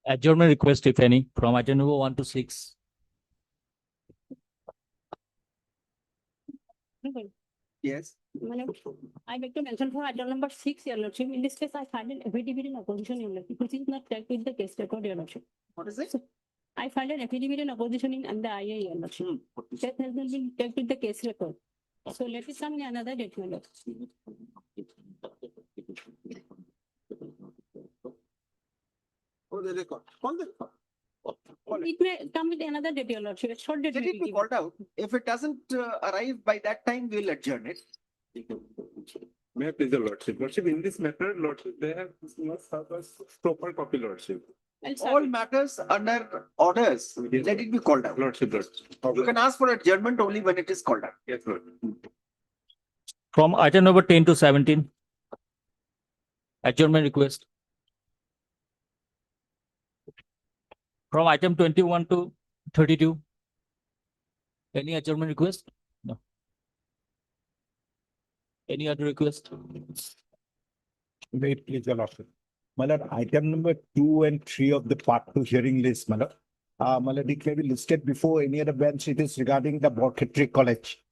Adjournment request, if any, from item number 1 to 6. Yes. I beg to mention for item number 6, Your Lordship. In this case, I find an affidavit in opposition, Your Lordship, which is not checked with the case record, Your Lordship. What is it? I find an affidavit in opposition in the IA, Your Lordship. That has not been checked with the case record. So let it come in another date, Your Lordship. Oh, the record. Call the record. It may come with another date, Your Lordship. A short date. Let may it be be given. called out. If it doesn't arrive by that time, we'll adjourn it. May I please the Lordship? Lordship, in this matter, Lordship, they have must have a proper copy, Lordship. I'll start All it. matters under orders, let it be called out. Lordship, Lordship. You can ask for adjournment only when it is called out. Yes, Lord. From item number 10 to 17. Adjournment request. From item 21 to 32. Any adjournment request? No. Any other request? Wait, please, Your Lordship. Malad, item number 2 and 3 of the part 2 hearing list, Malad. Malad, it may be listed before any other bench. It is regarding the Borkhetri College.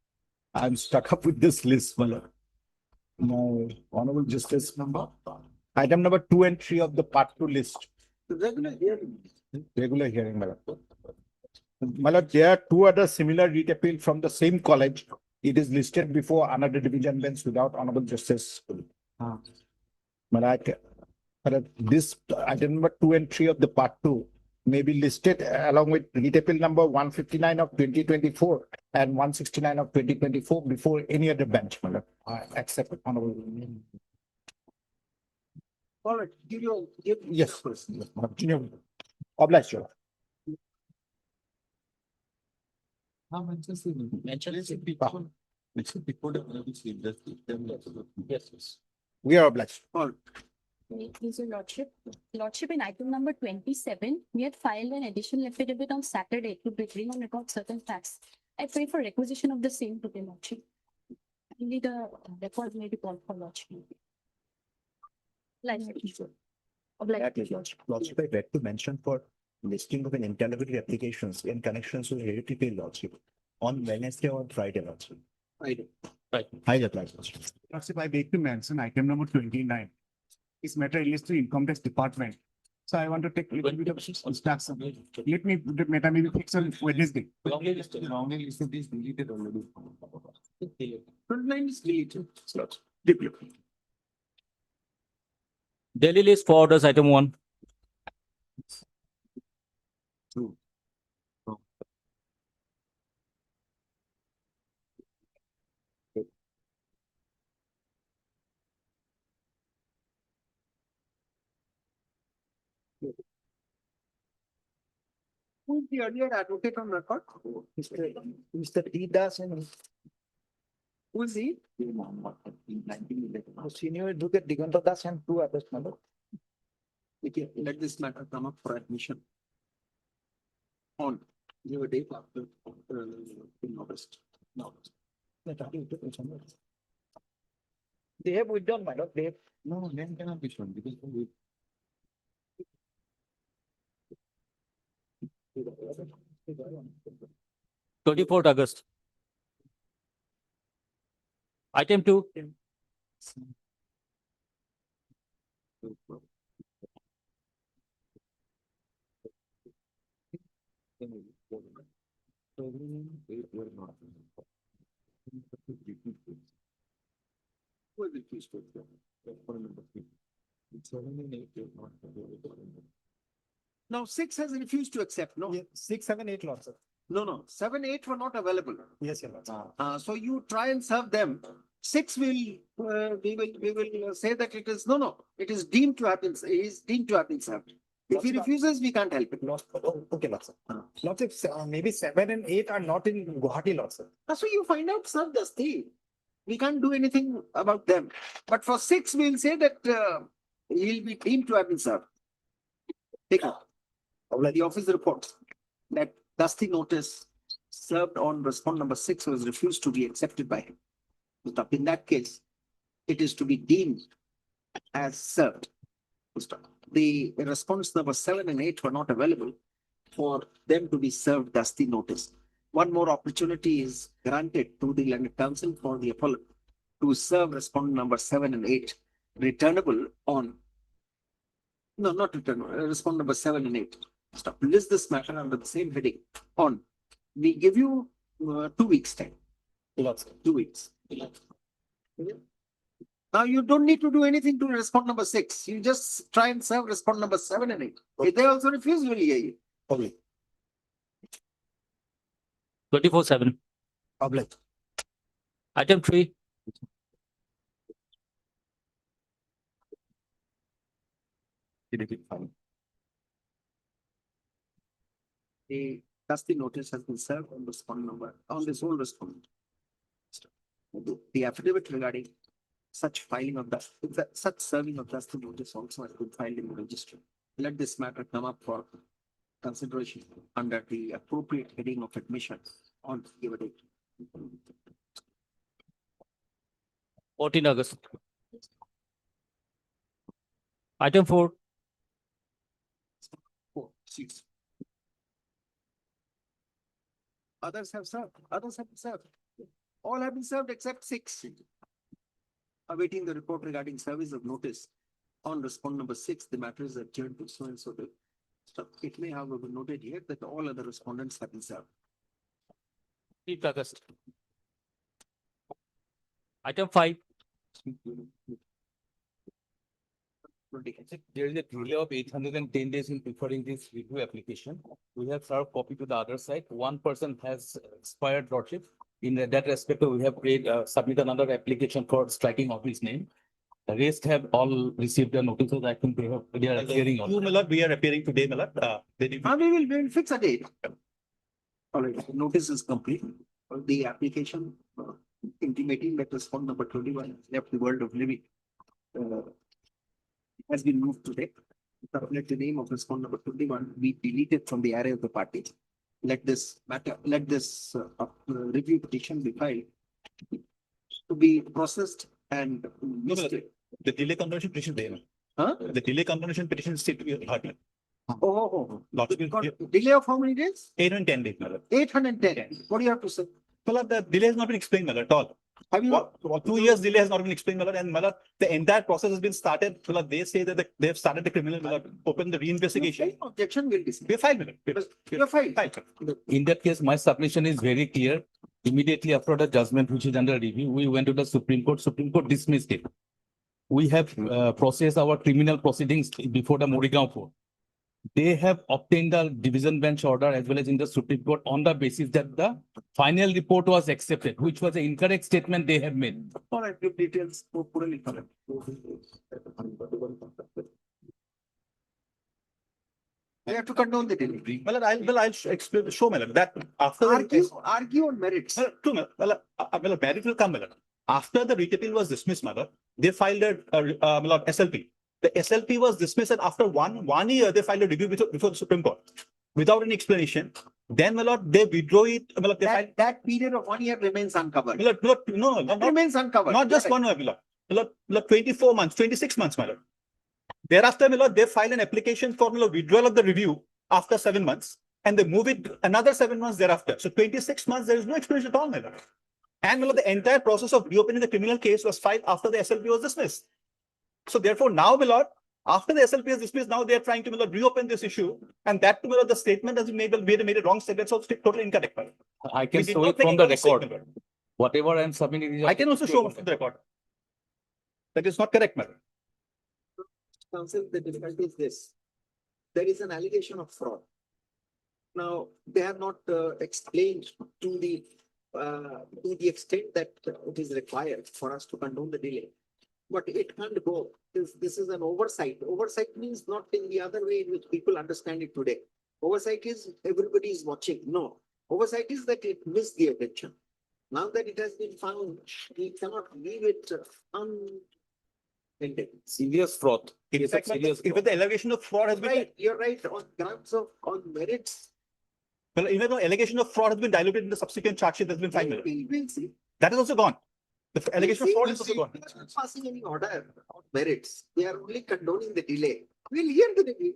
I'm stuck up with this list, Malad. No, Honorable Justice number. Item number 2 and 3 of the part 2 list. Regular hearing. Regular hearing, Malad. Malad, there are 2 other similar writ appeal from the same college. It is listed before another division bench without Honorable Justice. Malad, this item number 2 and 3 of the part 2 may be listed along with writ appeal number 159 of 2024 and 169 of 2024 before any other bench, Malad. Except Honorable. All right, give. Yes, continue. Obliged, Your Honor. Yes. We are obliged. Please, Your Lordship. Lordship, in item number 27, we had filed an additional affidavit on Saturday to bring on record certain facts. I pray for requisition of the same to the Lordship. Only the record may be called for Lordship. Lordship, I read to mention for listing of an interlocutory applications in connections with hereditary lordship on Wednesday or Friday, Lordship. Friday. I applied, Lordship. Lordship, I beg to mention item number 29. This matter relates to income tax department. So I want to take a little bit of instruction. Let me, the matter may be fixed on Wednesday. Wrongly listed is deleted already. 29 is deleted. Daily list for orders, item 1. Who is the earlier advocate on record? Mr. T. Das and Who is he? senior advocate Diganta Das and 2 others, Malad. Okay, let this matter come up for admission. On, give a date after, in August. They have withdrawn, my lord. They have. No, then cannot be shown because we. 24th August. Item 2. Who will refuse to accept? Now, 6 has refused to accept, no? 6, 7, 8 lots, sir. No, 7, 8 were not available. Yes, Your Lord. So you try and serve them. 6 will, we will say that it is, no, it is deemed to have been, he is deemed to have been served. If he refuses, we can't help it. Okay, Lord, sir. Lord, if maybe 7 and 8 are not in Gauhati, Lord, sir. So you find out, serve the state. We can't do anything about them. But for 6, we'll say that he'll be deemed to have been served. Take it. The office reports that dusty notice served on respondent number 6 was refused to be accepted by him. Stop. In that case, it is to be deemed as served. Stop. the response number 7 and 8 were not available for them to be served as the notice. One more opportunity is granted to the learned counsel for the appellant to serve respondent number 7 and 8 returnable on, no, not returnable, respondent number 7 and 8. Stop. List this matter under the same heading on. We give you 2 weeks time. 2 weeks. Now you don't need to do anything to respond number 6. You just try and serve respond number 7 and 8. If they also refuse, we'll hear you. Public. 24/7. Public. Item 3. The custody notice has been served on respondent number, on this whole respondent. The affidavit regarding such filing of such serving of custody notice also has been filed in the registry. Let this matter come up for consideration under the appropriate heading of admission on given date. 14 August. Item 4. 4 seats. Others have served. Others have been served. All have been served except 6. Awaiting the report regarding service of notice on respondent number 6, the matter is adjourned to so and so date. So it may however be noted here that all other respondents have been served. 5th August. Item 5. There is a delay of 810 days in preferring this review application. We have served copy to the other side. One person has expired lordship. In that respect, we have submitted another application for striking of his name. The rest have all received the notices. I think they are appearing on. We are appearing today, Malad. We will fix a date. All right, notice is complete. The application intimating that respondent number 21 left the world of living has been moved today. Let the name of respondent number 21 be deleted from the array of the party. Let this matter, let this review petition be filed to be processed and listed. The delay confirmation petition there. Huh? The delay confirmation petition is still to be heard. Oh. Lordship Got delay of how many days? 810 days, Malad. 810. What do you have to say? Malad, the delay has not been explained, Malad, at all. Have you? 2 years delay has not been explained, Malad, and Malad, the entire process has been started. Malad, they say that they have started the criminal, Malad, opened the reinvestigation. Objection will be. We have filed, Malad. You have filed. In that case, my submission is very clear. Immediately after the judgment, which is under review, we went to the Supreme Court. Supreme Court dismissed it. We have processed our criminal proceedings before the Morigaon Court. They have obtained the division bench order as well as in the Supreme Court on the basis that the final report was accepted, which was an incorrect statement they have made. All right, give details. Poorly correct. We have to condone the delay. Malad, I'll explain, show, Malad, that after Argue on merits. True, Malad, merit will come, Malad. After the writ appeal was dismissed, Malad, they filed a SLP. The SLP was dismissed, and after one year, they filed a review before the Supreme Court without any explanation. Then, Malad, they withdraw it. Malad, That period of 1 year remains uncovered. Malad, Remains uncovered. not just 1 year, Malad, 24 months, 26 months, Malad. Thereafter, Malad, they file an application for withdrawal of the review after 7 months, and they move it another 7 months thereafter. So 26 months, there is no explanation at all, Malad. And Malad, the entire process of reopening the criminal case was filed after the SLP was dismissed. So therefore, now, Malad, after the SLP is dismissed, now they are trying to reopen this issue, and that to the statement has been made a wrong statement, so it's totally incorrect. Malad. I can We did show not it make from a the wrong record. statement, Malad. Whatever I am submitting is. I can also show from the record. That is not correct, Malad. Counsel, the difficulty is this. There is an allegation of fraud. Now, they have not explained to the extent that it is required for us to condone the delay. But it can't go. This is an oversight. Oversight means not in the other way in which people understand it today. Oversight is everybody is watching. No. Oversight is that it missed the attention. Now that it has been found, we cannot leave it unattended. Serious fraud. In fact, even the allegation of fraud has been, Right, you're right. On grounds of merits, well, even though allegation of fraud has been diluted in the subsequent charge sheet that's been filed, we'll see. that is also gone. The allegation of fraud We'll is also see. gone. We are not passing any order on merits. We are only condoning the delay. We'll hear the review.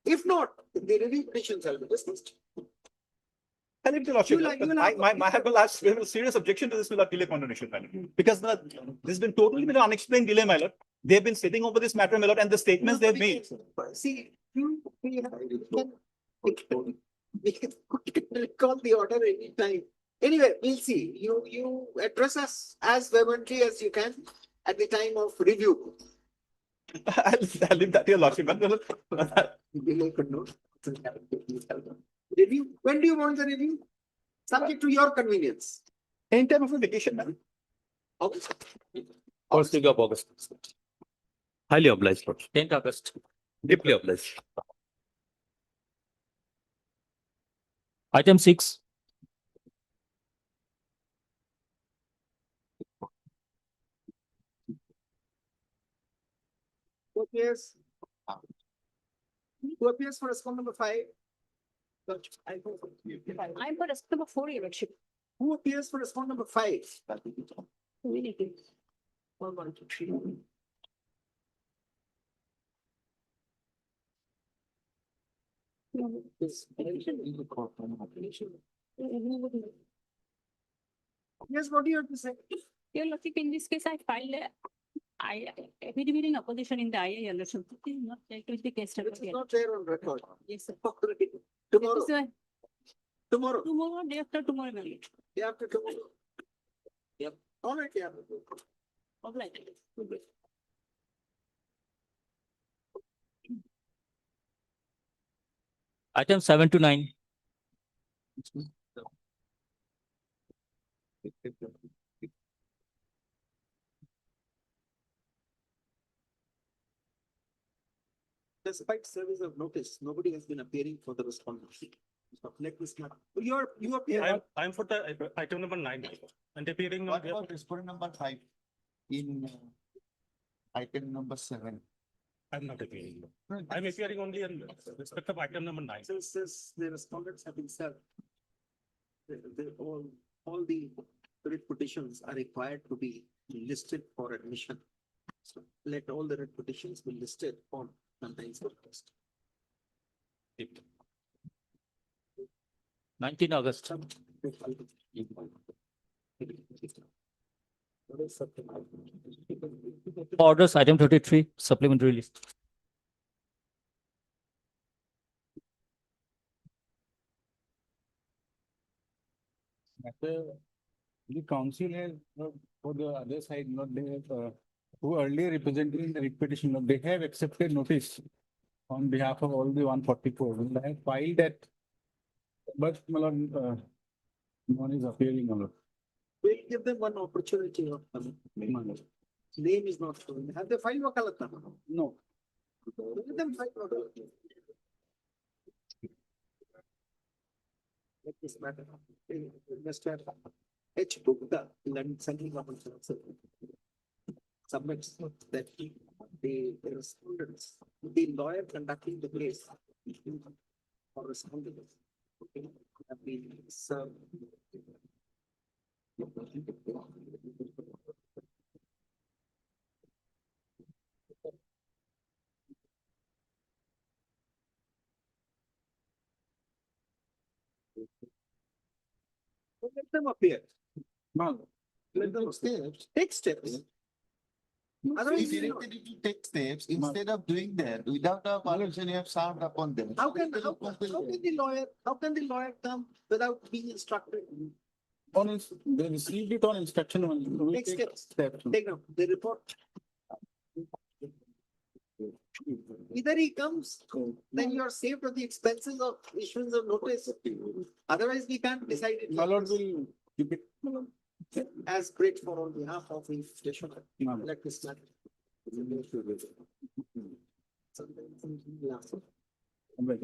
If not, the review petitions will be dismissed. I leave the lordship. You will have- My have a serious objection to this will delay condemnation, my lord. Because there's been totally been an unexplained delay, my lord. They've been sitting over this matter, my lord, and the statements they've made. See, we can recall the order any time. Anyway, we'll see. You address us as vehemently as you can at the time of review. I'll leave that to your lordship. Delay could not. Review. When do you want the review? Subject to your convenience. In time of a vacation, man. August. First week of August. Highly obliged, Lord. 10th August. Deeply obliged. Item 6. Who appears? Who appears for respondent number 5? I'm for respondent number 4, Your Lordship. Who appears for respondent number 5? One, one, two, three. Yes, what do you have to say? Your Lordship, in this case, I filed affidavit in opposition in the IA, Your Lordship. It is not dealt with the case. It's not there on record. Yes, sir. Tomorrow, This is, tomorrow, tomorrow, day after tomorrow, Your Lordship. day after tomorrow. Yep. All right, yeah. Of like. Item 7 to 9. Despite service of notice, nobody has been appearing for the respondent. So let this matter. You appear. I'm for the item number 9 and appearing What on about respondent number 5 in item number 7? I'm not appearing. I'm appearing only in respect of item number 9. Since the respondents have been served, all the writ petitions are required to be listed for admission. So let all the writ petitions be listed on compliance request. 19 August. Orders, item 33, supplementary list. The council has, for the other side, not they have, who earlier represented in the writ petition, they have accepted notice on behalf of all the 144. They have filed that. But, my lord, no one is appearing, my lord. We'll give them one opportunity of name is not shown. Have they filed wakalat? No. Let them file wakalat. Let this matter. Mr. H. Gupta, London Central Government submits that the respondents, the lawyer conducting the case for respondents have been served. Let them appear. No. Let them take steps. Otherwise, If you need to take steps, instead of doing that, without a permission, you have served upon them. how can the lawyer come without being instructed? They received it on inspection only. We Take take steps. steps. Take note, the report. Either he comes, then you are saved of the expenses of issuance of notice. Otherwise, we can't decide it. My lord will keep it. As great for on behalf of the station. No, no. Let this matter. Wait.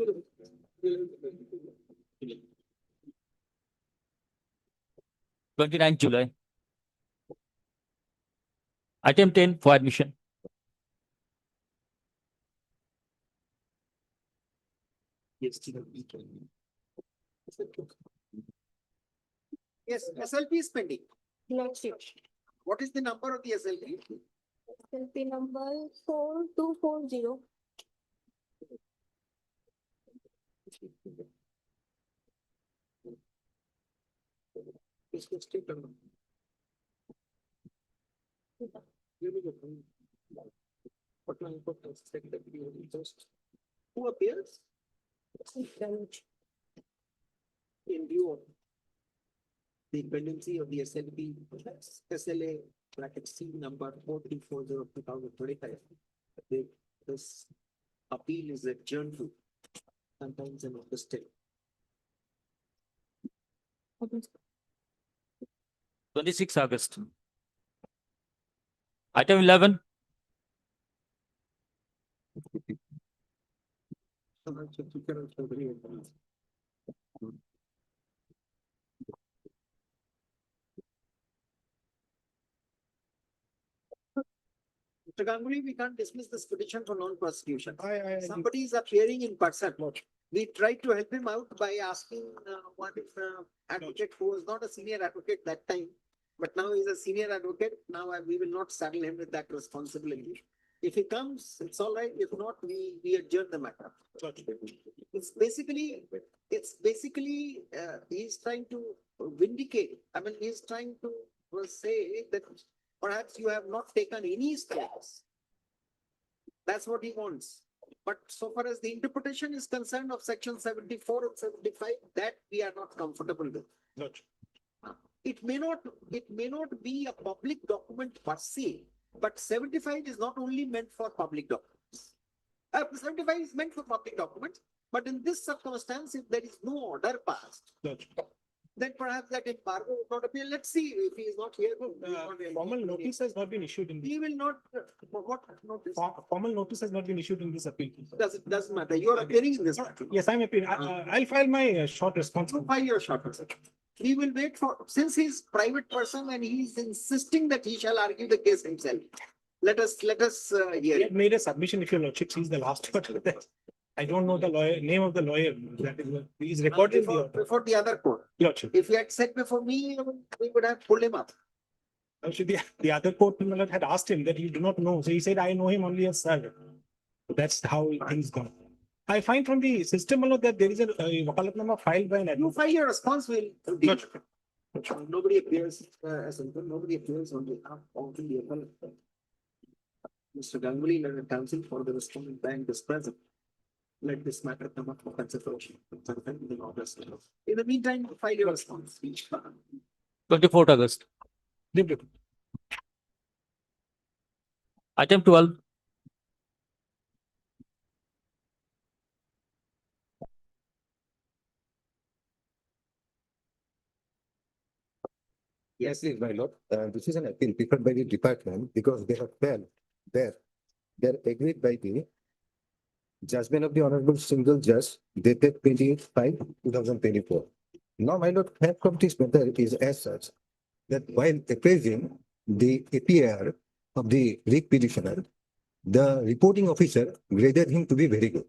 29 July. Item 10 for admission. Yes, SLP is pending. Lordship. What is the number of the SLP? SLP number 4240. Who appears? In view of the pendency of the SLP, SLA bracket C number 4340/2025. This appeal is adjourned to sometimes in the state. 26 August. Item 11. Mr. Ganguly, we can't dismiss this petition for non-prosecution. Somebody is appearing in person. We tried to help him out by asking one advocate who was not a senior advocate that time, but now he's a senior advocate. Now we will not saddle him with that responsibility. If he comes, it's all right. If not, we adjourn the matter. It's basically he's trying to vindicate. I mean, he's trying to say that perhaps you have not taken any steps. That's what he wants. But so far as the interpretation is concerned of section 74 and 75, that we are not comfortable with. It may not be a public document per se, but 75 is not only meant for public documents. 75 is meant for public documents, but in this circumstance, if there is no order passed, then perhaps that embargo would not appear. Let's see if he is not here. Formal notice has not been issued in He will not, what notice? formal notice has not been issued in this appeal. Doesn't matter. You are appearing in this matter. Yes, I'm appealing. I'll file my short response. So file your short answer. We will wait for, since he's private person and he is insisting that he shall argue the case himself. Let us hear He had it. made a submission, if your lordship sees the last one. I don't know the lawyer, name of the lawyer. That is, he is recorded Before the other court. lordship. If he had said before me, we would have pulled him up. Actually, the other court had asked him that you do not know. So he said, I know him only as sir. That's how things go. I find from the system that there is a wakalatnama filed by an You advocate. file your response, we'll deal. Nobody appears nobody appears on behalf of the appellant. Mr. Ganguly, let the counsel for the respondent bank is present. Let this matter come up for consideration. In the meantime, file your response. 24th August. Item 12. Yes, my lord. This is an appeal prepared by the department because they have felt that they're agreed by the judgment of the Honorable Single Judge dated 28/5/2024. Now, my lord, fact of this matter is as such that while appraising the APR of the writ petitioner, the reporting officer graded him to be very good.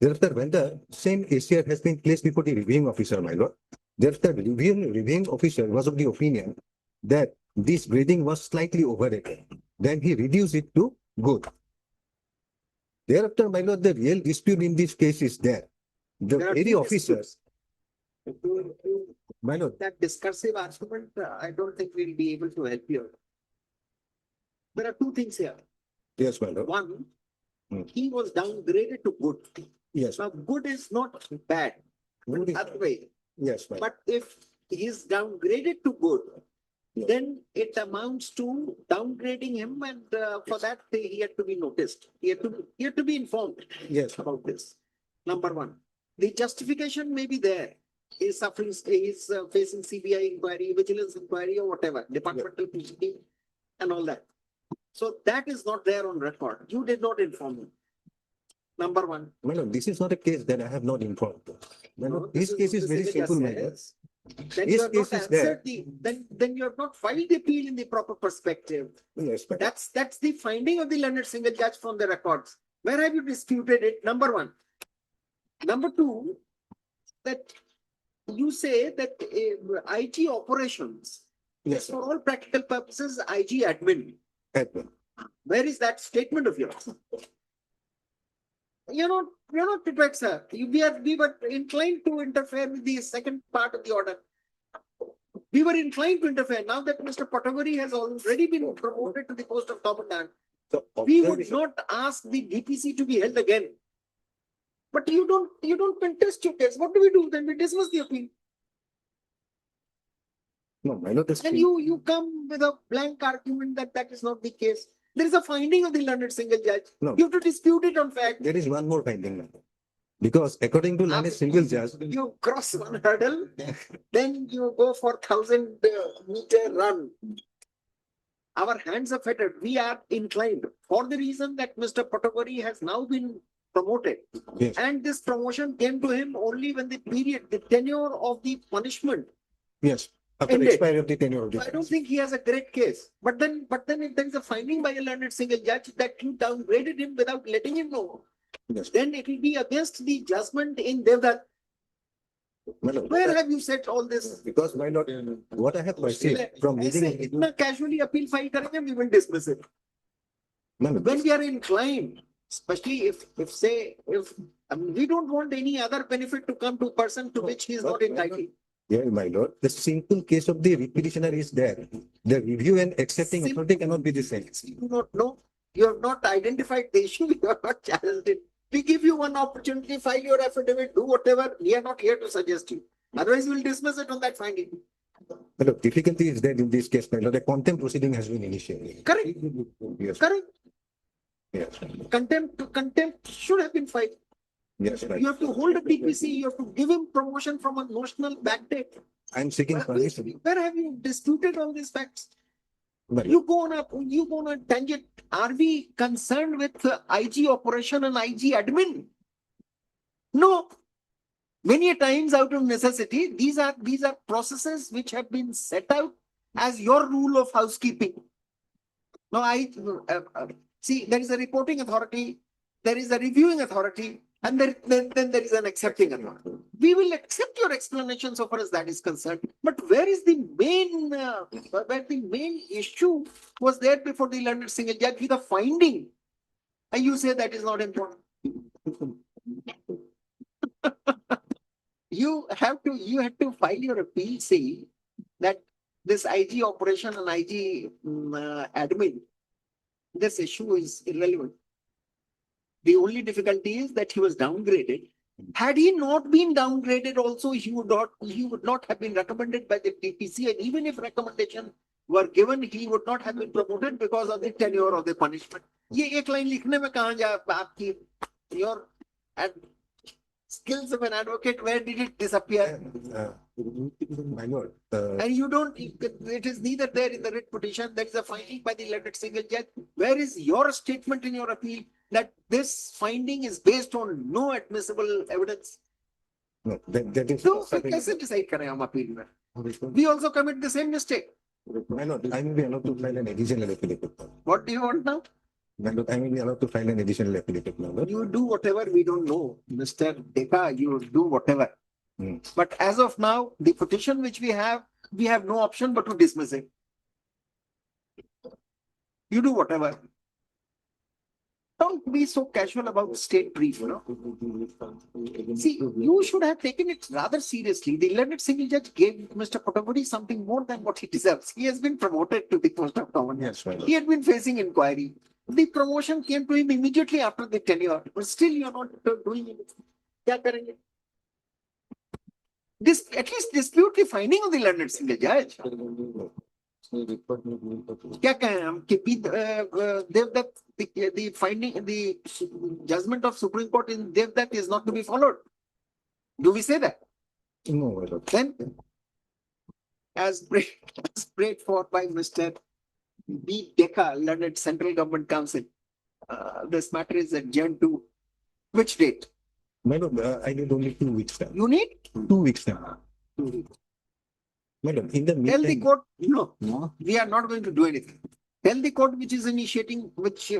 Thereafter, when the same ACR has been placed before the reviewing officer, my lord, thereafter, reviewing officer was of the opinion that this grading was slightly overrated. Then he reduced it to good. Thereafter, my lord, the real dispute in this case is that the There are very two officers, my lord, That discursive argument, I don't think we'll be able to help you. There are two things here. yes, my lord, One, Hmm. he was downgraded to good. yes, Now, good is not bad, Good is- other way. yes, my lord, But if he is downgraded to good, Yeah. then it amounts to downgrading him, and for that he had to be noticed. He had to be informed yes, about this. Number one, the justification may be there. He's suffering, he's facing CBI inquiry, vigilance inquiry, or whatever, departmental proceeding, and all that. So that is not there on record. You did not inform him. Number one. my lord, this is not a case that I have not informed. My No, lord, this case is very what simple, my just lord. says. Then This you have not case is there. answered then you have not filed the appeal in the proper perspective. Yes, my lord. That's the finding of the learned single judge from the records. Where have you disputed it? Number one. Number two, that you say that IG operations is Yes, for all practical purposes IG admin. admin. Where is that statement of yours? you're not prepared, sir. We were inclined to interfere with the second part of the order. We were inclined to interfere. Now that Mr. Patagori has already been promoted to the post of commandant, So we would not ask the DPC to be held again. But you don't contest your case. What do we do? Then we dismiss the appeal. No, my lord, this. And you come with a blank argument that that is not the case. There is a finding of the learned single judge. No. You have to dispute it on fact. There is one more finding, my lord. Because according to learned single judge, You cross one hurdle, then you go for 1,000-meter run. Our hands are fettered. We are inclined for the reason that Mr. Patagori has now been promoted. Yes. And this promotion came to him only when the tenure of the punishment. yes, after Ended. expiry of the tenure of the. I don't think he has a great case. But then if there is a finding by a learned single judge that you downgraded him without letting him know, Yes. then it will be against the judgment in Devdat. My lord, Where have you set all this? because my lord, what I have perceived from reading. ऐसे इतना casually appeal file करेंगे, we will dismiss it. My lord, When we are inclined, especially if we don't want any other benefit to come to a person to which he is not entitled. yeah, my lord, the simple case of the repetitioner is there. The review and accepting Simple. authority cannot be the same. You do not know. You have not identified the issue. You have not challenged it. We give you one opportunity, file your affidavit, do whatever. We are not here to suggest you. Otherwise, we will dismiss it on that finding. My lord, difficulty is there in this case, my lord. The contempt proceeding has been initiated. Correct. Yes, Correct. yes, Contempt should have been filed. yes, right. You have to hold a DPC. You have to give him promotion from a notional backdate. I'm seeking permission. Where have you disputed all these facts? My lord, You go on a tangent. Are we concerned with IG operation and IG admin? No. Many a times out of necessity, these are processes which have been set out as your rule of housekeeping. Now see, there is a reporting authority, there is a reviewing authority, and then there is an accepting authority. We will accept your explanation so far as that is concerned. But where is the main issue was there before the learned single judge with a finding, and you say that is not important. You had to file your appeal saying that this IG operation and IG admin, this issue is irrelevant. The only difficulty is that he was downgraded. Had he not been downgraded also, he would not have been recommended by the DPC, and even if recommendation were given, he would not have been promoted because of the tenure of the punishment. ये एक line लिखने में कहाँ जा आपकी your skills of an advocate, where did it disappear? my lord, And you don't, it is neither there in the writ petition. There is a finding by the learned single judge. Where is your statement in your appeal that this finding is based on no admissible evidence? no, that is. So कैसे decide करें हम appeal में? We also commit the same mistake. My lord, I may be allowed to file an additional affidavit. What do you want now? My lord, I may be allowed to file an additional affidavit, my lord. You do whatever we don't know, Mr. Deka, you do whatever. Hmm. But as of now, the petition which we have no option but to dismiss it. You do whatever. Don't be so casual about state brief, See, you should have taken it rather seriously. The learned single judge gave Mr. Potagori something more than what he deserves. He has been promoted to the post of commandant. Yes, my lord. He had been facing inquiry. The promotion came to him immediately after the tenure, but still you are not doing anything. क्या करेंगे? At least dispute the finding of the learned single judge. क्या कहें हम कि Devdat, the finding, the judgment of Supreme Court in Devdat is not to be followed. Do we say that? No, my lord. Then, as prayed for by Mr. B. Deka, learned Central Government Council, this matter is adjourned to which date? My lord, I need only 2 weeks time. You need 2 weeks time. 2 weeks. My lord, in the Tell the meantime. court, no, we are not going to do anything. Tell the court which is initiating, which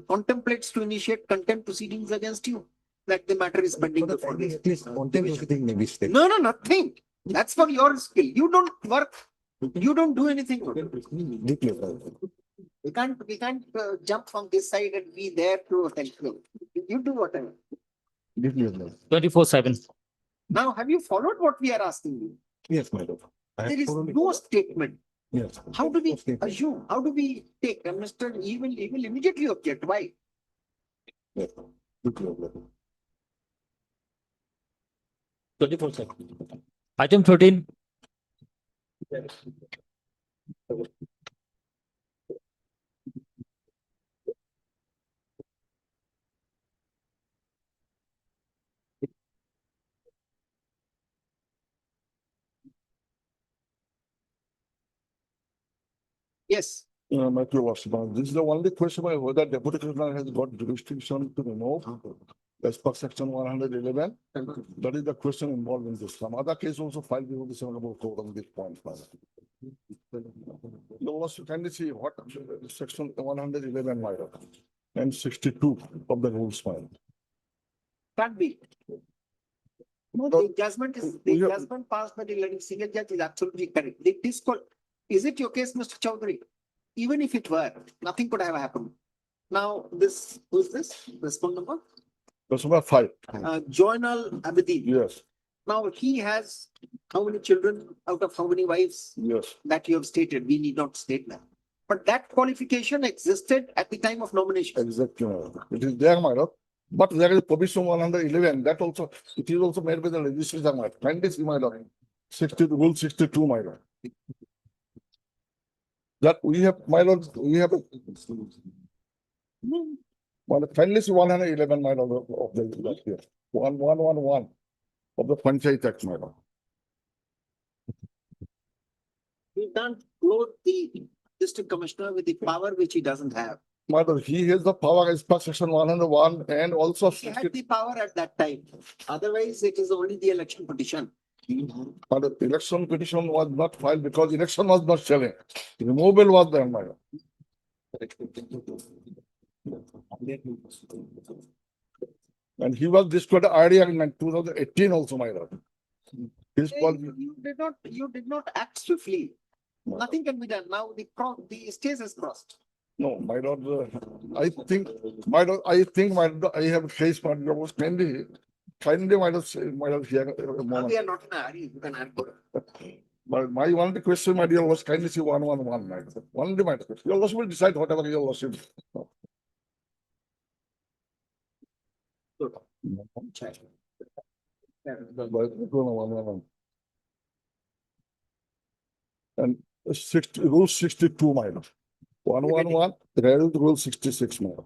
contemplates to initiate contempt proceedings against you, that the matter is pending before this. At least contempt proceeding may be stayed. No, nothing. That's for your skill. You don't work. You don't do anything. Deeply, my lord. We can't jump from this side and be there to help you. You do whatever. 24/7. Now, have you followed what we are asking you? Yes, my lord. There is no statement. Yes. How do we assume? How do we take? Mr. He will immediately object. Why? Yes. 24/7. Item 13. Yes. My dear Worship, this is the only question I heard that Deputy Commissioner has got jurisdiction to remove as per section 111. That is the question involved in this. Some other case also filed before the Honorable Court on this point. The Worship, can you see what section 111 and 62 of the rules file? Can't be. No, the judgment passed by the single judge is absolutely correct. Is it your case, Mr. Chaudhary? Even if it were, nothing could have happened. Now, who's this? Respond number? That's number 5. Joinal Abedin. Yes, Now, he has how many children out of how many wives yes. that you have stated? We need not state that. But that qualification existed at the time of nomination. Exactly. It is there, my lord. But there is provision 111. That also, it is also made by the legislature, my lord. Kindly see, my lord. Rule 62, my lord. That we have, my lord, we have. Well, kindly see 111, my lord, of the, that here. 1111 of the Panchayat Act, my lord. We can't clothe the district commissioner with the power which he doesn't have. My lord, he has the power as per section 101 and also. He had the power at that time. Otherwise, it is only the election petition. But the election petition was not filed because election was not selling. Removal was there, my lord. And he was destroyed earlier in 2018 also, my lord. His You did not act swiftly. Nothing can be done. Now the stage has crossed. No, my lord, I think, my lord, I have faced my lord was kindly, my lord, say, my lord, here. Now we are not in a hurry. You can answer. But my only question, my dear, was kindly see 111, my lord. Only my question. Your lordship will decide whatever your lordship. And rule 62, my lord. 111, rule 66, my lord.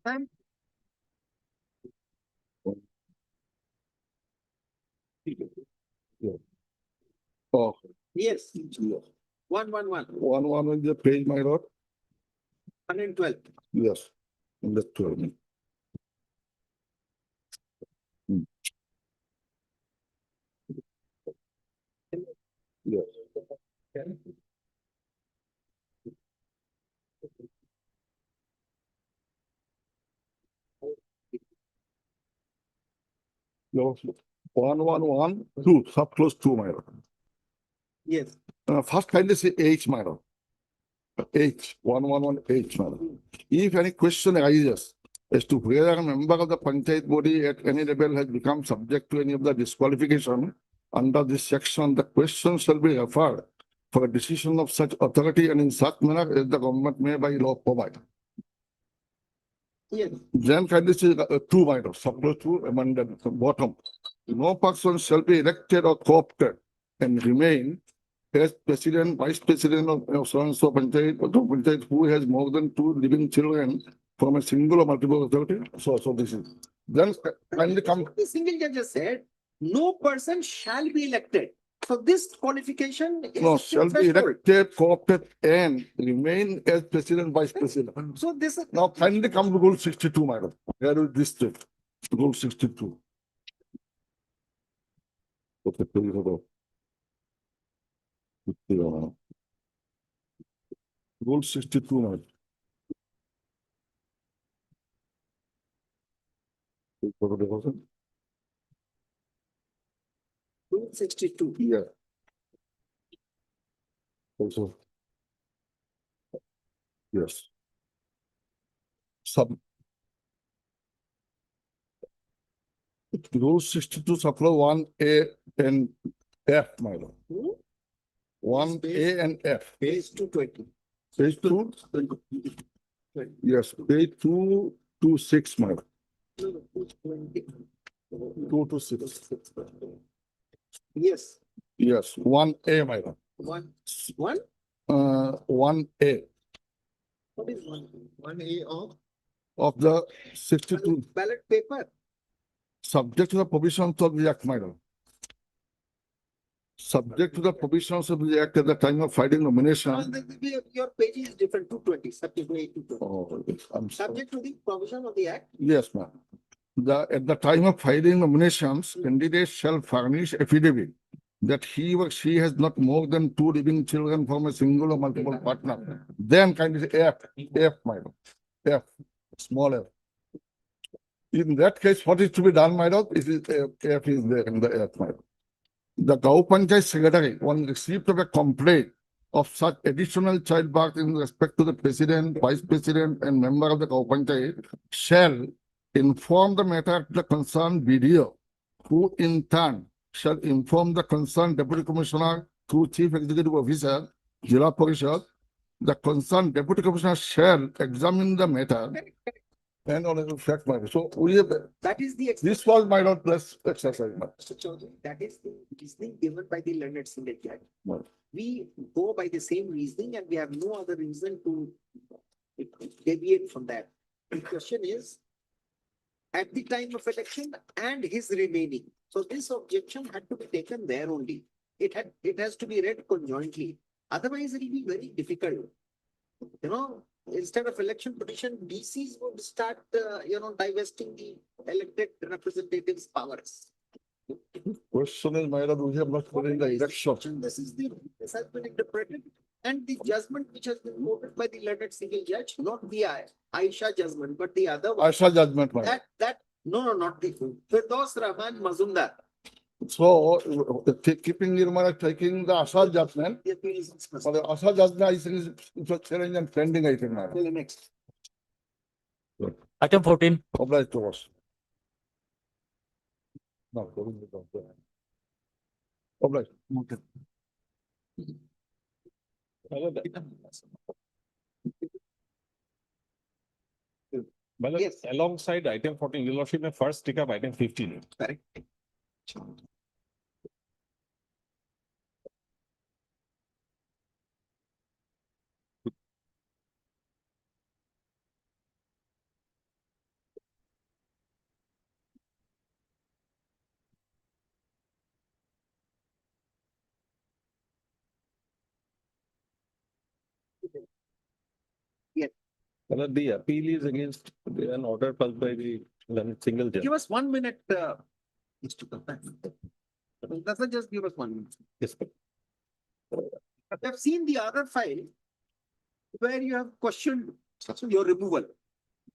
Ma'am? Oh, Yes. 111. 111 is the page, my lord. 112. Yes. In the 12. Yes. Your 1112, subclause 2, my lord. Yes. First, kindly say H, my lord. H, 111H, my lord. If any question arises as to whether a member of the Panchayat body at any level has become subject to any of the disqualification under this section, the question shall be referred for a decision of such authority and in such manner as the government may by law provide. Yes. Then kindly say 2, my lord, subclause 2, amended bottom. No person shall be elected or co-opted and remain as president, vice president of so and so Panchayat who has more than 2 living children from a single or multiple authority. So this is. Then kindly come. The single judge has said, no person shall be elected. So this qualification is. No, shall be elected, co-opted and remain as president, vice president. So this is. Now kindly come to rule 62, madam. Where is this state? Rule 62. Okay, please go. Rule 62, my lord. Rule 62. Yeah. Also. Yes. Sub. Rule 62, supply 1A and F, my lord. 1A and F. Page 220. Page 2? Yes, page 226, my lord. 226. Yes, Yes, 1A, my lord. one. 1A What is one? 1A of the 62, ballot paper. subject to the provisions of the Act, my lord. Subject to the provisions of the Act at the time of filing nomination. Your page is different, 220, subject to 220. Oh, yes, I'm sorry. Subject to the provision of the act. Yes, ma'am. At the time of filing nominations, candidates shall furnish affidavit that he or she has not more than 2 living children from a single or multiple partner. Then kindly say F, my lord. F, small f. In that case, what is to be done, my lord? It is F is there in the F, my lord. The Gauhati secretary, on receipt of a complaint of such additional childbirth in respect to the president, vice president, and member of the Gauhati, shall inform the matter to the concerned BDO, who in turn shall inform the concerned deputy commissioner through chief executive officer, Jila Parishad. The concerned deputy commissioner shall examine the matter and on a fact matter. So we have, That is the. this was my lord plus exercise. Mr. Chaudhary, that is the reasoning given by the learned single judge. Right. We go by the same reasoning and we have no other reason to deviate from that. The question is, at the time of election and his remaining. So this objection had to be taken there only. It has to be read conjointly. Otherwise, it will be very difficult. You know, instead of election petition, DCs would start, divesting the elected representatives' powers. Question is, my lord, we have not put in the election. This has been interpreted, and the judgment which has been quoted by the learned single judge, not the Aisha judgment, but the other one. Aisha judgment, my lord. No, not the Firdaus Rahman Mazumdar. So, keeping in mind, taking the Asha judgment, The appeal is for the Asha judgment, I think is a challenge and pending, I think, madam. Till the next. Item 14. Obliged to us. No, obliged. Well, Yes. alongside item 14, your lordship may first take up item 15. Correct. Well, the appeal is against an order passed by the single judge. Give us 1 minute, Mr. Kaptan. Doesn't just give us 1 minute. Yes, sir. I've seen the other file where you have questioned your removal.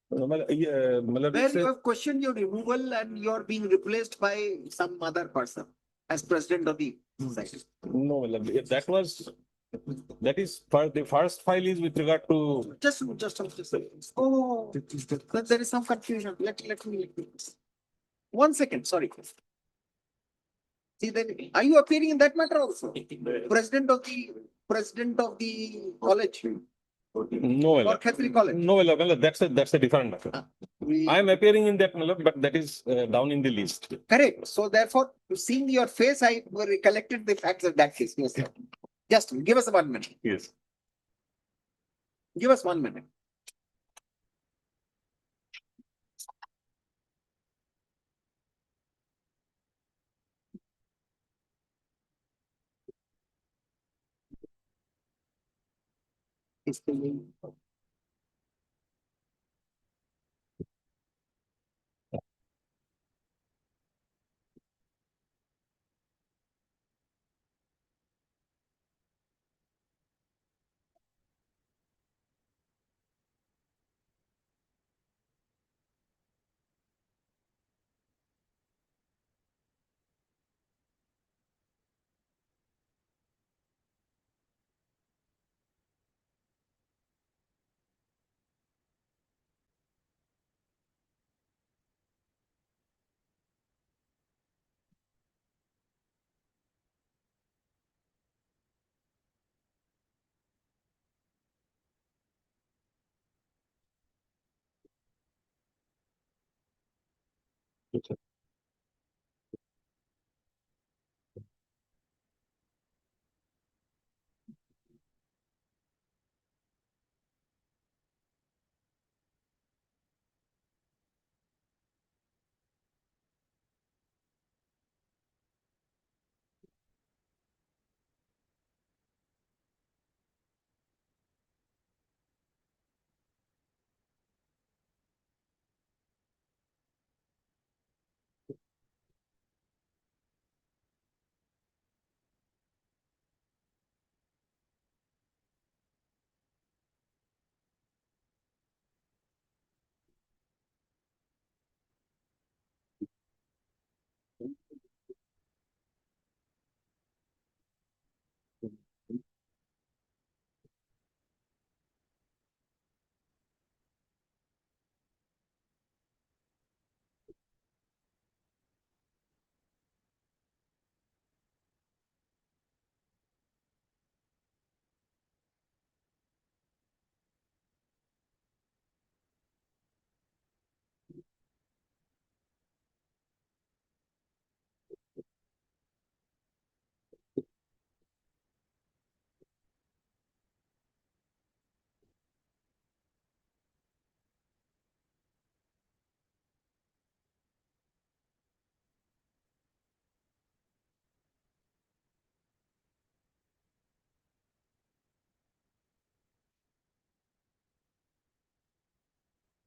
Where you have questioned your removal and you're being replaced by some other person as president of the society. No, that is, the first file is with regard to. Just. Oh, but there is some confusion. Let me. 1 second, sorry. See, then, are you appearing in that matter also? President of the college. No, Or Khatri College. no, that's a different matter. I am appearing in that, but that is down in the list. Correct. So therefore, seeing your face, I recollected the facts of that case. Yes, sir. Just give us 1 minute. Yes. Give us 1 minute.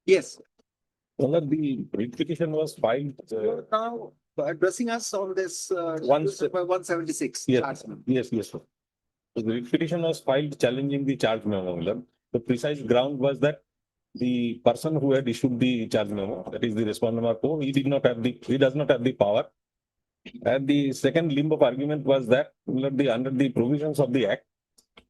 Yes. Well, the writ petition was filed. You're now addressing us on this, Once- 176. Yes, yes. Sir. So the writ petition was filed challenging the charge memo. Milord. The precise ground was that the person who had issued the charge memo, that is the respondent number 4, he does not have the power. And the second limb of argument was that Milord, under the provisions of the Act,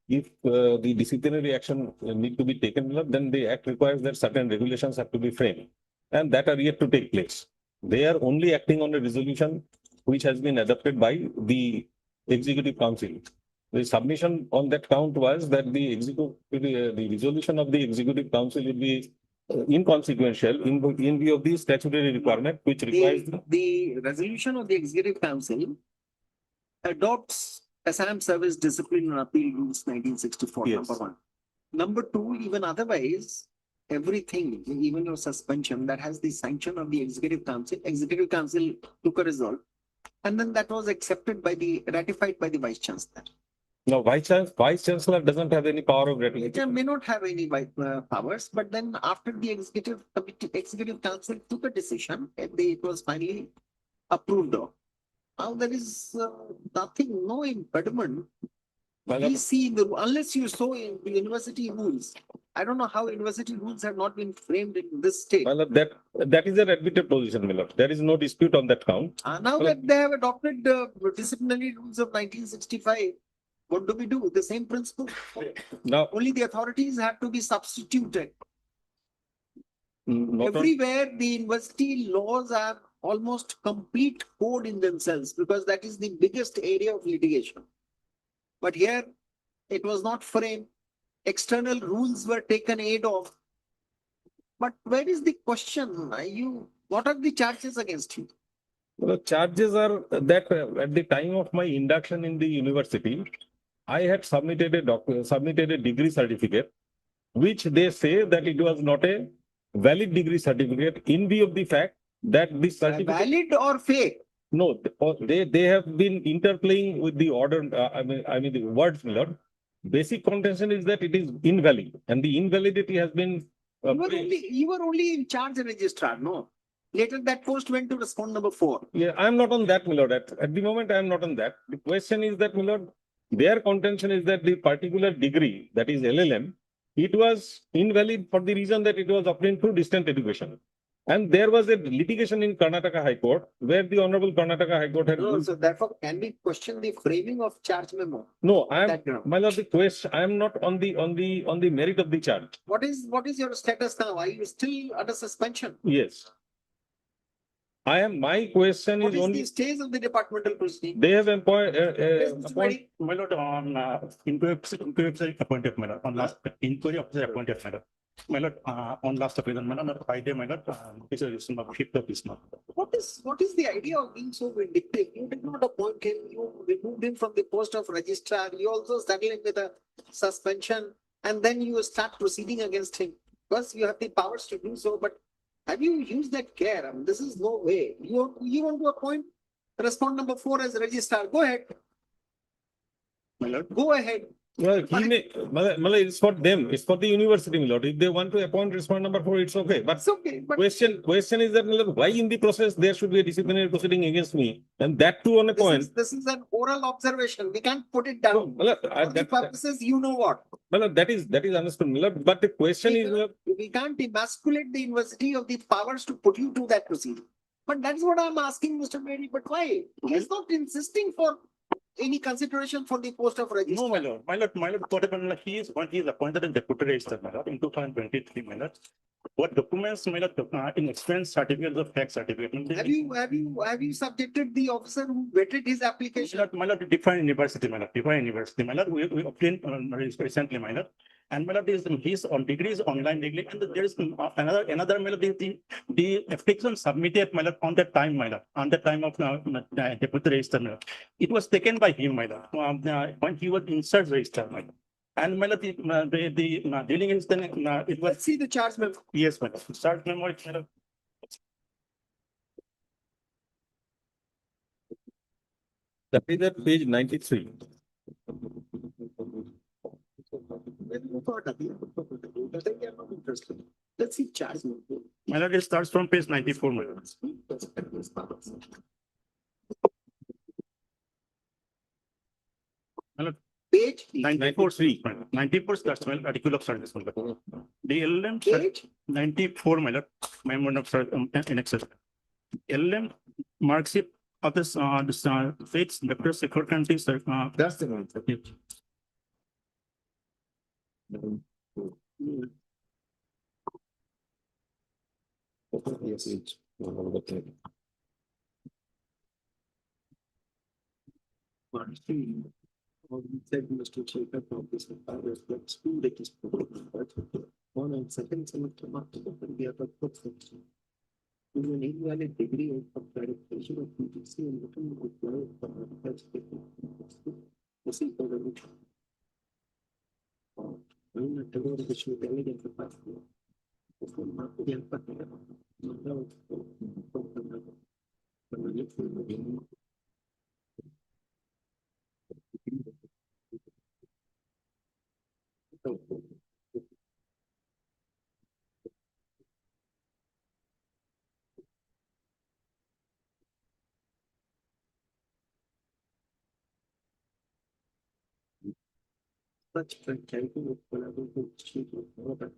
if the disciplinary action need to be taken, Milord, then the Act requires that certain regulations have to be framed, and that are yet to take place. They are only acting on a resolution which has been adopted by the Executive Council. The submission on that count was that the resolution of the Executive Council will be inconsequential in view of the statutory requirement, which requires The resolution of the Executive Council adopts Assam Service Discipline and Appeal Rules 1964, Yes. number one. Number two, even otherwise, everything, even your suspension, that has the sanction of the Executive Council took a result. And then that was ratified by the Vice Chancellor. no Vice Chancellor doesn't have any power of It ratification. may not have any powers, but then after the Executive Council took a decision, it was finally approved of. Now there is nothing, no impediment. We see unless you saw in the university rules. I don't know how university rules have not been framed in this state. Well, that is a admitted position, Milord. There is no dispute on that count. Now that they have adopted the disciplinary rules of 1965, what do we do? The same principle. Now, Only the authorities have to be substituted. not on- Everywhere the university laws are almost complete code in themselves because that is the biggest area of litigation. But here it was not framed. External rules were taken aid of. But where is the question? What are the charges against you? the charges are that at the time of my induction in the university, I had submitted a degree certificate, which they say that it was not a valid degree certificate in view of the fact that this certificate. Valid or fake? No, they have been interplaying with the order. I mean the words, Milord. Basic contention is that it is invalid, and the invalidity has been. You were only in charge registrar, no? Later that post went to respond number 4. Yeah, I am not on that, Milord. At the moment, I am not on that. The question is that, Milord, their contention is that the particular degree, that is LLM, it was invalid for the reason that it was obtained through distant education. And there was a litigation in Karnataka High Court where the Honorable Karnataka High Court had. No, so therefore, can we question the framing of charge memo? No, I am, That ground. my lord, the question, I am not on the merit of the charge. What is your status now? Are you still under suspension? Yes. My question What is is only, the stage of the departmental proceeding? they have appointed, My lord, on inquiry officer appointed, my lord, on last inquiry officer appointed, my lord. My lord, on last occasion, my lord, 5 day, my lord, this is shift of this month. What is the idea of being so vindictive? You did not appoint him, you removed him from the post of registrar, you also saddled him with a suspension, and then you start proceeding against him. Because you have the powers to do so, but have you used that care? I mean, this is no way. You want to appoint respondent number 4 as registrar, go ahead. My lord, Go ahead. Well, he may, it's for them, it's for the university, my lord. If they want to appoint respondent number 4, it's okay. But It's okay, but question is that, my lord, why in the process there should be a disciplinary proceeding against me? And that too on a point. this is an oral observation. We can't put it down. My lord, For the purposes, you know what? my lord, that is understood, my lord. But the question is, my lord, We can't emasculate the university of the powers to put you to that proceeding. But that's what I'm asking, Mr. Mary. But why? He's not insisting for any consideration for the post of registrar. no, my lord, what happened, he is appointed as deputy registrar, my lord, in 2023, my lord. What documents, my lord, in expense certificate, the fact certificate. Have you subjected the officer who vetted his application? My lord, Define University, my lord, my lord, we obtained recently, my lord. And my lord, his on degree is online degree, and there is another, my lord, the application submitted, my lord, on that time, my lord, on the time of deputy registrar, my lord. It was taken by him, my lord, when he was insert registrar, my lord. And my lord, the dealing instance, it was, Let's see the charge memo. yes, my lord, start memo, my lord. that is at page 93. Let's see charge memo. My lord, it starts from page 94, my lord. My lord, Page, 94 C, 94 starts, my lord, article of service, my lord. The LM, page, 94, my lord, memorandum of service, in excess. LM marks it of this, fates, Dr. Secure Country, that's the one. Yes, it's one of the thing. Said Mr. Jacob, obviously, school that is one and second semester mark, we have a fourth section. With an invalid degree of clarification of PTC and written reply for that's this is for the which. I'm not aware of the show delegate the past. Such a calculation of collaborative sheet of order.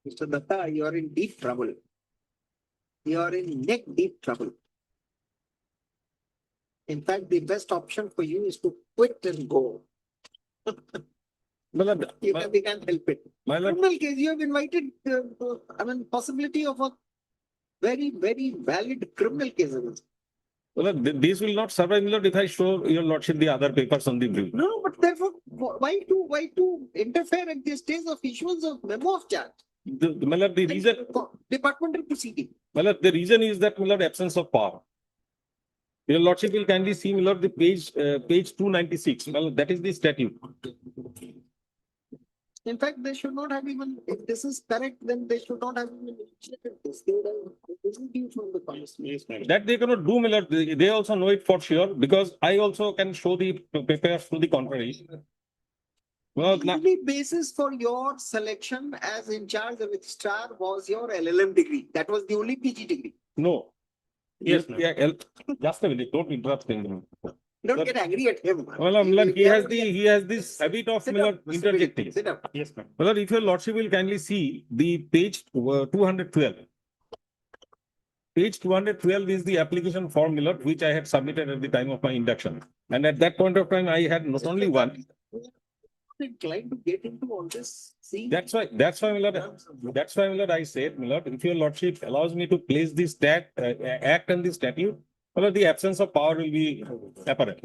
Mr. Datta, you are in deep trouble. You are in neck deep trouble. In fact, the best option for you is to quit and go. My lord, We can't help it. my lord, Criminal case, you have invited, possibility of a very, very valid criminal case against. my lord, this will not survive, my lord, if I show your lordship the other papers on the brief. No, but therefore, why to interfere at the stage of issuance of memo of charge? My lord, the reason, Departmental proceeding. my lord, the reason is that, my lord, absence of power. Your lordship will kindly see, my lord, the page 296. Well, that is the statute. In fact, they should not have even, if this is correct, then they should not have even initiated this. They would have removed from the policy. That they cannot do, my lord. They also know it for sure, because I also can show the papers to the contrary. Well, The only basis for your selection as in charge of registrar was your LLM degree. That was the only PG degree. no. Yes, ma'am. Yeah, just a minute, don't interrupt him. Don't But- get angry at him. Well, my lord, he has this habit of, Sit my lord, down, Mr. interjecting. Sit down. Yes, ma'am. Well, if your lordship will kindly see the page 212. Page 212 is the application formula which I had submitted at the time of my induction. And at that point of time, I had not only one. Inclined to get into all this. See. That's why, my lord, I said, my lord, if your lordship allows me to place the act and the statute, well, the absence of power will be apparent.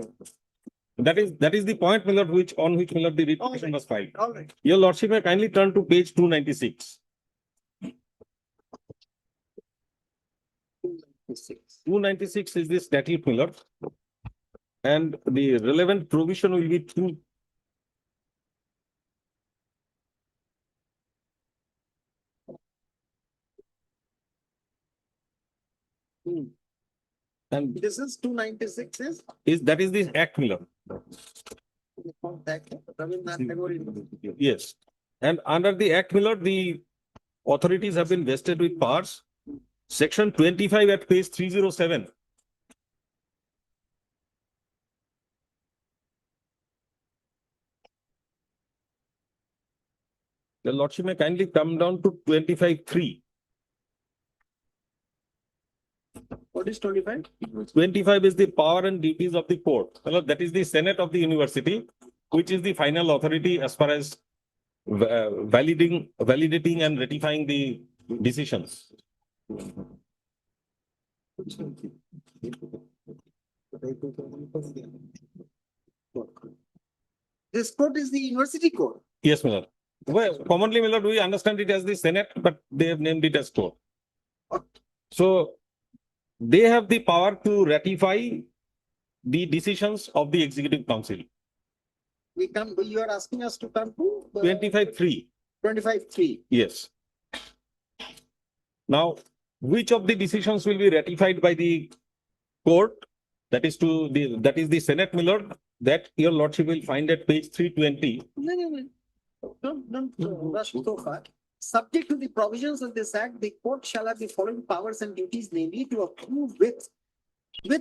That is the point, my lord, on which, my lord, the writ petition was filed. All right. Your lordship may kindly turn to page 296. 296 is the statute, my lord. And the relevant provision will be two. And This is 296 that is the act, my lord. Yes. And under the act, my lord, the authorities have been vested with powers. Section 25 at page 307. The lordship may kindly come down to 25(3). What is 25? 25 is the power and duties of the court. Well, that is the Senate of the university, which is the final authority as far as validating and ratifying the decisions. This court is the university court. Yes, my lord. Well, commonly, my lord, we understand it as the Senate, but they have named it as court. So they have the power to ratify the decisions of the Executive Council. You are asking us to come to 25(3). 25(3). Yes. Now, which of the decisions will be ratified by the court? That is the Senate, my lord. That your lordship will find at page 320. No. Don't rush so far. Subject to the provisions of this act, the court shall have the following powers and duties, namely to approve with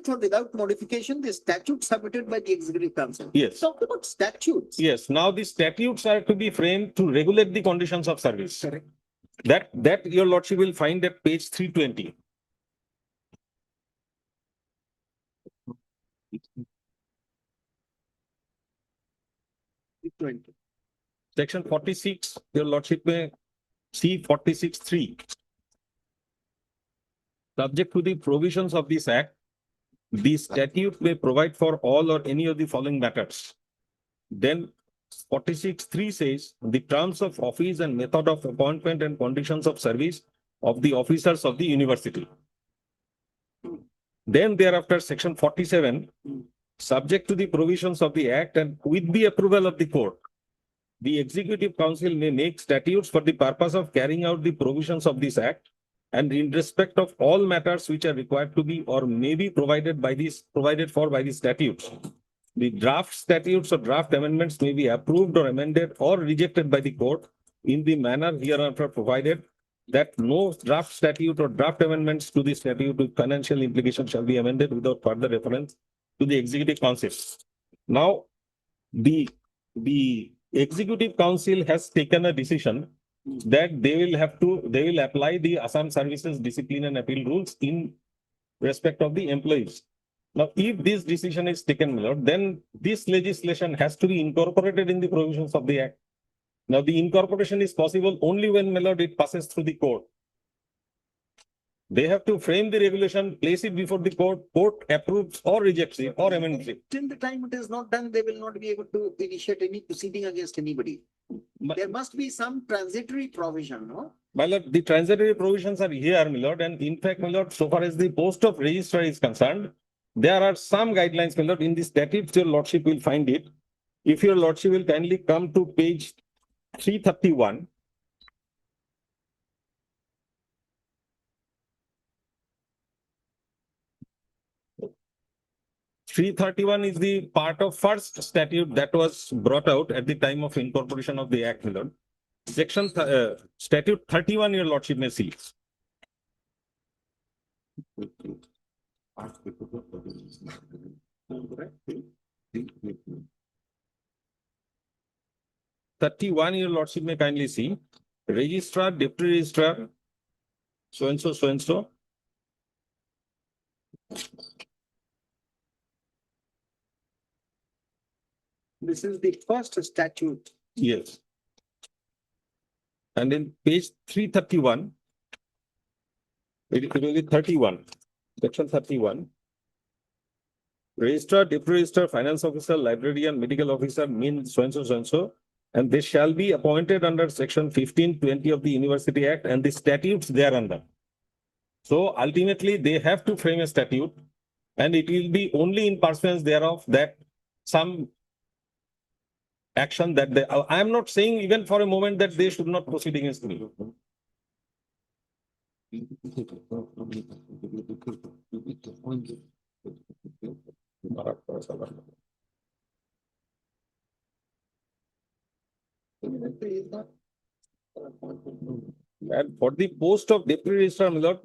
or without modification, the statute submitted by the Executive Council. Yes. Talk about statutes. Yes. Now the statutes are to be framed to regulate the conditions of service. Correct. That your lordship will find at page 320. Section 46, your lordship may see 46(3). Subject to the provisions of this act, the statute may provide for all or any of the following matters. Then 46(3) says the terms of office and method of appointment and conditions of service of the officers of the university. Then thereafter, section 47, subject to the provisions of the act and with the approval of the court, the Executive Council may make statutes for the purpose of carrying out the provisions of this act and in respect of all matters which are required to be or may be provided for by the statutes. The draft statutes or draft amendments may be approved or amended or rejected by the court in the manner hereafter provided, that no draft statute or draft amendments to the statute with financial implications shall be amended without further reference to the Executive Council. Now, the Executive Council has taken a decision that they will apply the Assam Services Discipline and Appeal Rules in respect of the employees. Now, if this decision is taken, my lord, then this legislation has to be incorporated in the provisions of the act. Now, the incorporation is possible only when, my lord, it passes through the court. They have to frame the regulation, place it before the court, court approves or rejects it or amends it. Till the time it is not done, they will not be able to initiate any proceeding against anybody. There must be some transitory provision, no? My lord, the transitory provisions are here, my lord, and in fact, my lord, so far as the post of registrar is concerned, there are some guidelines, my lord, in the statutes, your lordship will find it. If your lordship will kindly come to page 331. (331) is the part of first statute that was brought out at the time of incorporation of the act, my lord. Section statute 31, your lordship may see. (31), your lordship may kindly see. Registrar, deputy registrar, so and so, so and so. This is the first statute. Yes. And in page 331, it will be 31, section 31. Registrar, deputy registrar, finance officer, librarian, medical officer, mean so and so, so and so. And they shall be appointed under section 1520 of the University Act and the statutes thereunder. So ultimately, they have to frame a statute, and it will be only in pursuance thereof that some action that they, I am not saying even for a moment that they should not proceed against me. And for the post of deputy registrar, my lord,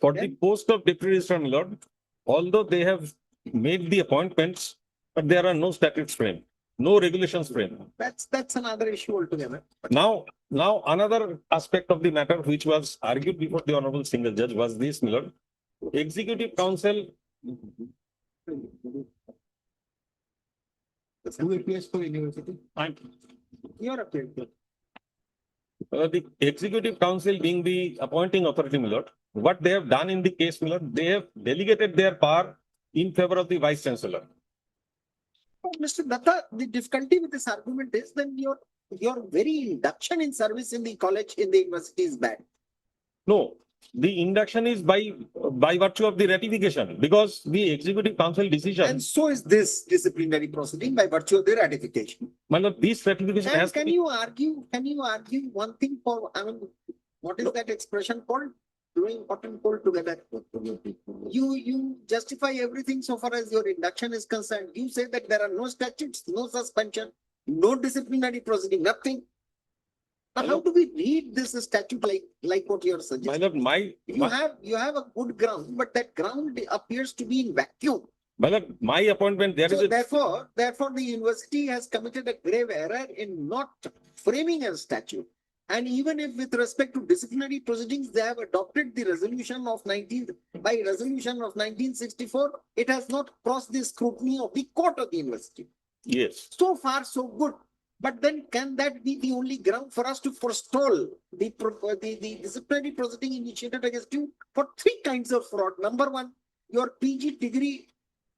for the post of deputy registrar, my lord, although they have made the appointments, but there are no statutes framed, no regulations framed. That's another issue altogether. Now another aspect of the matter which was argued before the honorable single judge was this, my lord. Executive council. Who appears for university? You're appearing. The executive council being the appointing authority, my lord, what they have done in the case, my lord, they have delegated their power in favor of the vice chancellor. Oh, Mr. Datta, the difficulty with this argument is then your very induction in service in the college, in the university is bad. No, the induction is by virtue of the ratification, because the executive council decision. And so is this disciplinary proceeding by virtue of the ratification. My lord, this ratification And has to can be. you argue one thing for, I mean, what is that expression called? Doing hot and cold together. You justify everything so far as your induction is concerned. You say that there are no statutes, no suspension, no disciplinary proceeding, nothing. Now, how do we read this statute like what you're suggesting? My lord, You have a good ground, but that ground appears to be in vacuum. my lord, my appointment, there is So a. therefore, the university has committed a grave error in not framing a statute. And even if with respect to disciplinary proceedings, they have adopted the resolution of 1964, it has not crossed the scrutiny of the court of the university. Yes. So far, so good. But then can that be the only ground for us to forestall the disciplinary proceeding initiated against you for three kinds of fraud? Number one, your PG degree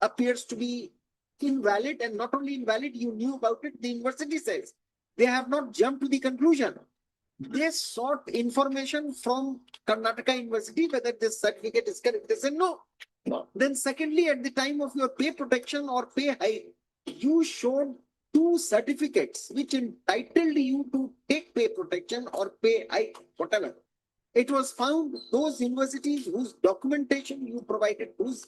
appears to be invalid, and not only invalid, you knew about it, the university says. They have not jumped to the conclusion. They sought information from Karnataka University whether this certificate is correct. They said no. Then secondly, at the time of your pay protection or pay hike, you showed two certificates which entitled you to take pay protection or pay hike, whatever. It was found those universities whose documentation you provided, whose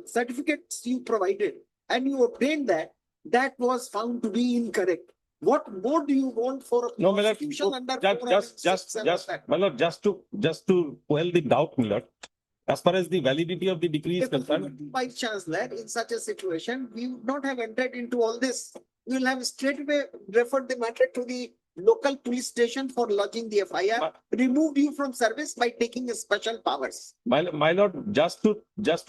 certificates you provided, and you obtained that was found to be incorrect. What more do you want for a No, my lord, prosecution under my lord, just to quell the doubt, my lord, as far as the validity of the decree is concerned. Vice Chancellor, in such a situation, we would not have entered into all this. We will have straight away referred the matter to the local police station for lodging the FIR, removed you from service by taking special powers. My lord, just to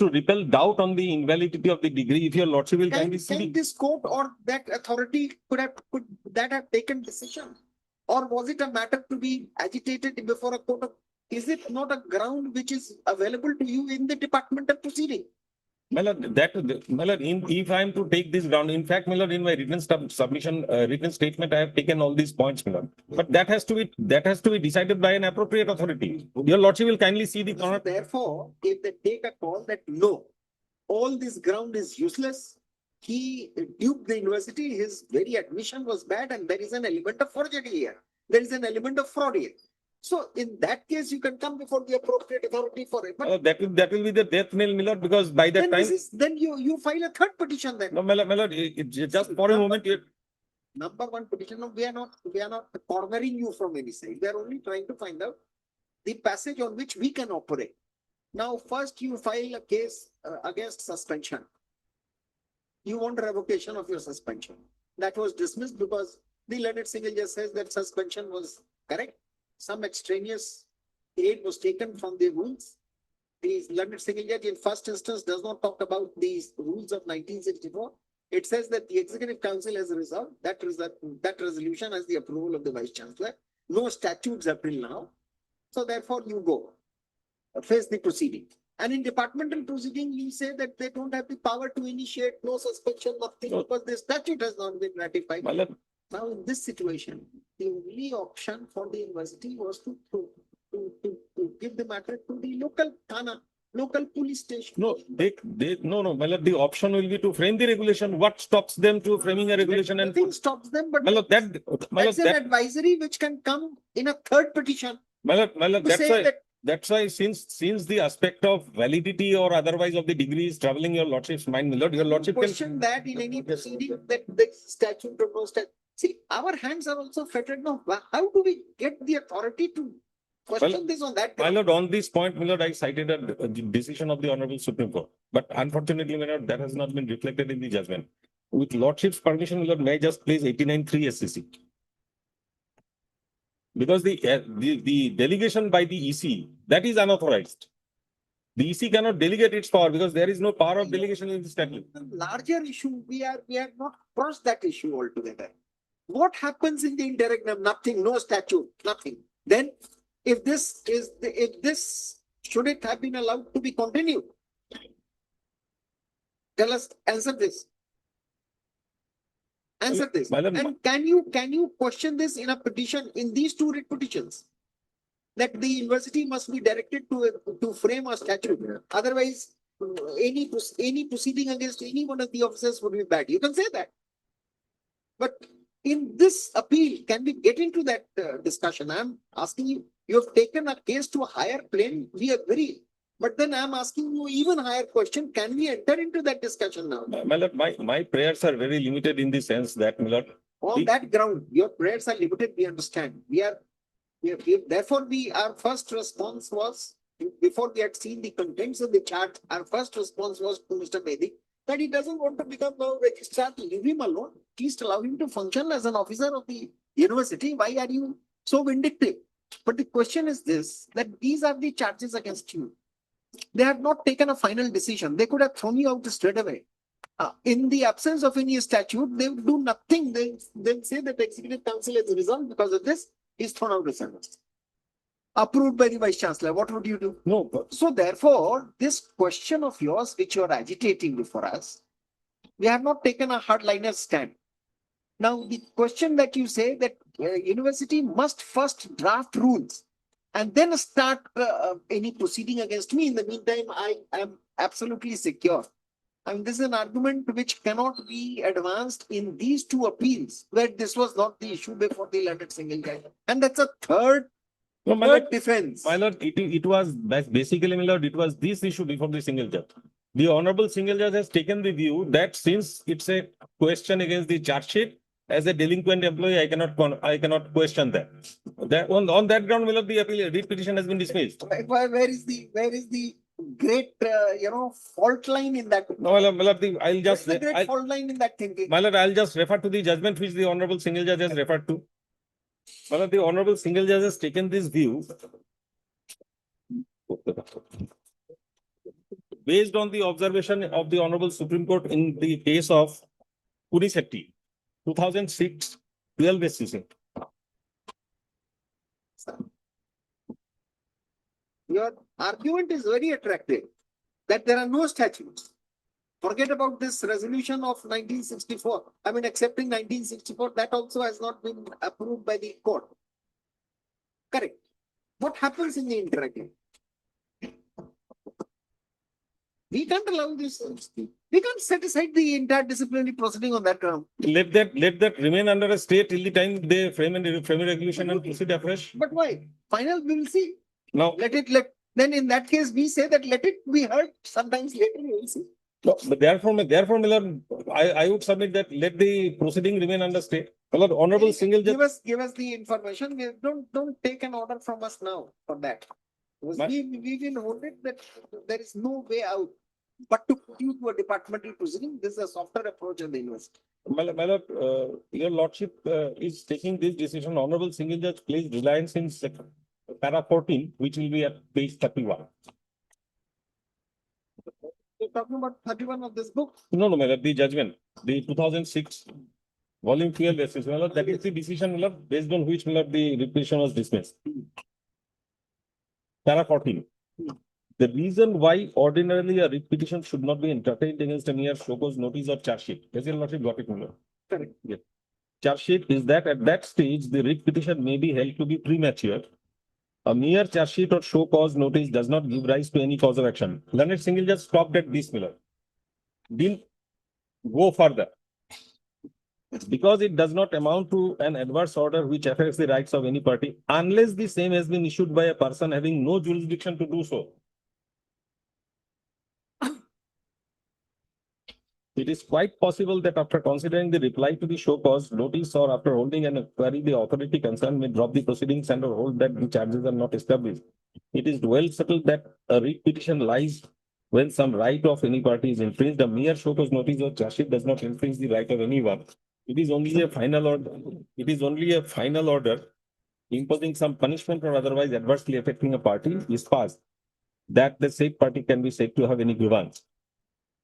repel doubt on the invalidity of the degree, if your lordship will kindly see. Can this court or that authority could that have taken decision? Or was it a matter to be agitated before a court of, is it not a ground which is available to you in the departmental proceeding? my lord, my lord, if I am to take this ground, in fact, my lord, in my written submission, written statement, I have taken all these points, my lord. But that has to be decided by an appropriate authority. Your lordship will kindly see the. So therefore, if they take a call that no, all this ground is useless, he duped the university, his very admission was bad, and there is an element of forgery here. There is an element of fraud here. So in that case, you can come before the appropriate authority for it. But That will be the death knell, my lord, because by that time. then you file a third petition then. No, my lord, just for a moment. Number one petition, no, we are not cornering you from any side. We are only trying to find out the passage on which we can operate. Now, first you file a case against suspension. You want revocation of your suspension. That was dismissed because the learned single judge says that suspension was correct. Some extraneous aid was taken from the rules. The learned single judge in first instance does not talk about these rules of 1964. It says that the Executive Council has resolved that resolution as the approval of the Vice Chancellor. No statutes up till now. So therefore you go face the proceeding. And in departmental proceeding, you say that they don't have the power to initiate no suspension, nothing, because the statute has not been ratified. Now, in this situation, the only option for the university was to give the matter to the local Thana, local police station. No, no, my lord, the option will be to frame the regulation. What stops them to framing a regulation? Nothing stops them, but my lord, that's an advisory which can come in a third petition. My lord, that's why since the aspect of validity or otherwise of the degree is troubling your lordship's mind, my lord, your lordship question that in any proceeding that the statute or no statute. See, our hands are also fettered now. How do we get the authority to question this on that? My lord, on this point, my lord, I cited a decision of the Honorable Supreme Court. But unfortunately, my lord, that has not been reflected in the judgment. With lordship's permission, my lord, may I just place 89.3 SCC? Because the delegation by the EC, that is unauthorized. The EC cannot delegate its power because there is no power of delegation in the statute. The larger issue, we have not crossed that issue altogether. What happens in the interregnum? Nothing, no statute, nothing. Then if this should it have been allowed to be continued? Tell us, answer this. Answer this. And can you question this in a petition, in these two writ petitions? That the university must be directed to frame a statute. Otherwise, any proceeding against any one of the officers would be bad. You can say that. But in this appeal, can we get into that discussion? I'm asking you, you have taken a case to a higher plane. We agree. But then I'm asking you even higher question. Can we enter into that discussion now? My lord, my prayers are very limited in the sense that, my lord. On that ground, your prayers are limited. We understand. Therefore, our first response was, before we had seen the contents of the chart, our first response was to Mr. Bedi that he doesn't want to become a registrar. Leave him alone. At least allow him to function as an officer of the university. Why are you so vindictive? But the question is this, that these are the charges against you. They have not taken a final decision. They could have thrown you out straight away. In the absence of any statute, they would do nothing. They'll say that the Executive Council has resolved because of this. Is thrown out of service. Approved by the Vice Chancellor. What would you do? No. So therefore, this question of yours, which you are agitating before us, we have not taken a hardliner stand. Now, the question that you say that university must first draft rules and then start any proceeding against me. In the meantime, I am absolutely secure. I mean, this is an argument which cannot be advanced in these two appeals, where this was not the issue before the learned single judge. And that's a third defense. My lord, it was basically, my lord, it was this issue before the single judge. The Honorable Single Judge has taken the view that since it's a question against the charge sheet, as a delinquent employee, I cannot question that. On that ground, my lord, the appeal petition has been dismissed. Where is the great fault line in that? No, my lord, I'll just the great fault line in that thinking. My lord, I'll just refer to the judgment which the Honorable Single Judge has referred to. My lord, the Honorable Single Judge has taken this view based on the observation of the Honorable Supreme Court in the case of Purisetti, 2006, 12 SCC. Your argument is very attractive, that there are no statutes. Forget about this resolution of 1964. I mean, accepting 1964, that also has not been approved by the court. Correct. What happens in the interim? We can't allow this. We can't set aside the entire disciplinary proceeding on that ground. Let that remain under a stay till the time they frame a regulation and proceed afresh. But why? Final, we will see. Now, Then in that case, we say that let it be heard sometimes later, we will see. no, but therefore, Miller, I would submit that let the proceeding remain under stay. Well, Honorable Single Judge. Give us the information. Don't take an order from us now for that. Because we will hold it that there is no way out but to put you to a departmental proceeding. This is a softer approach in the university. My lord, your lordship is taking this decision. Honorable Single Judge placed reliance in para 14, which will be at page 31. You're talking about 31 of this book? No, my lord, the judgment, the 2006 volume 12 basis, my lord, that is the decision, my lord, based on which, my lord, the requisition was dismissed. Para 14. The reason why ordinarily a writ petition should not be entertained against a mere show cause notice or charge sheet. Has your lordship got it, my lord? Correct. Yeah. Charge sheet is that at that stage, the writ petition may be held to be premature. A mere charge sheet or show cause notice does not give rise to any cause of action. Learned Single just stopped at this, Miller. Didn't go further. Because it does not amount to an adverse order which affects the rights of any party, unless the same has been issued by a person having no jurisdiction to do so. It is quite possible that after considering the reply to the show cause notice or after holding an inquiry, the authority concerned may drop the proceedings and or hold that the charges are not established. It is well settled that a writ petition lies when some right of any party is infringed. A mere show cause notice or charge sheet does not infringe the right of anyone. It is only a final order. It is only a final order imposing some punishment or otherwise adversely affecting a party is passed that the said party can be said to have any grievance.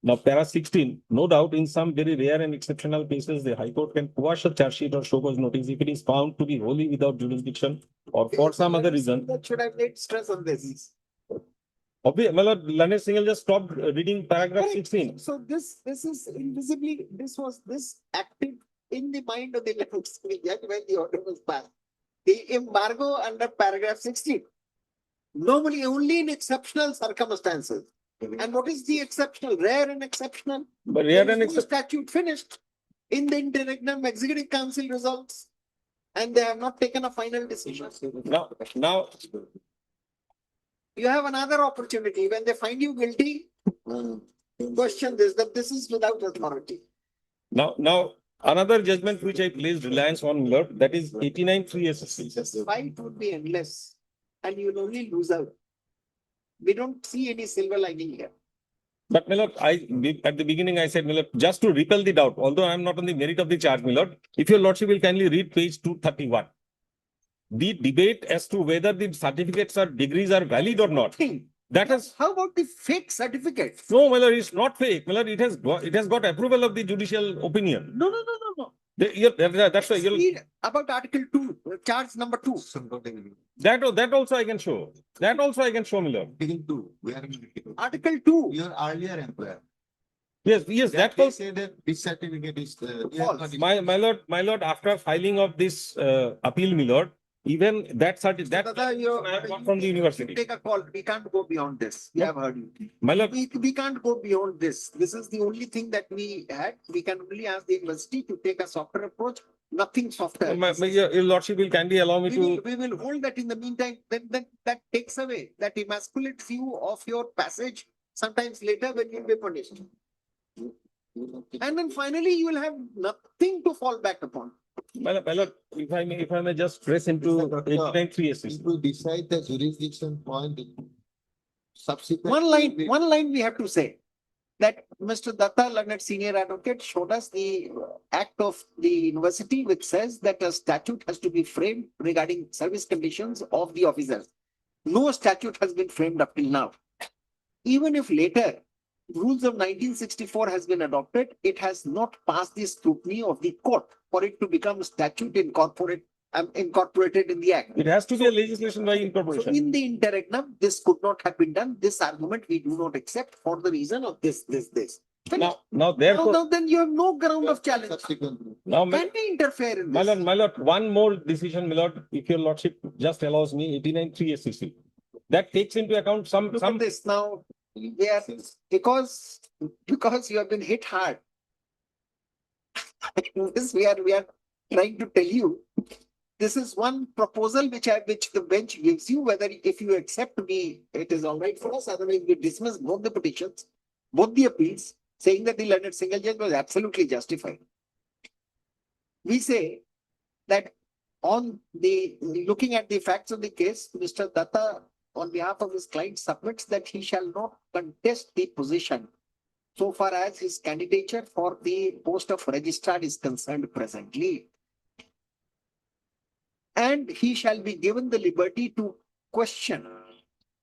Now, para 16, no doubt in some very rare and exceptional cases, the High Court can quash a charge sheet or show cause notice if it is found to be wholly without jurisdiction or for some other reason. That should have laid stress on this. Obviously, Learned Single just stopped reading paragraph 16. So this is invisibly, this acted in the mind of the Learned Single Judge when the order was passed. The embargo under paragraph 16. Normally only in exceptional circumstances. And what is the exceptional? Rare and exceptional. But rare and exceptional. Statute finished in the interregnum executive council results, and they have not taken a final decision. Now, you have another opportunity when they find you guilty. Question this, that this is without authority. Now, another judgment which I placed reliance on, Lord, that is 89-3 SSC. This fight would be endless, and you'll only lose out. We don't see any silver lining here. But, my lord, at the beginning I said, my lord, just to repel the doubt, although I am not on the merit of the charge, my lord, if your lordship will kindly read page 231. The debate as to whether the certificates or degrees are valid or not. That has. How about the fake certificate? No, my lord, it's not fake. My lord, it has got approval of the judicial opinion. No. That's why you'll. Read about Article 2, charge number 2. That also I can show. That also I can show, my lord. Article 2. Your earlier employer. Yes, that They was. say that this certificate is False. My lord, after filing of this appeal, my lord, even that certificate from the university. Take a call. We can't go beyond this. We have heard you. My lord, We can't go beyond this. This is the only thing that we had. We can only ask the university to take a softer approach. Nothing softer. your lordship will kindly allow me to. We will hold that in the meantime. Then that takes away that emasculate view of your passage. Sometimes later when you'll be punished. And then finally you will have nothing to fall back upon. My lord, if I may just press into 89-3 SSC. If we decide the jurisdiction point, subsequent. One line we have to say that Mr. Datta, learned senior advocate, showed us the act of the university which says that a statute has to be framed regarding service conditions of the officers. No statute has been framed up till now. Even if later rules of 1964 has been adopted, it has not passed the scrutiny of the court for it to become statute incorporated in the act. It has to be a legislation by So incorporation. in the interregnum, this could not have been done. This argument we do not accept for the reason of this. Now therefore, Now then you have no ground of challenge. Subsequently. now, Can we interfere in my this? lord, one more decision, my lord, if your lordship just allows me 89(3) SCC. That takes into account Look at this now. We are, because you have been hit hard. This we are trying to tell you. This is one proposal which the bench gives you, whether if you accept it is all right for us, otherwise we dismiss both the petitions, both the appeals, saying that the learned single judge was absolutely justified. We say that on looking at the facts of the case, Mr. Datta, on behalf of his client, submits that he shall not contest the position so far as his candidature for the post of registrar is concerned presently. And he shall be given the liberty to question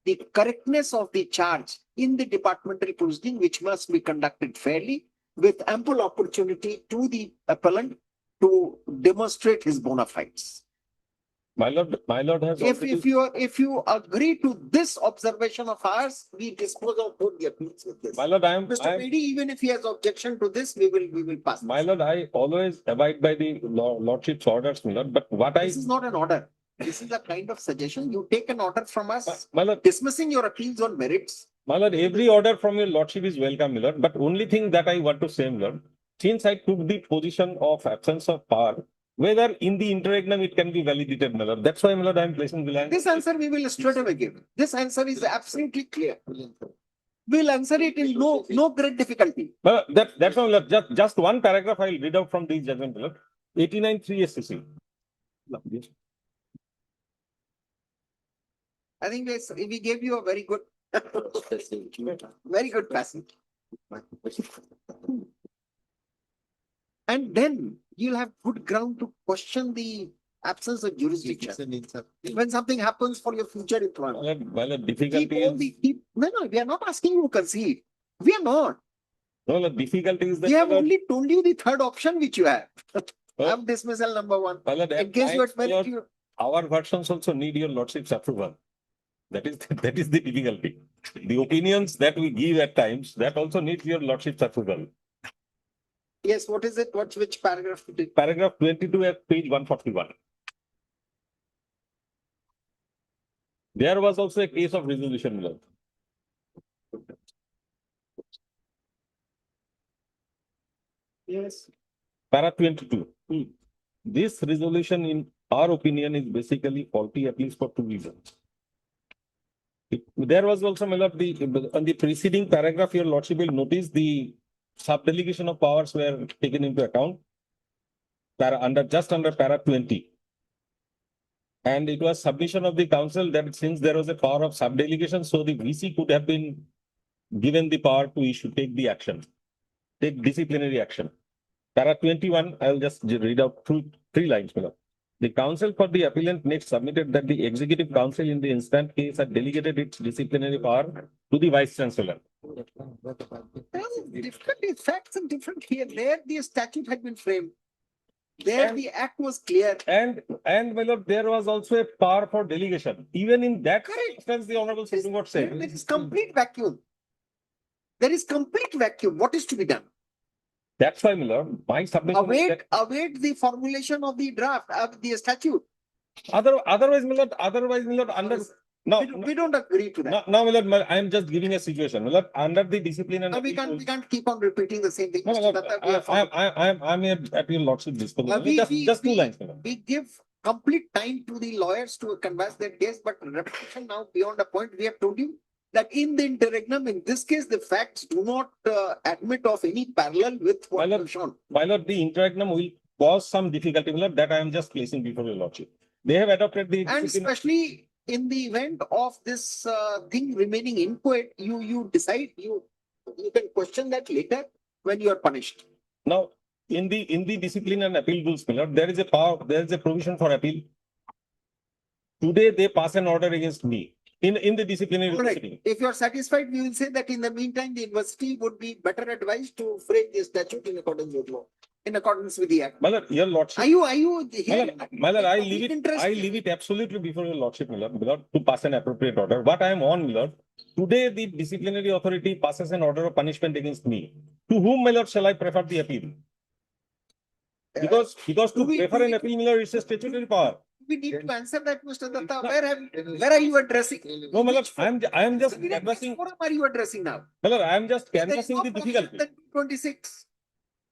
the correctness of the charge in the departmental proceeding, which must be conducted fairly, with ample opportunity to the appellant to demonstrate his bona fides. my lord has already. If you agree to this observation of ours, we dispose of both the appeals with this. My lord, Mr. Bedi, even if he has objection to this, we will pass. My lord, I always abide by the lordship's orders, my lord, but what This is not an order. This is a kind of suggestion. You take an order from us, my lord, dismissing your appeals on merits. my lord, every order from your lordship is welcome, my lord, but only thing that I want to say, my lord, since I took the position of absence of power, whether in the interregnum it can be validated, my lord. That's why, my lord, I am placing the line. This answer we will straight away give. This answer is absolutely clear. We'll answer it in no great difficulty. But that's why, my lord, just one paragraph I will read out from the judgment, my lord. 89(3) SCC. I think we gave you a very good passage. And then you'll have good ground to question the absence of jurisdiction. When something happens for your future employment. My lord, difficulty is. No, we are not asking you to concede. We are not. No, the difficulty is that. We have my lord, only told you the third option which you have. Have dismissal number one. my lord, In case you my lord, are our versions also need your lordship's approval. That is the difficulty. The opinions that we give at times, that also needs your lordship's approval. Yes, what is it? Which paragraph? Paragraph 22 at page 141. There was also a case of resolution, my lord. Yes. Para 22. This resolution, in our opinion, is basically faulty, at least for two reasons. There was also, my lord, on the preceding paragraph, your lordship will notice the sub-delegation of powers were taken into account just under para 20. And it was submission of the council that since there was a power of sub-delegation, so the VC could have been given the power to take the action, take disciplinary action. Para 21, I'll just read out three lines, my lord. The counsel for the appellant next submitted that the executive council in the instant case had delegated its disciplinary power to the vice chancellor. Different facts and different here. There the statute had been framed. There the act was clear. And my lord, there was also a power for delegation. Even in that Correct. instance, the Honorable Supreme Court said. There is complete vacuum. There is complete vacuum. What is to be done? That's why, my lord, my submission is that Await the formulation of the draft of the statute. otherwise, my lord, under We don't agree to that. now, my lord, I am just giving a situation. My lord, under the discipline and No, we can't keep on repeating the same thing. No, my Mr. lord, Datta, we are following. I'm here at your lordship disposal. We- Just two lines, my lord. We give complete time to the lawyers to converse their case, but repetition now beyond a point, we have told you that in the interregnum, in this case, the facts do not admit of any parallel with what My lord, you've shown. My lord, the interregnum will cause some difficulty, my lord, that I am just placing before your lordship. They have adopted the And discipline. especially in the event of this thing remaining inchoate, you decide, you can question that later when you are punished. Now, in the discipline and appeal rules, my lord, there is a provision for appeal. Today, they pass an order against me in the disciplinary Correct. proceeding. If you are satisfied, we will say that in the meantime, the university would be better advised to frame the statute in accordance with law, in accordance with the act. My lord, your lordship. Are you here? My lord, I Public interest? leave it absolutely before your lordship, my lord, to pass an appropriate order. What I am on, my lord, today the disciplinary authority passes an order of punishment against me. To whom, my lord, shall I prefer the appeal? Because to prefer an appeal, my lord, is a statutory power. We need to answer that, Mr. Datta. Where are you addressing? No, my lord, I am just Which canvassing, forum are you addressing now? my lord, I am just There is canvassing no the provision difficulty. in 26.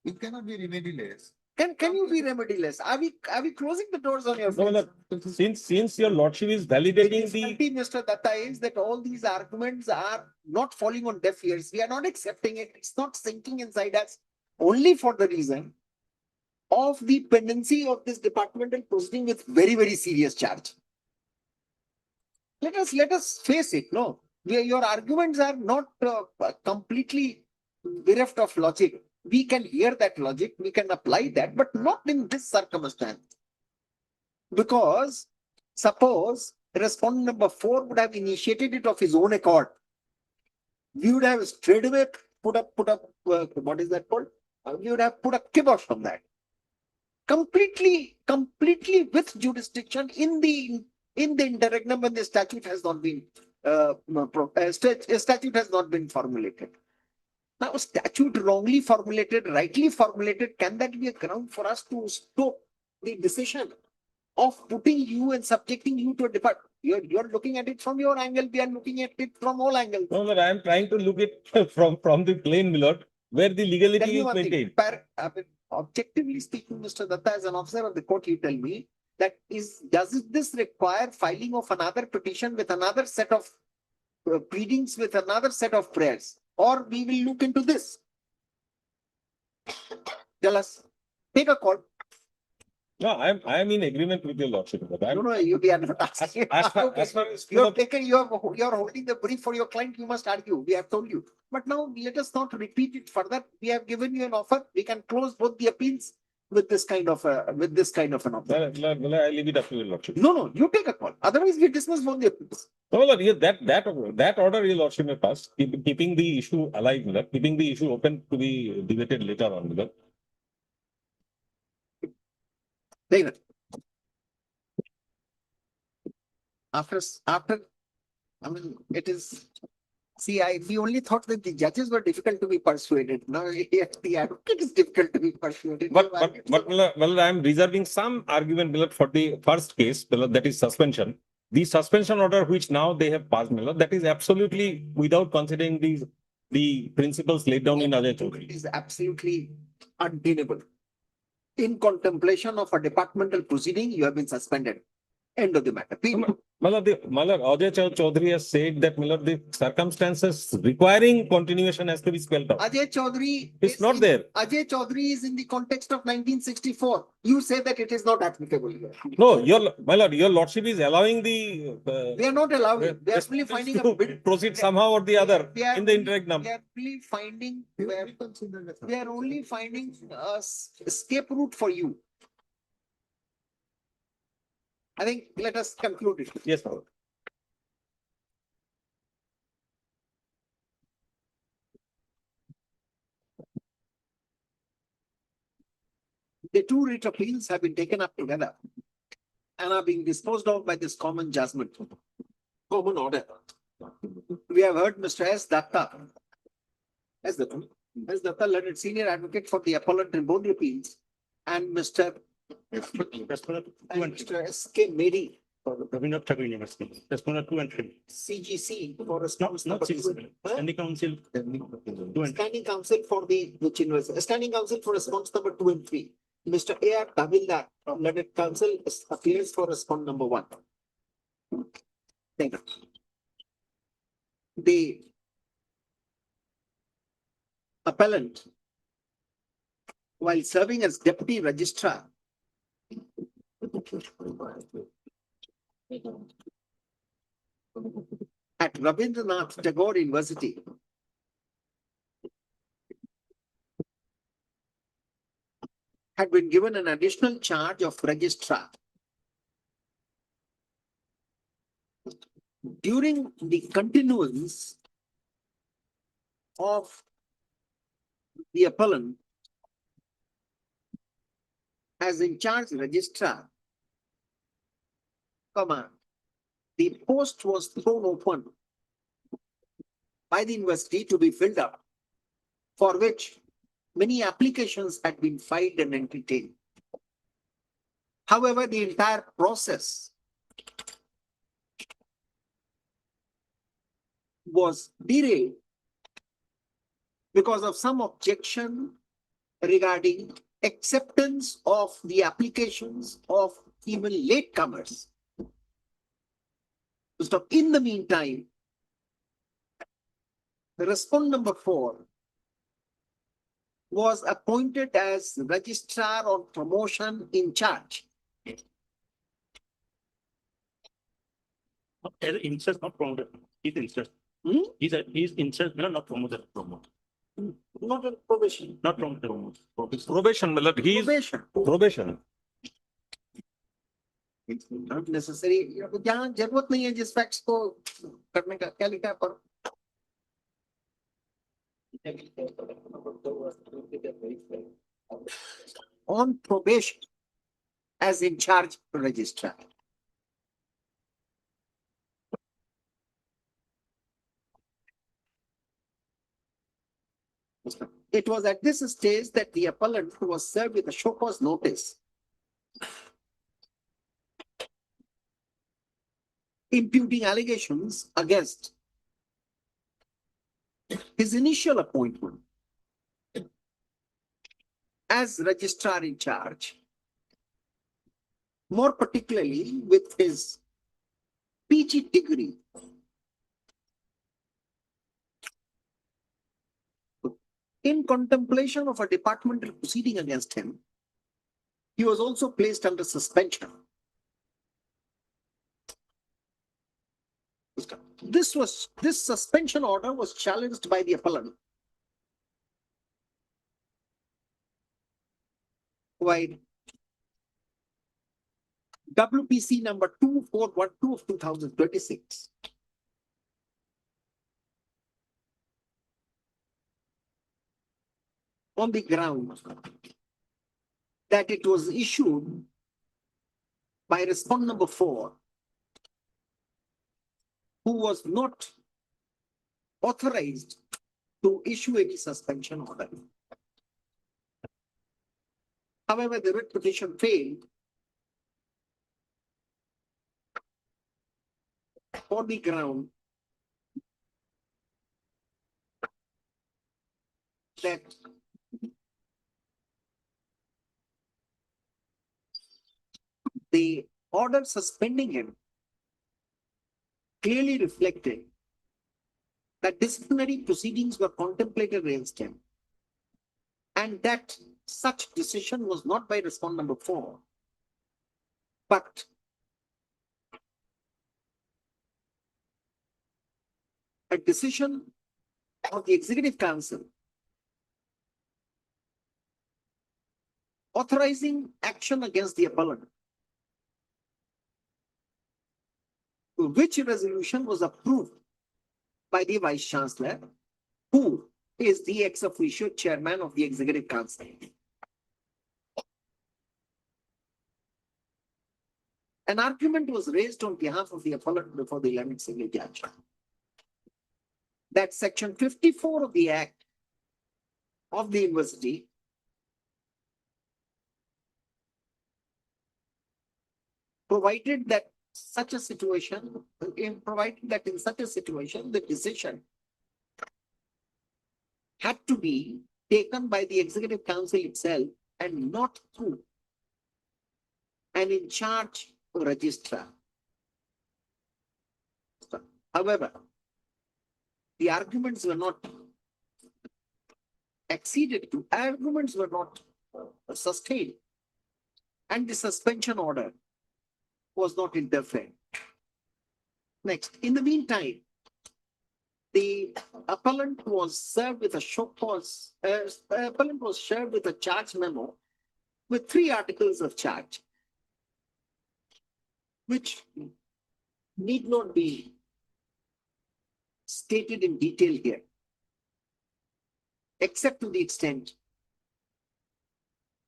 It cannot be remediless. Can you be remediless? Are we closing the doors on your No, my face? lord, since your lordship is validating the, Difficulty, Mr. Datta, is that all these arguments are not falling on deaf ears. We are not accepting it. It's not sinking inside us only for the reason of the pendency of this departmental proceeding with very, very serious charge. Let us face it. No, your arguments are not completely bereft of logic. We can hear that logic, we can apply that, but not in this circumstance. Because suppose respondent number 4 would have initiated it of his own accord, we would have straightaway put up what is that called? We would have put a kibosh on that. Completely with jurisdiction in the interregnum when the statute has not been statute has not been formulated. Now, statute wrongly formulated, rightly formulated, can that be a ground for us to stop the decision of putting you and subjecting you to a department? You're looking at it from your angle, we are looking at it from all angles. no, but I am trying to look at from the plain, my lord, where the Tell legality me is one thing, maintained. objectively speaking, Mr. Datta, as an officer of the court, you tell me that does this require filing of another petition with another set of pleadings with another set of prayers, or we will look into this? Tell us. Take a call. No, I am in agreement with your lordship. But I am, No, you are not asking. as far as You have taken, you are holding the brief for your client, you must argue. We have told you. But now let us not repeat it further. We have given you an offer. We can close both the appeals with this kind of an offer. well, I leave it up to your lordship. No, you take a call. Otherwise, we dismiss both the appeals. No, my lord, yeah, that order your lordship may pass, keeping the issue alive, my lord, keeping the issue open to be debated later on, my lord. David. After, I mean, it is, see, we only thought that the judges were difficult to be persuaded. Now, the advocate is difficult to be persuaded. But my lord, I am reserving some argument, my lord, for the first case, my lord, that is suspension. The suspension order which now they have passed, my lord, that is absolutely without considering the principles laid down in Ajay Chaudhary. It is absolutely untenable. In contemplation of a departmental proceeding, you have been suspended. End of the matter. Period. My lord, Ajay Chaudhary has said that, my lord, the circumstances requiring continuation has to be spelled out. Ajay Chaudhary It's not there. Ajay Chaudhary is in the context of 1964. You say that it is not applicable here. No, my lord, your lordship is allowing the. We are not allowing. We are only finding a bit. Proceed somehow or the other in the interregnum. We are only finding. We are only finding a escape route for you. I think let us conclude it. Yes, my lord. The two writ appeals have been taken up together and are being disposed of by this common judgment, common order. We have heard Mr. S. Datta, learned senior advocate for the appellant in both the appeals, and Mr. S.K. Medi, Rabindranath Tagore University, Respondent 2 and 3. CGC for Not response number 2. Standing Council 2 and 3. Standing counsel for the which university? Standing counsel for response number 2 and 3. Mr. A.R. Tavildar, learned counsel, appears for response number 1. Thank you. The appellant, while serving as deputy registrar at Rabindranath Tagore University, had been given an additional charge of registrar. During the continuance of the appellant as in charge registrar, the post was thrown open by the university to be filled up, for which many applications had been filed and entertained. However, the entire process was derailed because of some objection regarding acceptance of the applications of even latecomers. So in the meantime, the respondent number 4 was appointed as registrar on promotion in charge. As interest, not promoted. He's interest. Hmm? He's interest, not promoted. Not on probation. Not promoted. Probation, मतलब he is Probation. probation. It's not necessary. जहाँ जरूरत नहीं है जिस facts को करने का क्या लिखा है पर on probation as in charge registrar. It was at this stage that the appellant was served with a show cause notice imputing allegations against his initial appointment as registrar in charge, more particularly with his PG degree. In contemplation of a departmental proceeding against him, he was also placed under suspension. This suspension order was challenged by the appellant, while WPC number 2412 of 2026 on the ground that it was issued by respondent number 4, who was not authorized to issue any suspension order. However, the writ petition failed on the ground that the order suspending him clearly reflected that disciplinary proceedings were contemplated against him, and that such decision was not by respondent number 4, but a decision of the Executive Council authorizing action against the appellant, which resolution was approved by the Vice Chancellor, who is the ex officio chairman of the Executive Council. An argument was raised on behalf of the appellant before the 11th Single Judge that Section 54 of the Act of the University provided that such a situation, in such a situation, the decision had to be taken by the Executive Council itself and not through an in charge registrar. However, the arguments were not arguments were not sustained, and the suspension order was not interfered. Next, in the meantime, the appellant was served with a show cause. Appellant was served with a charge memo with 3 articles of charge, which need not be stated in detail here, except to the extent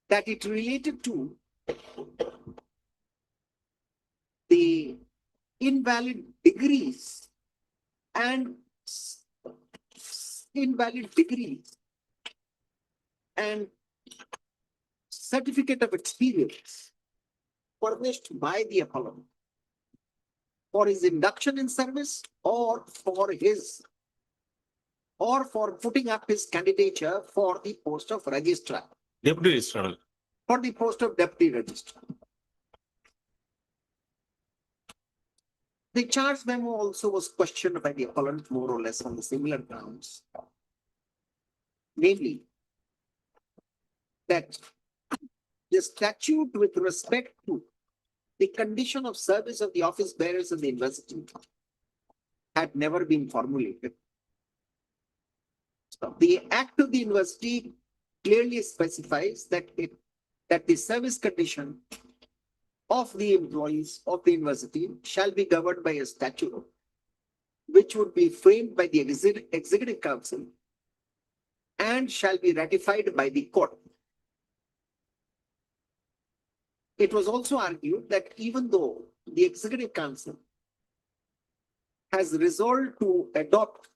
that it related to the invalid degrees and invalid degrees and certificate of experience furnished by the appellant for his induction in service or for putting up his candidature for the post of registrar, Deputy Registrar. for the post of deputy registrar. The charge memo also was questioned by the appellant more or less on the similar grounds. Namely, that the statute with respect to the condition of service of the office bearers in the university had never been formulated. So the Act of the University clearly specifies that the service condition of the employees of the university shall be governed by a statute which would be framed by the executive council and shall be ratified by the court. It was also argued that even though the executive council has resolved to adopt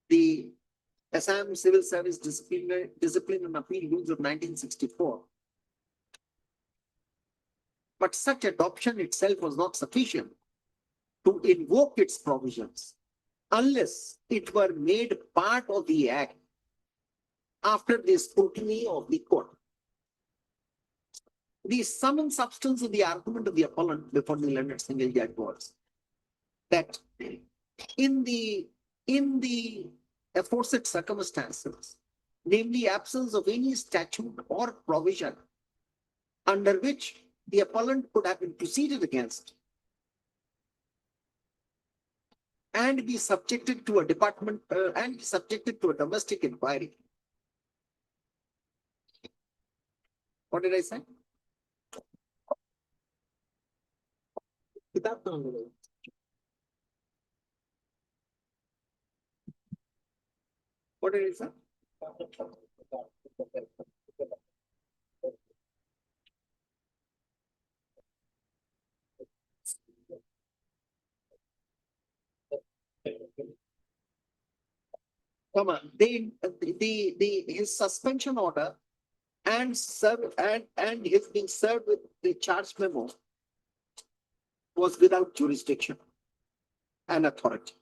the Assam Civil Service Discipline and Appeal Rules of 1964, but such adoption itself was not sufficient to invoke its provisions unless it were made part of the Act after the scrutiny of the court. The sum and substance of the argument of the appellant before the learned single judge was that in the aforesaid circumstances, namely absence of any statute or provision under which the appellant could have been proceeded against and be subjected to a domestic inquiry. What did I say? What did I say? Come on, his suspension order and his being served with the charge memo was without jurisdiction and authority.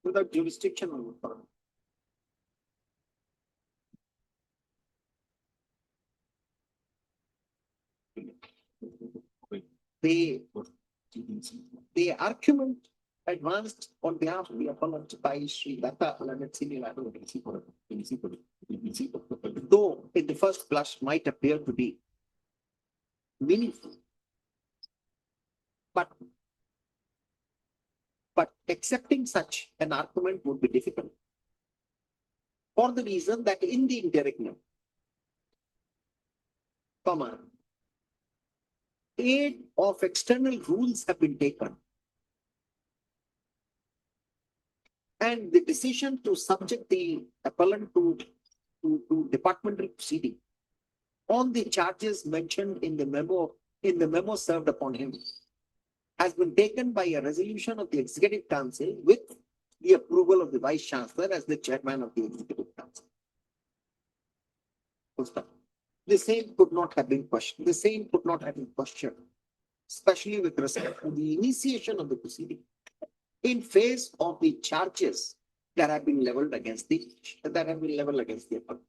Without jurisdiction and authority. The argument advanced on behalf of the appellant by Sri Lata, though in the first blush might appear to be meaningful, but accepting such an argument would be difficult for the reason that in the interregnum, aid of external rules have been taken and the decision to subject the appellant to departmental proceeding on the charges mentioned in the memo served upon him has been taken by a resolution of the Executive Council with the approval of the Vice Chancellor as the chairman of the Executive Council. The same could not have been questioned. Especially with respect to the initiation of the proceeding in face of the charges that have been leveled against the appellant.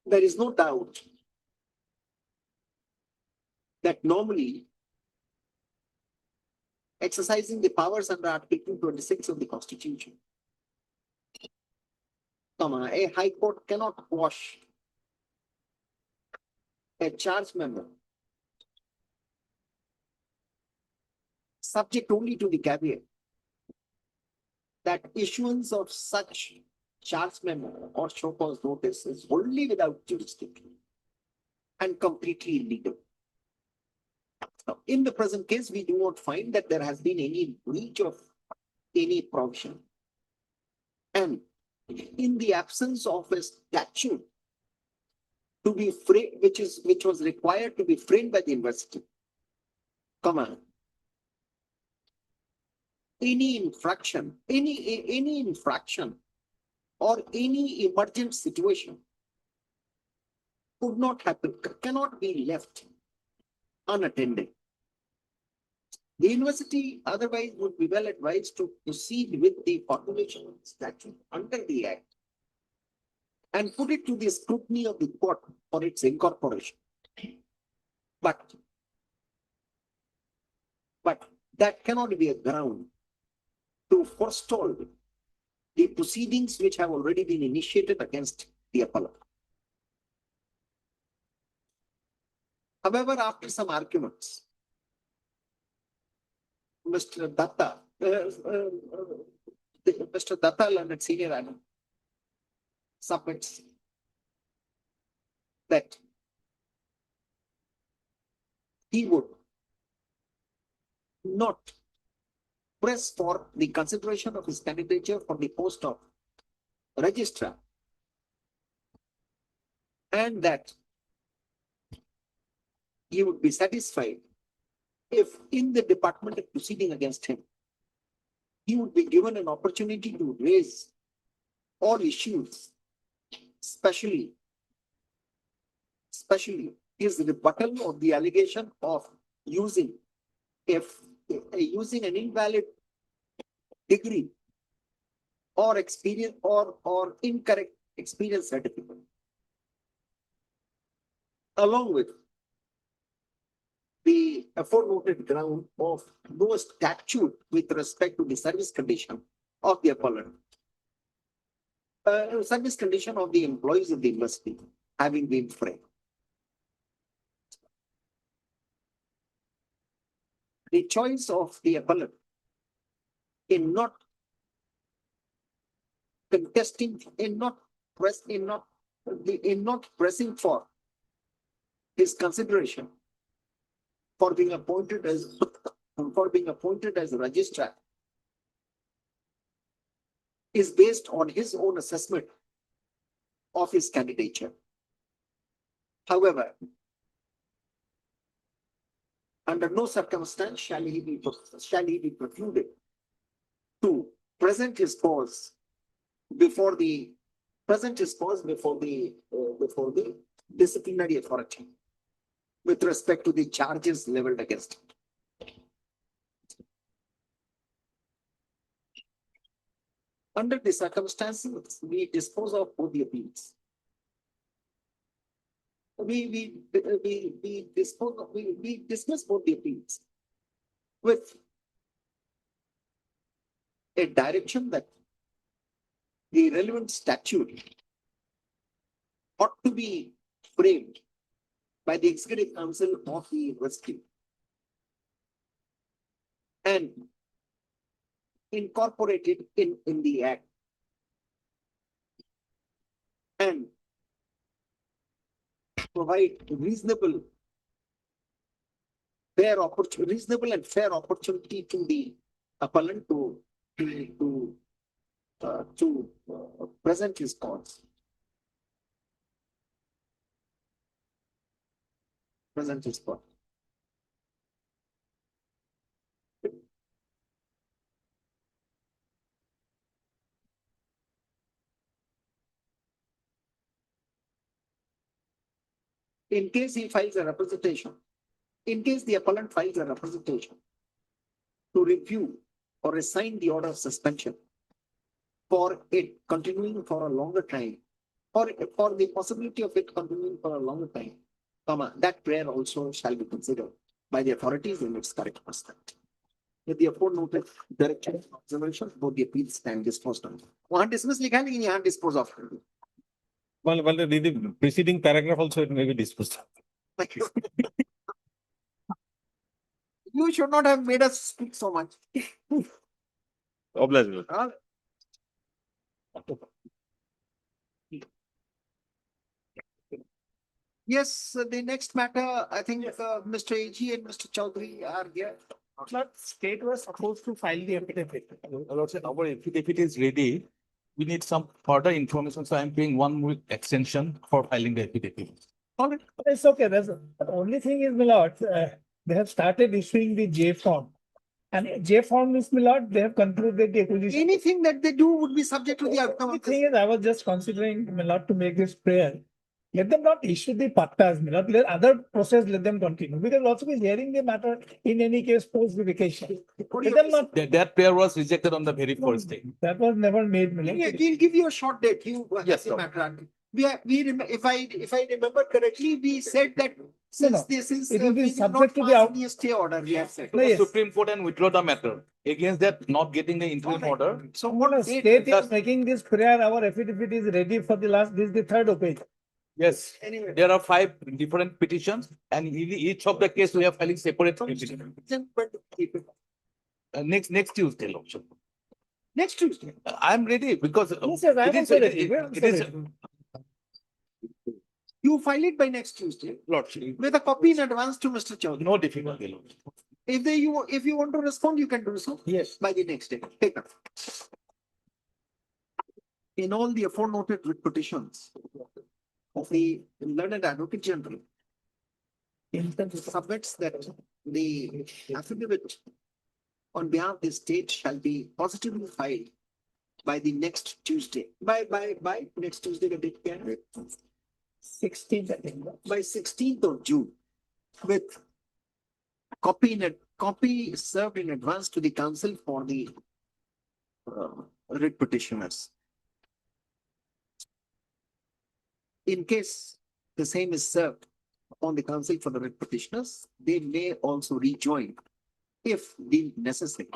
There is no doubt that normally exercising the powers under Article 26 of the Constitution, a High Court cannot quash a charge memo subject only to the caveat that issuance of such charge memo or show cause notice is wholly without jurisdiction and completely illegal. Now, in the present case, we do not find that there has been any breach of any provision. And in the absence of a statute to be framed, which was required to be framed by the university, comma, any infraction or any emergent situation could not happen, cannot be left unattended. The university otherwise would be well advised to proceed with the formulation of the statute under the Act and put it to the scrutiny of the court for its incorporation. But that cannot be a ground to forestall the proceedings which have already been initiated against the appellant. However, after some arguments, Mr. Datta, Mr. Datta, learned senior advocate, submits that he would not press for the consideration of his candidature for the post of registrar, and that he would be satisfied if in the department of proceeding against him, he would be given an opportunity to raise all issues, especially his rebuttal of the allegation of using an invalid degree or experience or incorrect experience certificate, along with the aforementioned ground of no statute with respect to the service condition of the appellant, service condition of the employees of the university having been framed. The choice of the appellant in not contesting, in not pressing for his consideration for being appointed as a registrar is based on his own assessment of his candidature. However, under no circumstance shall he be precluded to present his cause before the disciplinary authority with respect to the charges leveled against him. Under the circumstances, we dispose of both the appeals. We dismiss both the appeals with a direction that the relevant statute ought to be framed by the Executive Council of the University and incorporated in the Act, and provide reasonable and fair opportunity to the appellant to present his cause. In case he files a representation, in case the appellant files a representation to review or assign the order of suspension for it continuing for a longer time, or for the possibility of it continuing for a longer time, that prayer also shall be considered by the authorities in its correct respect. With the aforementioned direction observations, both the appeals stand disposed of. वहाँ dismiss लिखा है लेकिन यहाँ dispose of. Well, the preceding paragraph also it may be disposed of. You should not have made us speak so much. Obliged. Yes, the next matter, I think Mr. AG and Mr. Chaudhary are here. State was supposed to file the affidavit. Lordship, our affidavit is ready. we need some further information, so I'm paying 1 week extension for filing the affidavit. All right. It's okay. The only thing is, my lord, they have started issuing the J form. And J form is, my lord, they have concluded the acquisition. Anything that they do would be subject to the outcome The of this. thing is, I was just considering, my lord, to make this prayer. Let them not issue the pattas, my lord. Let other process, let them continue. Because also is hearing the matter in any case post the vacation. Let them not, That prayer was rejected on the very first day. that was never made, my lord. We'll give you a short date. Yes, the sir. matter. If I remember correctly, we said that since no. this is It will be we will subject not to the pass out- any stay order. We have said. No, yes. Supreme Court and withdraw the matter. Against that, not getting the interim All right. order. So What what a date? state is That's- making this prayer, our affidavit is ready for the last, this is the third page. Yes, Anyway. there are 5 different petitions, and in each of the case we are filing separate petition. But keep it. Next Tuesday, Lord. Next Tuesday. I'm ready because. Yes, yes, I'm it is- also it ready. is- We're it also is- ready. You file it by next Tuesday Lordship, with a copy in advance to Mr. Chaudhary. no difficulty, Lord. If you want to respond, you can do so. Yes. By the next day. Take up. In all the aforenoted petitions of the learned advocate general submits that the affidavit on behalf of the state shall be positively filed by the next Tuesday. By next Tuesday, the date can 16th, I think. by 16th of June with copy served in advance to the council for the writ petitioners. In case the same is served upon the council for the writ petitioners, they may also rejoin if deemed necessary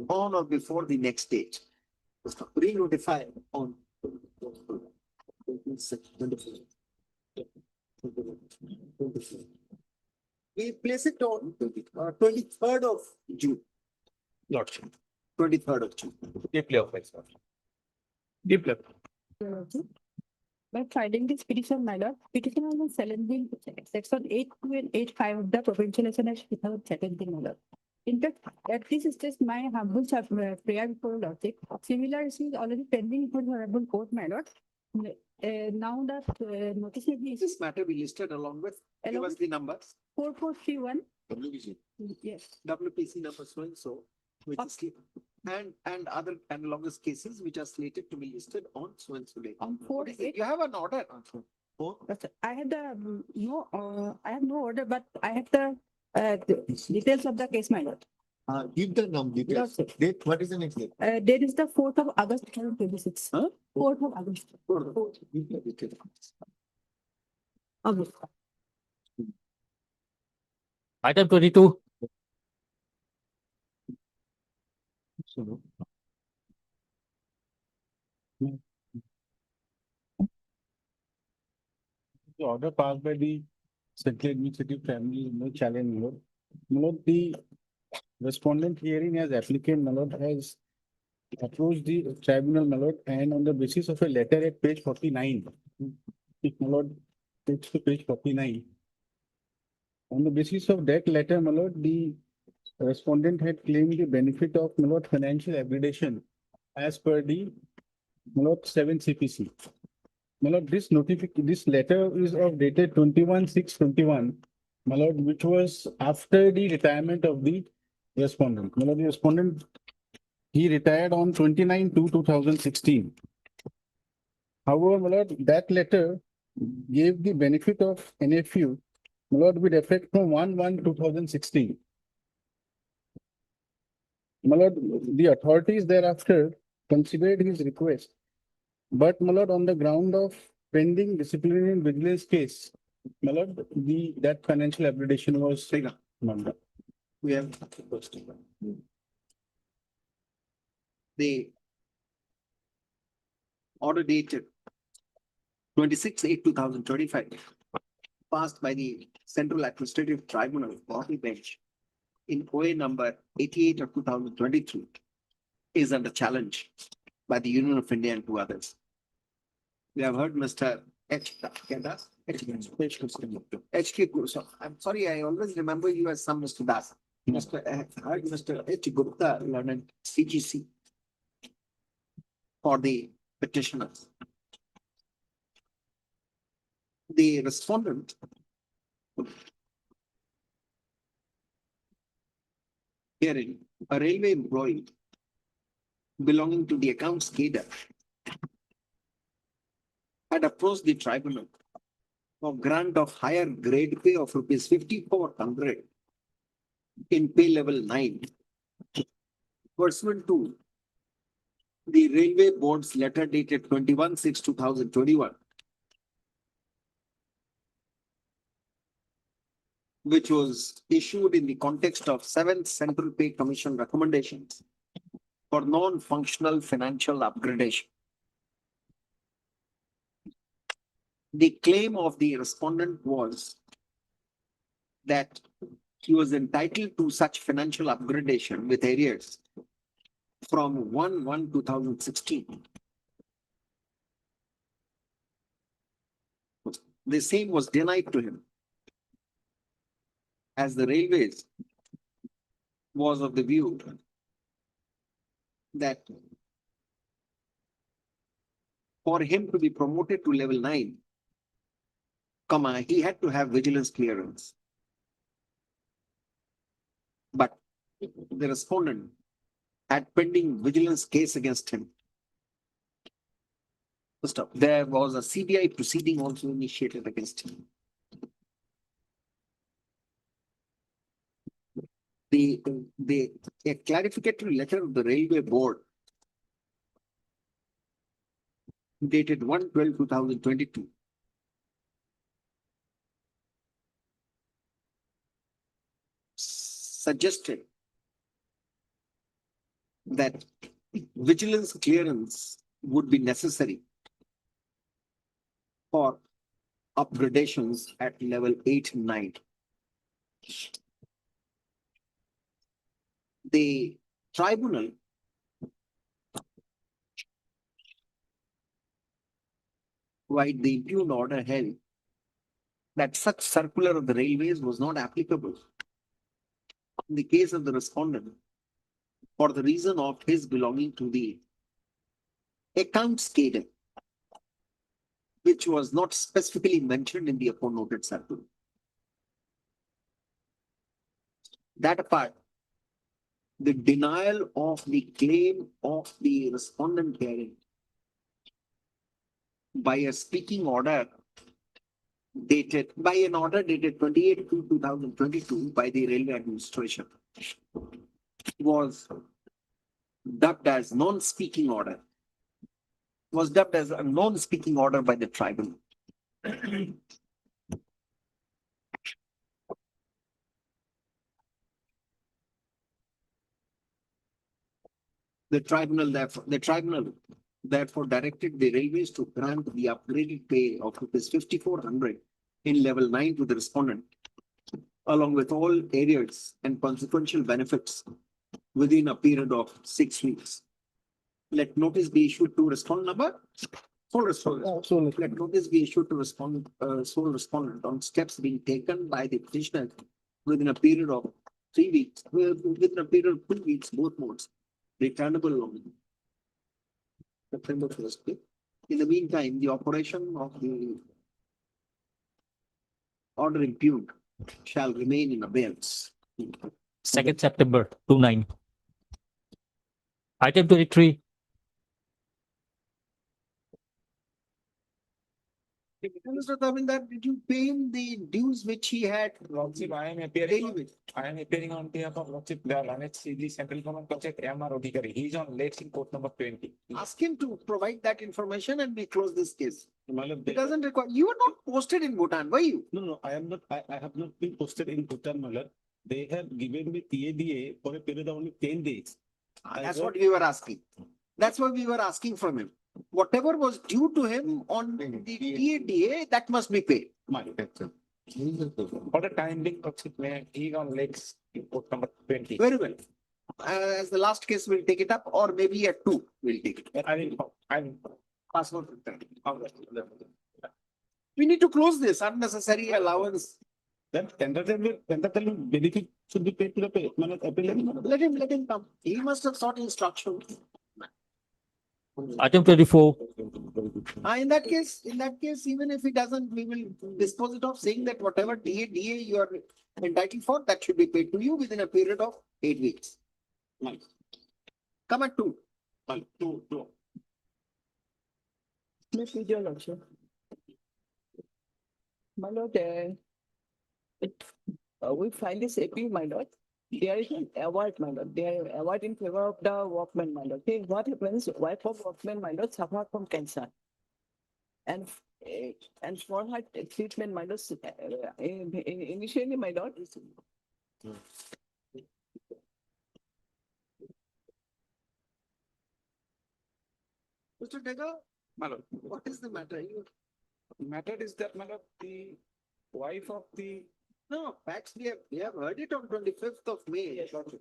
on or before the next date. Re-notify on. We place it on 23rd of June. Lordship, 23rd of June. deeply offensive. Deeply. By filing this petition, my lord, petitioner has challenging section 8(2) and 8(5) of the provincial SNH without challenging, my lord. In fact, at this stage, my humble prayer before lordship, similar issues already pending for the honorable court, my lord. Now that notice is This matter we listed along with, give Along us the numbers, 4431. WPC Yes. number so and so, which is and other analogous cases which are slated to be listed on so and so date. On What is it? 4/8. You have an order. I have the I have no order, but I have the details of the case, my lord. Give the details. Lordship. Date, what is the next date? Date is the 4th of August 2026. Huh? 4th of August. Give the details. August. Item 22. The order passed by the Central Administrative Family no challenge, my lord. My lord, the respondent hearing as applicant, my lord, has approached the tribunal, my lord, and on the basis of a letter at page 49. If my lord takes to page 49. On the basis of that letter, my lord, the respondent had claimed the benefit of, my lord, financial aggregation as per the, my lord, 7 CPC. My lord, this letter is of dated 21/6/21, my lord, which was after the retirement of the respondent. My lord, the respondent, he retired on 29/2/2016. However, my lord, that letter gave the benefit of NFU, my lord, with effect from 1/1/2016. My lord, the authorities thereafter considered his request. But, my lord, on the ground of pending disciplinary and vigilance case, my lord, that financial aggregation was not done. We have the order dated 26/8/2025 passed by the Central Administrative Tribunal, Gauhati bench in OA number 88 of 2023 is under challenge by the Union of India and 2 others. We have heard Mr. H.K. Das. H.K. Gupta. I'm sorry, I always remember you as some Mr. Das. Mr. H. Gupta, learned CGC. for the petitioners. The respondent herein, a railway employee belonging to the accounts cadre, had approached the tribunal for grant of higher grade pay of rupees 5,400 in pay level 9 pursuant to the Railway Board's letter dated 21/6/2021, which was issued in the context of 7th Central Pay Commission recommendations for non-functional financial upgradation. The claim of the respondent was that he was entitled to such financial upgradation with arrears from 1/1/2016. The same was denied to him, as the railways was of the view that for him to be promoted to level 9, he had to have vigilance clearance. But the respondent had pending vigilance case against him. First up, there was a CBI proceeding also initiated against him. A clarificatory letter of the Railway Board dated 1/12/2022 suggested that vigilance clearance would be necessary for upgradations at level 8 and 9. The tribunal while the impugned order held that such circular of the railways was not applicable in the case of the respondent for the reason of his belonging to the accounts cadre, which was not specifically mentioned in the aforementioned circular. That apart, the denial of the claim of the respondent hearing by a speaking order dated 28/2/2022 by the Railway Administration was dubbed as non-speaking order, by the tribunal. The tribunal therefore directed the railways to grant the upgraded pay of rupees 5,400 in level 9 to the respondent, along with all arrears and consequential benefits within a period of 6 weeks. Let notice be issued to respondent number. Sole respondent. Let notice be issued to sole respondent on steps being taken by the petitioner within a period of 3 weeks, within a period of 2 weeks, both modes, returnable on September 1st. In the meantime, the operation of the order impugned shall remain in abeyance. 2nd September 29. Item 23. Mr. Tavinder, did you pay him the dues which he had? Lordship, I am daily with? appearing on behalf of Lordship, the LNHC, Central Government Project MR Odhikari. He is on late in court number 20. Ask him to provide that information and we close this case. Malab, It doesn't require, you are not posted in Bhutan, were you? No, I am not, I have not been posted in Bhutan, Malab. They have given me PADA for a period of only 10 days. That's what we were asking. That's what we were asking from him. Whatever was due to him on the PADA, that must be paid. For the time being, Lordship, he is on late in court number 20. Very well. As the last case, we'll take it up, or maybe at 2, we'll take it. I will Pass on. We need to close this unnecessary allowance. Then tentative benefit should be paid to the pay. Let him come. He must have sought instruction. Item 34. In that case, even if it doesn't, we will dispose it of saying that whatever DA you are entitled for, that should be paid to you within a period of 8 weeks. Come at 2. Miss with your lordship. My lord, we find this AP, my lord. There is an award, my lord. There is award in favor of the workman, my lord. Okay, what happens? Wife of workman, my lord, suffer from cancer. And for her treatment, my lord, initially, my lord. Mr. Dega, My lord, what is the matter? matter is that, my lord, the wife of the No, facts, we have heard it on 25th of May. Yes, lordship.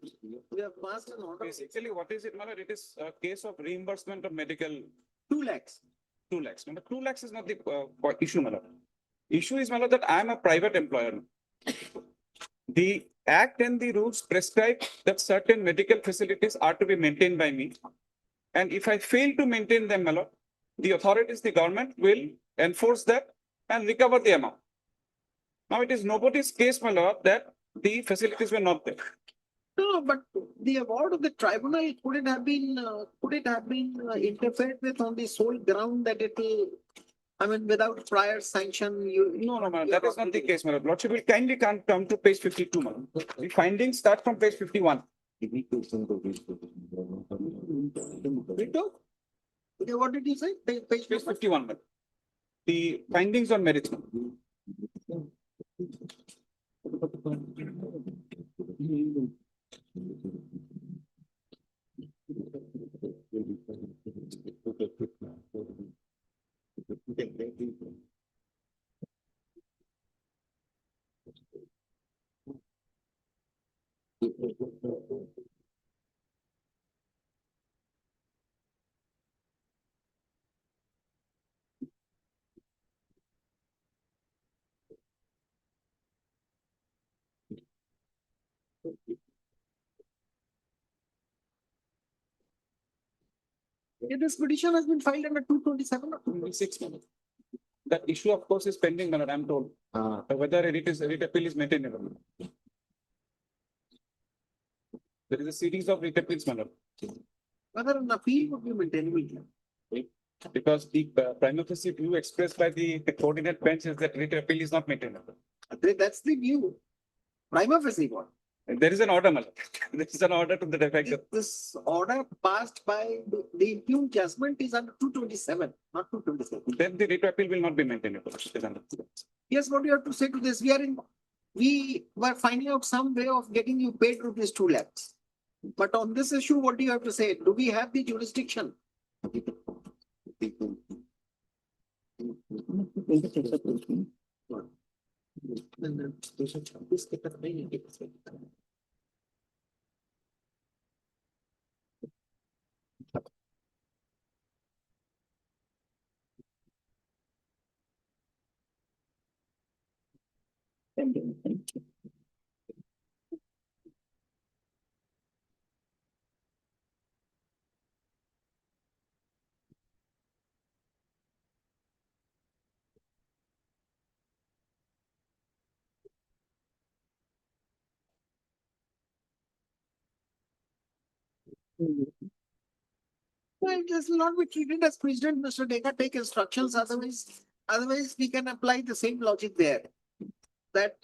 We have passed an order. Basically, what is it, my lord? It is a case of reimbursement of medical 2 lakhs. 2 lakhs. Number 2 lakhs is not the issue, my lord. Issue is, my lord, that I am a private employer. The act and the rules prescribe that certain medical facilities are to be maintained by me. And if I fail to maintain them, my lord, the authorities, the government will enforce that and recover the amount. Now, it is nobody's case, my lord, that the facilities were not there. No, but the award of the tribunal, could it have been interfered with on the sole ground that it will, I mean, without prior sanction, No, my lord, that is not the case, my lord. Lordship will kindly come to page 52, my lord. The findings start from page 51. Vito? Okay, what did you say? Page Page 51, my lord. The findings on merits. Yeah, this petition has been filed under 227 or 26 minutes. That issue, of course, is pending, my lord, I'm told. Whether writ appeal is maintainable. There is a series of writ appeals, my lord. whether an appeal would be maintainable. Because the prima facie view expressed by the coordinate bench is that writ appeal is not maintainable. That's the view. Prima facie one. There is an order, my lord. There is an order to the effect that This order passed by the impugned judgment is under 227, not 227. then the writ appeal will not be maintainable. It is under- Yes, what do you have to say to this? We were finding out some way of getting you paid rupees 2 lakhs. But on this issue, what do you have to say? Do we have the jurisdiction? Well, this will not be treated as precedent, Mr. Deka. Take instructions, otherwise we can apply the same logic there. That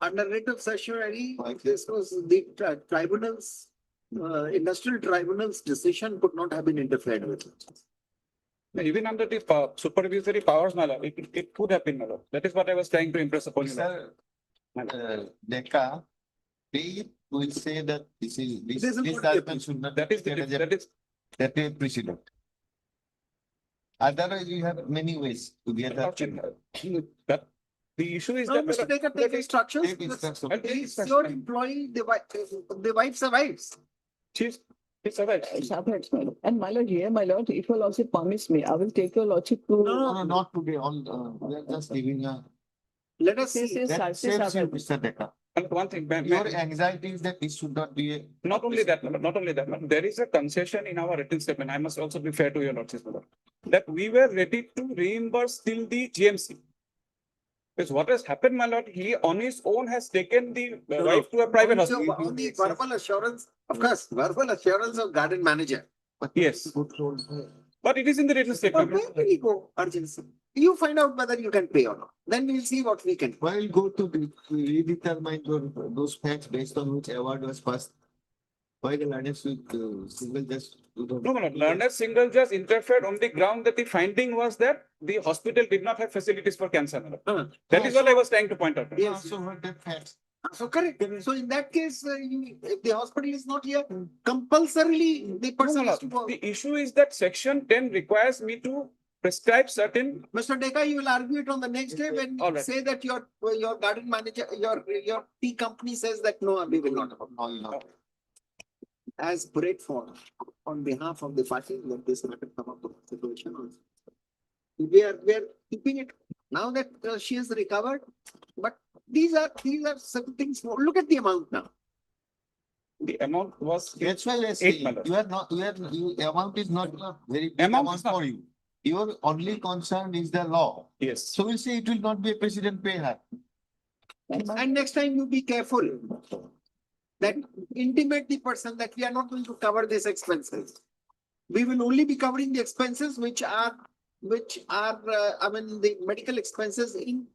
under writ of certiorari, this was the tribunal's, industrial tribunal's decision could not have been interfered with. Even under the supervisory powers, my lord, it could have been, my lord. That is what I was trying to impress upon you. Sir, My lord. Decca, they will say that this Doesn't this put the- judgment should not. That is be the, taken as a- that is, That is precedent. Otherwise, you have many ways to get that. that, the issue is No, that. Mr. Deka, take instructions. Take instructions. I'll take Please, instructions. your employee, the wife survives. Chief, it's all right. Subheads, my lord. And my lord, here, my lord, if your lordship permits me, I will take your lordship to. No, not today, we are just giving a, Let us This see. is that Sarsi saves you, Subhead. Mr. Decca. And one thing, Your anxiety is that this should not be a. not only that, there is a concession in our written statement. I must also be fair to your lordship, that we were ready to reimburse till the GMC. Because what has happened, my lord, he on his own has taken the wife to a private Also, hospital. on the verbal assurance, of course, verbal assurance of garden manager. Yes. But it is in the written But statement. where will you go, urgency? You find out whether you can pay or not. Then we'll see what we can. While go to redetermine those facts based on which award was passed. Why the learned single just. No, learned single just interfered on the ground that the finding was that the hospital did not have facilities for cancer. That is what I was trying to point out. Yes. So what that facts. So correct. So in that case, if the hospital is not here, compulsorily the person has to go. The issue is that section 10 requires me to prescribe certain. Mr. Deka, you will argue it on the next day when All you right. say that your garden manager, your tea company says that no, we will not. As prayed for on behalf of the party, let this matter come up to situation also. We are keeping it now that she has recovered, but these are certain things. Look at the amount now. The amount was. That's why I Eight say, matters. amount is not a very big Amount amount is not. for you. Your only concern is the law. Yes. So we'll say it will not be a president pay hike. And next time you be careful that intimate the person that we are not going to cover these expenses. We will only be covering the expenses which are the medical expenses in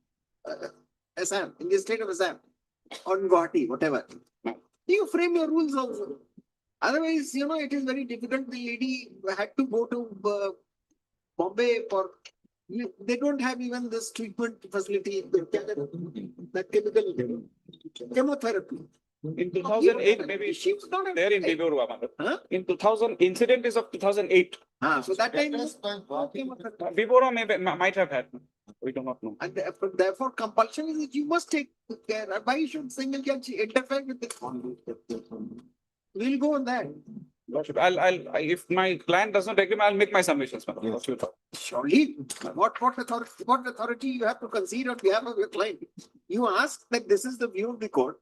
Assam, in the state of Assam, or in Gauhati, whatever. You frame your rules also. Otherwise, it is very difficult. The lady had to go to Bombay for. They don't have even this treatment facility, that chemical chemotherapy. In 2008, maybe she was not there in Vivurua. Huh? In 2000, incident is of 2008. So that time Vivurua might have had. We do not know. And therefore, compulsion is that you must take care. Why should single judge interfere with this? We'll go on that. Lordship, if my client does not agree, I'll make my submissions. Surely, what authority you have to concede on behalf of your client? You ask that this is the view of the court.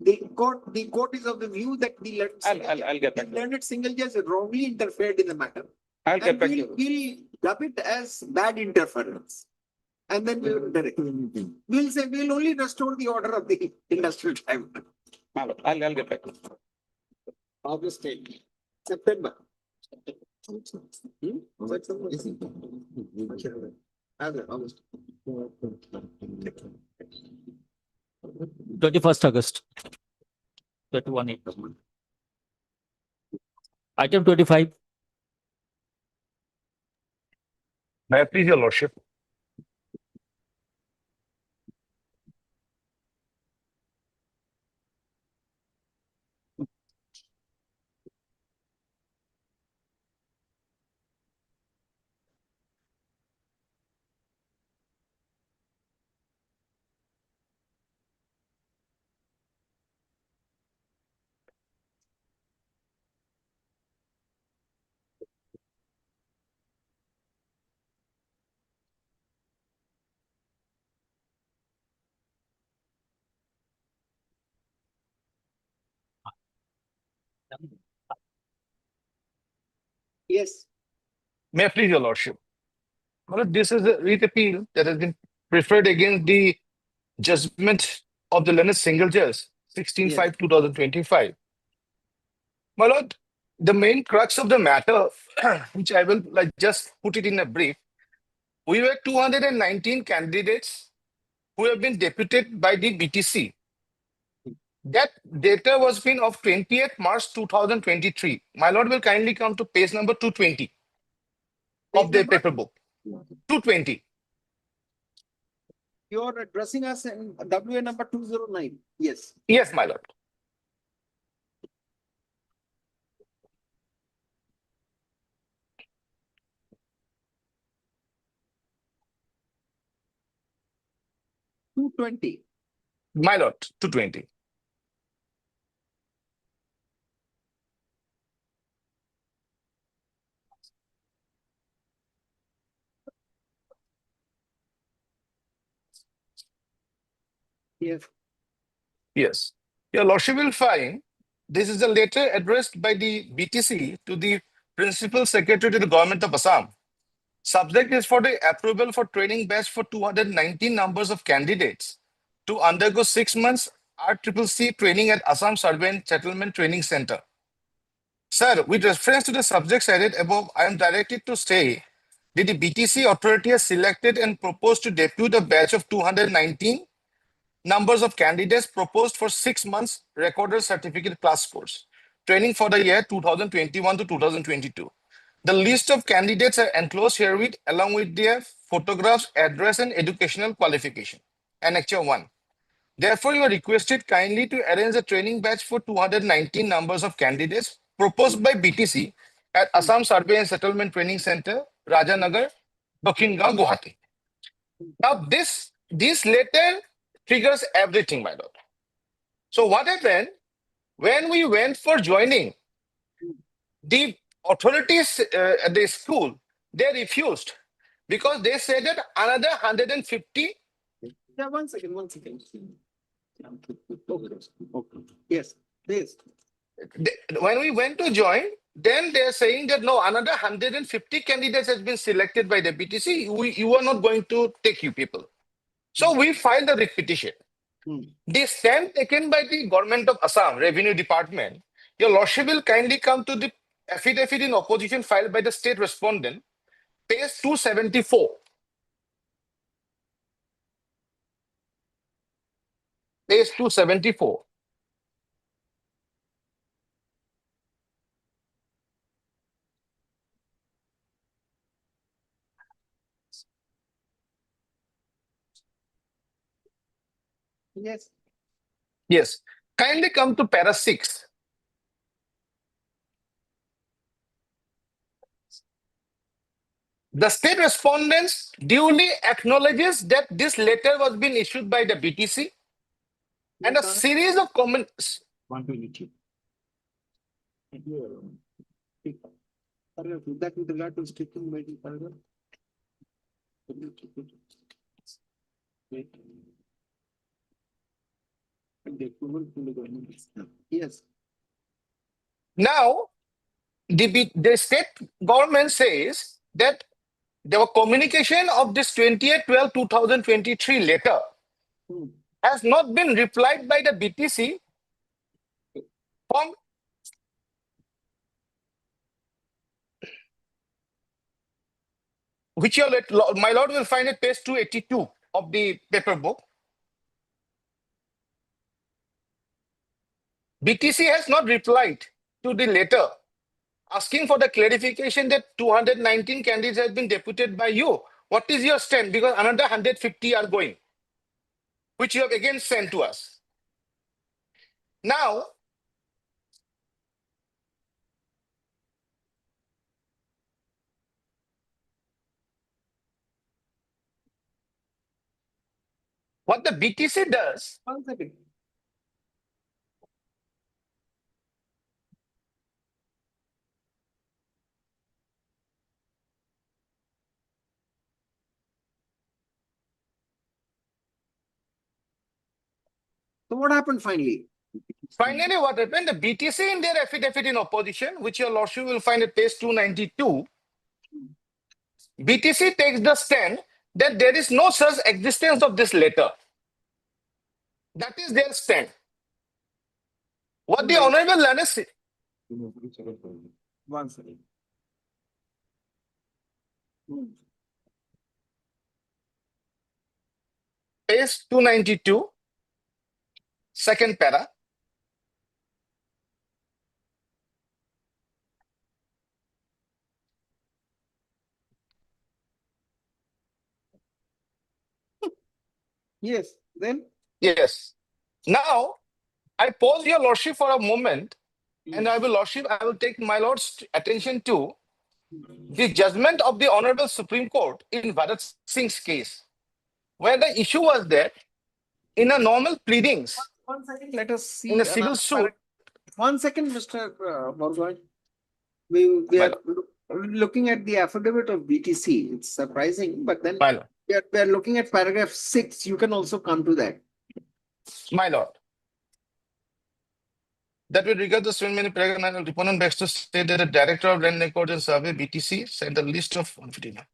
The court is of the view that the I'll get back to you. learned single judge wrongly interfered in the matter. I'll get back to you. We'll dub it as bad interference. And then we will direct. We'll say we'll only restore the order of the industrial tribunal. I'll get back to you. August 8, September. August. 21st August. 21 April. Item 25. May I please, your lordship? Yes. May I please, your lordship? Well, this is a writ appeal that has been preferred against the judgment of the learned single judge, 16/5/2025. My lord, the main crux of the matter, which I will just put it in a brief, we were 219 candidates who have been deputed by the BTC. That data was been of 20th March 2023. My lord will kindly come to page number 220 of the paper book. 220. You're addressing us in WA number 209. Yes. Yes, my lord. $220. My lord, 220. Yes. Yes. Your Lordship will find this is a letter addressed by the BTC to the Principal Secretary to the Government of Assam. Subject is for the approval for training batch for 219 numbers of candidates to undergo 6 months RCCC training at Assam Survey and Settlement Training Center. Sir, with reference to the subjects added above, I am directed to say that the BTC authority has selected and proposed to depute a batch of 219 numbers of candidates proposed for 6 months recorder certificate class course training for the year 2021 to 2022. The list of candidates are enclosed herewith along with their photographs, address, and educational qualification. Annexure 1. Therefore, you are requested kindly to arrange a training batch for 219 numbers of candidates proposed by BTC at Assam Survey and Settlement Training Center, Rajanagar, Dakhingaon, Gauhati. Now, this letter triggers everything, my lord. So what happened when we went for joining, the authorities at the school, they refused because they said that another 150. Yeah, 1 second, 1 second. Okay. Yes, please. When we went to join, then they're saying that no, another 150 candidates has been selected by the BTC. You are not going to take you people. So we filed a writ petition. The stand taken by the government of Assam Revenue Department, your lordship will kindly come to the affidavit in opposition filed by the state respondent, page 274. Page 274. Yes. Yes. Kindly come to para 6. The state respondents duly acknowledges that this letter was being issued by the BTC and a series of comments. 122. That with regard to stricken medical paragraph. Yes. Now, the state government says that there were communication of this 28/12/2023 letter has not been replied by the BTC from which my lord will find at page 282 of the paper book. BTC has not replied to the letter asking for the clarification that 219 candidates have been deputed by you. What is your stand? Because another 150 are going, which you have again sent to us. Now, what the BTC does, 1 second. So what happened finally? finally what happened? The BTC in their affidavit in opposition, which your lordship will find at page 292, BTC takes the stand that there is no such existence of this letter. That is their stand. What the Honorable Learned 1 second. page 292, second para. Yes, then? Yes. Now, I pause your lordship for a moment, and I will take my lord's attention to the judgment of the Honorable Supreme Court in Bharat Singh's case, where the issue was that in a normal pleadings, 1 second, let us see. in a civil suit. 1 second, Mr. Borgoy. We are looking at the affidavit of BTC. It's surprising, but then we are looking at paragraph 6. You can also come to that. My lord. That with regard to the statement in paragraph 9, the deponent begs to state that the Director of Land Records and Survey BTC sent a list of 159.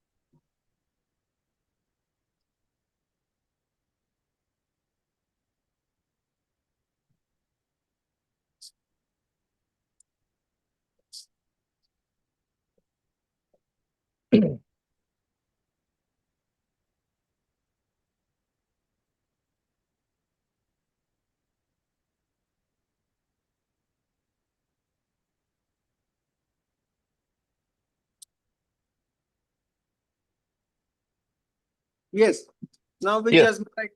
Yes. Now we Yes. just like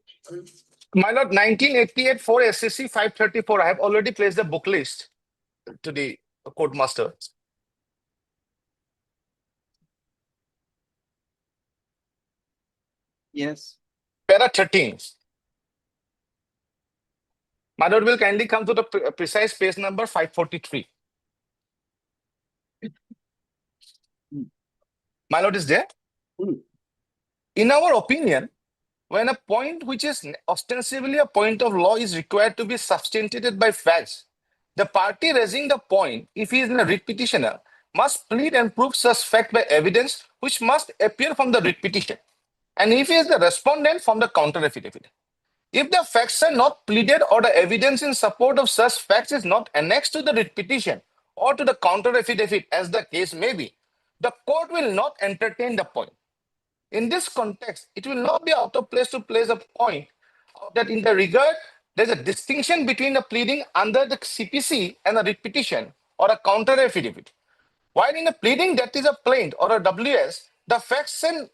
My lord, 1988 for SCC 534. I have already placed the book list to the court master. yes. Para 13. My lord will kindly come to the precise page number 543. My lord is there. In our opinion, when a point which is ostensibly a point of law is required to be substantiated by facts, the party raising the point, if he is a writ petitioner, must plead and prove such fact by evidence which must appear from the writ petition. And if he is the respondent, from the counter affidavit. If the facts are not pleaded or the evidence in support of such facts is not annexed to the writ petition or to the counter affidavit, as the case may be, the court will not entertain the point. In this context, it will not be out of place to place a point that in the regard, there's a distinction between a pleading under the CPC and a writ petition or a counter affidavit. While in a pleading that is a plaint or a WS, the facts and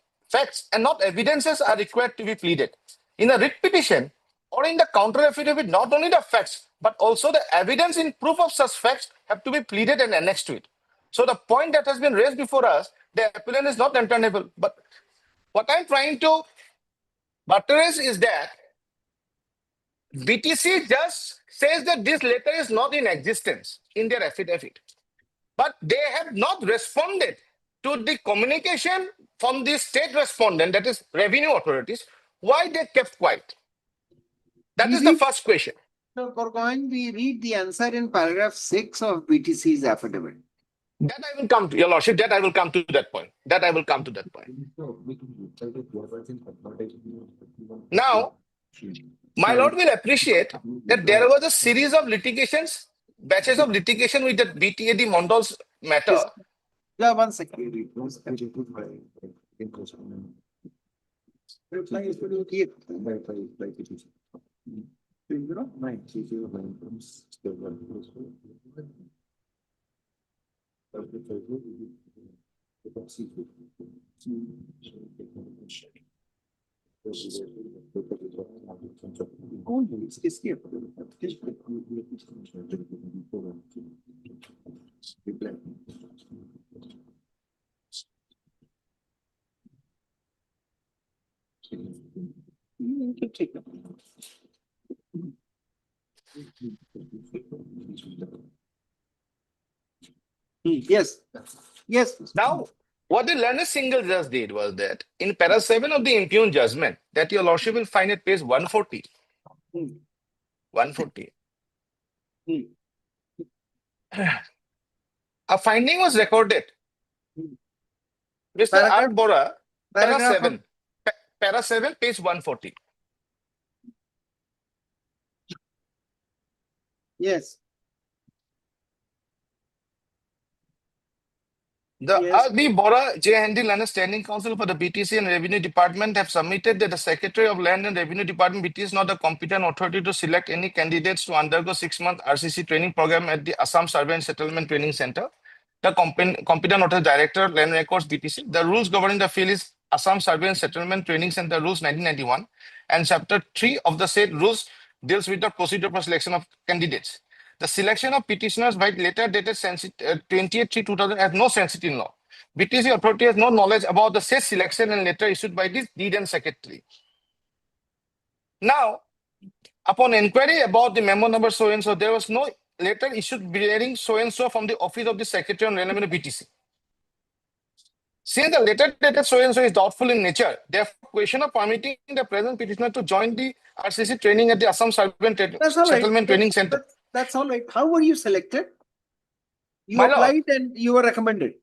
not evidences are required to be pleaded. In a writ petition or in the counter affidavit, not only the facts, but also the evidence in proof of such facts have to be pleaded and annexed to it. So the point that has been raised before us, the appellant is not untenable. But what I'm trying to buttress is that BTC just says that this letter is not in existence in their affidavit. But they have not responded to the communication from the state respondent, that is revenue authorities, why they kept quiet. That is the first question. So, Burgoyne, we read the answer in paragraph 6 of BTC's affidavit. That I will come to, Your Lordship, that I will come to that point. That I will come to that point. Now, my Lord will appreciate that there was a series of litigations, batches of litigation with the BTAD Mondal's matter. Yes. Yeah, 1 second. Yes. Yes. Now, what the learned single judge did was that in para 7 of the impugned judgment, that Your Lordship will find at page 140. 140. A finding was recorded. Mr. R. Bora, para 7. Para 7, page 140. Yes. The R.B. Bora J. Henry Land Standing Council for the BTC and Revenue Department have submitted that the Secretary of Land and Revenue Department BT is not the competent authority to select any candidates to undergo 6-month RCC training program at the Assam Survey and Settlement Training Center. The competent authority director, Land Records BTC. The rules governing the field is Assam Survey and Settlement Training Center Rules 1991, and Chapter 3 of the said rules deals with the procedure for selection of candidates. The selection of petitioners by letter dated 28/3/2000 has no sensitivity in law. BTC authority has no knowledge about the said selection and letter issued by this deed and secretary. Now, upon inquiry about the memo number so and so, there was no letter issued bearing so and so from the office of the secretary on Revenue BTC. Since the letter dated so and so is doubtful in nature, therefore, question of permitting the present petitioner to join the RCC training at the Assam Settlement Training Center. That's all right. How were you selected? You My lord. applied and you were recommended.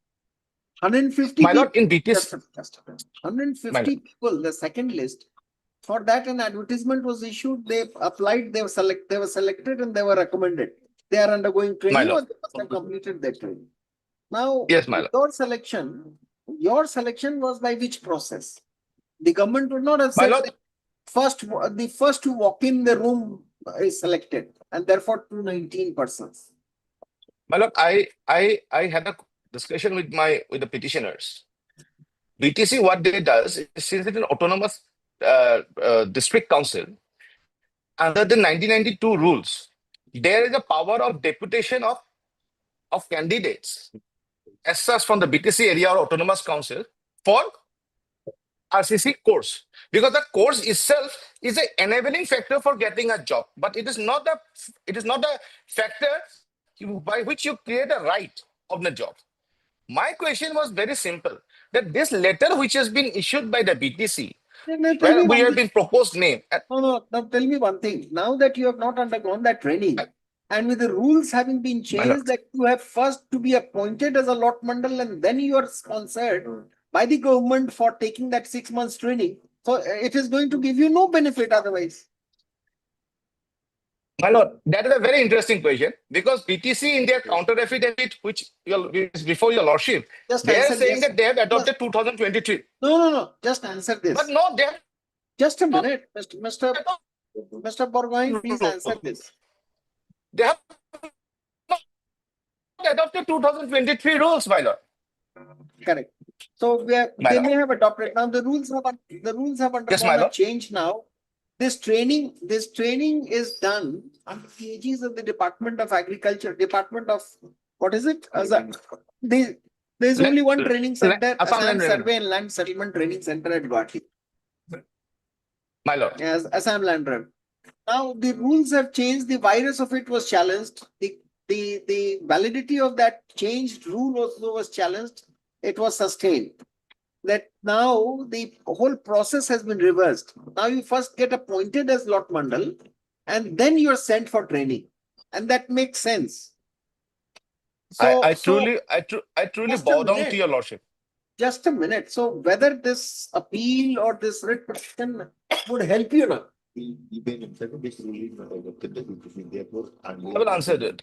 150 My lord, people. in BTS, Just a minute. 150 people, the second list. For that, an advertisement was issued. They applied, they were selected and they were recommended. They are undergoing training or lord. they must have completed their training. Now, Yes, my lord. your selection was by which process? The government would not have My said lord, the first to walk in the room is selected, and therefore 219 persons. my lord, I had a discussion with the petitioners. BTC, what they does is, since it's an autonomous district council, under the 1992 rules, there is a power of deputation of candidates as such from the BTC area or autonomous council for RCC course, because the course itself is an enabling factor for getting a job, but it is not a factor by which you create a right of the job. My question was very simple, that this letter which has been issued by the BTC, where we have been proposed name. No. Now tell me one thing. Now that you have not undergone that training, and with the rules having been changed, that you have first to be appointed as a lot mandal and then you are sponsored by the government for taking that 6 months training. So it is going to give you no benefit otherwise. My lord, that is a very interesting question, because BTC in their counter affidavit, which is before your lordship, they are saying that they have adopted 2023. No. Just answer this. But no, they have. Just a minute, Mr. Borgohain, please answer this. They have adopted 2023 rules, my lord. Correct. So they may have adopted. Now the rules have undergone a change now. This training is done under the aegis of the Department of Agriculture, Department of, what is it? There's only one training center, Assam Survey and Land Settlement Training Center at Gauhati. My lord. Yes, Assam Land Rev. Now the rules have changed. The virus of it was challenged. The validity of that changed rule also was challenged. It was sustained. That now the whole process has been reversed. Now you first get appointed as lot mandal and then you're sent for training. And that makes sense. So I truly bow down to your lordship. Just a minute. So whether this appeal or this writ petition would help you now? I will answer that.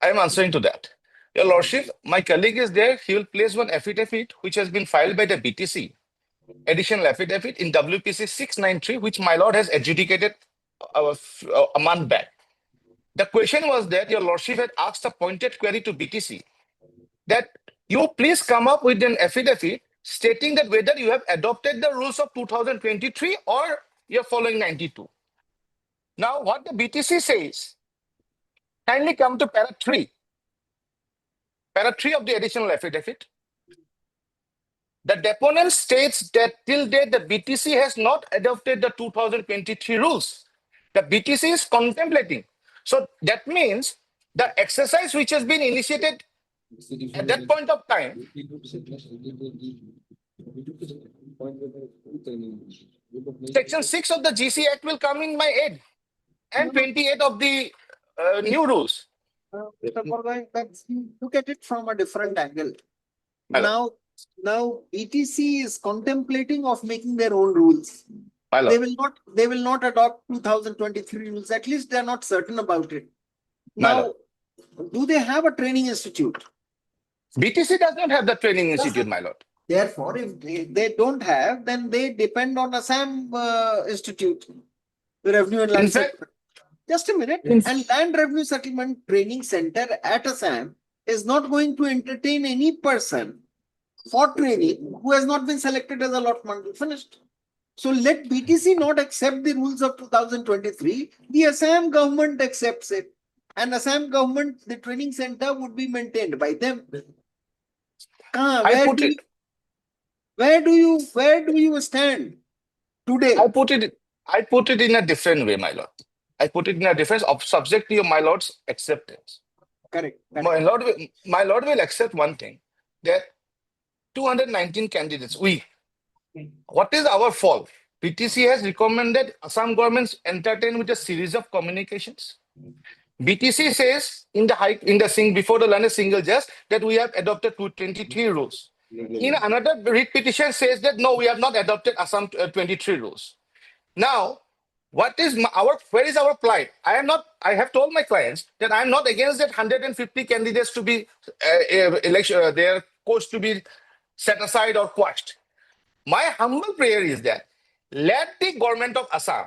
I am answering to that. Your lordship, my colleague is there. He will place one affidavit which has been filed by the BTC, additional affidavit in WPC 693, which my lord has adjudicated a month back. The question was that your lordship had asked a pointed query to BTC that you please come up with an affidavit stating that whether you have adopted the rules of 2023 or you're following 92. Now, what the BTC says, kindly come to para 3. Para 3 of the additional affidavit. The deponent states that till date, the BTC has not adopted the 2023 rules. The BTC is contemplating. So that means the exercise which has been initiated at that point of time. Section 6 of the GC Act will come in my aid, and 28 of the new rules. Look at it from a different angle. Now BTC is contemplating of making their own rules. They will not adopt 2023 rules. At least they are not certain about it. Now, do they have a training institute? BTC does not have the training institute, my lord. Therefore, if they don't have, then they depend on Assam Institute, the Revenue and Land Settlement. Just a minute. And Land Revenue Settlement Training Center at Assam is not going to entertain any person for training who has not been selected as a lot mandal. Finished. So let BTC not accept the rules of 2023. The Assam government accepts it. And Assam government, the training center would be maintained by them. Where do you stand today? I put it in a different way, my lord. I put it in a different subject to my lord's acceptance. Correct. My lord will accept one thing, that 219 candidates. What is our fault? BTC has recommended Assam governments entertain with a series of communications. BTC says in the before the learned single judge that we have adopted 223 rules. In another writ petition says that no, we have not adopted Assam 23 rules. Now, where is our plight? I have told my clients that I am not against that 150 candidates to be their course to be set aside or quashed. My humble prayer is that let the government of Assam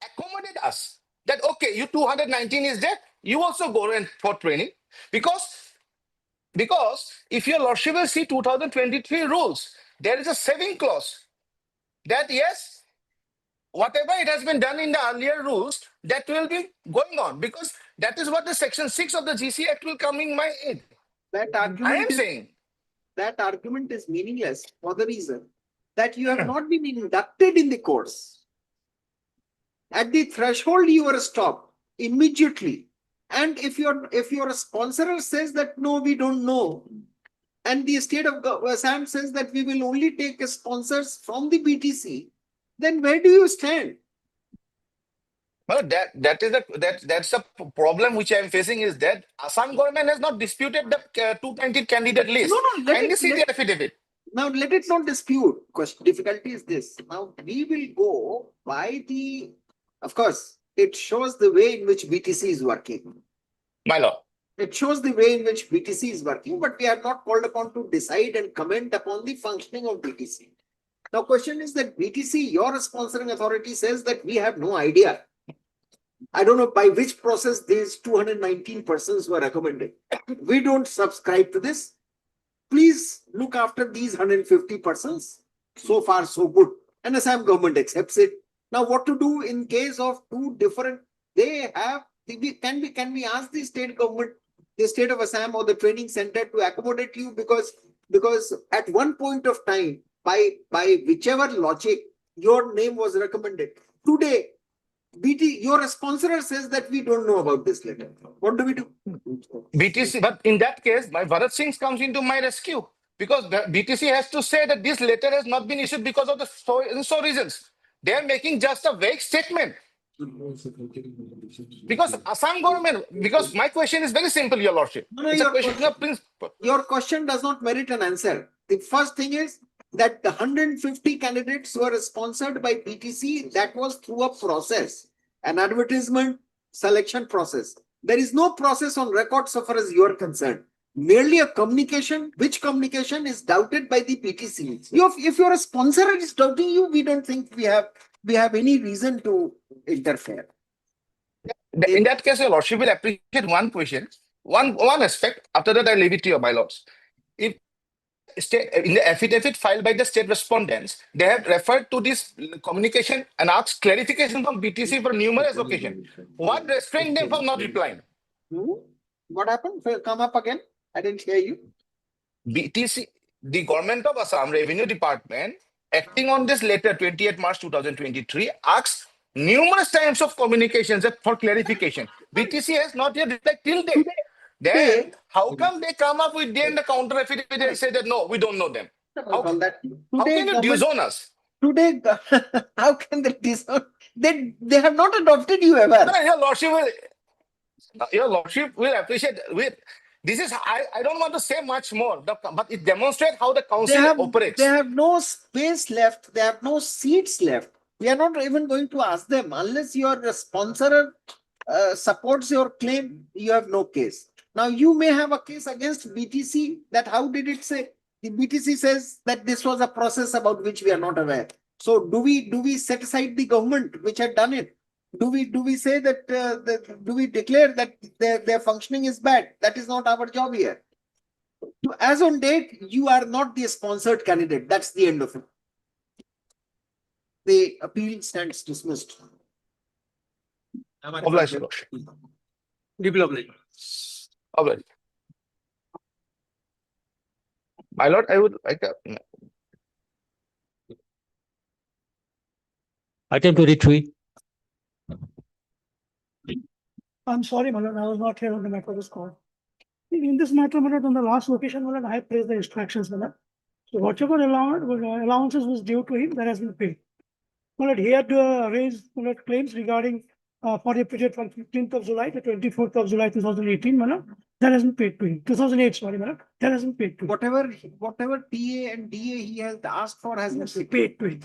accommodate us. That okay, you 219 is there, you also go in for training because if your lordship will see 2023 rules, there is a saving clause that yes, whatever it has been done in the earlier rules, that will be going on because that is what the section 6 of the GC Act will come in my aid. That I argument am is, saying that argument is meaningless for the reason that you have not been inducted in the course. At the threshold, you are stopped immediately. And if your sponsor says that no, we don't know, and the state of Assam says that we will only take sponsors from the BTC, then where do you stand? well, that's the problem which I am facing is that Assam government has not disputed the 220 candidate list. No, Kindly see the affidavit. Now, let it not dispute. Difficulty is this. Now, we will go by the, of course, it shows the way in which BTC is working. My lord. It shows the way in which BTC is working, but we are not called upon to decide and comment upon the functioning of BTC. Now, question is that BTC, your sponsoring authority says that we have no idea. I don't know by which process these 219 persons were recommended. We don't subscribe to this. Please look after these 150 persons. So far, so good. And Assam government accepts it. Now, what to do in case of two different, can we ask the state government, the state of Assam or the training center to accommodate you because at one point of time, by whichever logic, your name was recommended. Today, your sponsor says that we don't know about this letter. What do we do? BTC, but in that case, my Bharat Singh comes into my rescue because the BTC has to say that this letter has not been issued because of the so reasons. They are making just a vague statement. Because Assam government, because my question is very simple, Your Lordship. It's a question of principle. Your question does not merit an answer. The first thing is that the 150 candidates were sponsored by BTC. That was through a process, an advertisement selection process. There is no process on record so far as you are concerned. Merely a communication, which communication is doubted by the BTC. If your sponsor is doubting you, we don't think we have any reason to interfere. In that case, Your Lordship will appreciate one question, one aspect. After that, I leave it to you, my lords. If in the affidavit filed by the state respondents, they have referred to this communication and asked clarification from BTC for numerous occasions. What restrained them from not replying? What happened? Come up again. I didn't hear you. BTC, the government of Assam Revenue Department, acting on this letter 28 March 2023, asked numerous times of communications for clarification. BTC has not yet replied till date. Then, how come they come up with the counter affidavit and say that no, we don't know them? How can you disown us? Today, how can they disown? They have not adopted you ever. No, Your Lordship will appreciate. This is I don't want to say much more, but it demonstrates how the council operates. They have no space left. They have no seats left. We are not even going to ask them unless your sponsor supports your claim. You have no case. Now you may have a case against BTC. That how did it say? The BTC says that this was a process about which we are not aware. So do we set aside the government which had done it? Do we say that, do we declare that their functioning is bad? That is not our job here. As on date, you are not the sponsored candidate. That's the end of it. The appeal stands dismissed. Obliged, Lordship. Deeply obliged. Obliged. My lord, I would like to. Item 23. I'm sorry, my lord, I was not here on the matter of this call. In this matter, my lord, on the last occasion, my lord, I placed the instructions, my lord. So whatever allowances was due to him, that has been paid. My lord, he had raised claims regarding for a period from 15th of July to 24th of July 2018, madam, that hasn't paid to him. 2008, sorry, madam, that hasn't paid to him. Whatever TA and DA he has asked for has been Paid to him.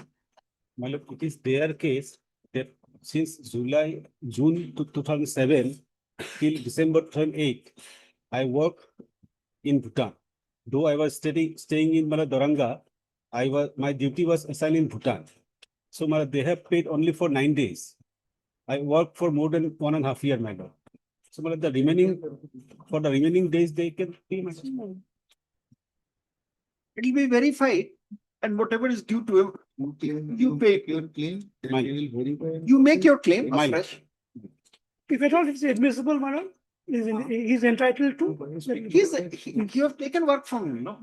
My lord, it is their case that since June 2007 till December 2008, I work in Bhutan. Though I was staying in Doranga, my duty was assigned in Bhutan. So they have paid only for 9 days. I worked for more than 1.5 years, my lord. So for the remaining days, they can pay my lord. It will be verified, and whatever is due to him, you pay. Your claim, then My- they will verify. You make your claim My- afresh. If at all it's admissible, madam, he's entitled to. You have taken work from him, no?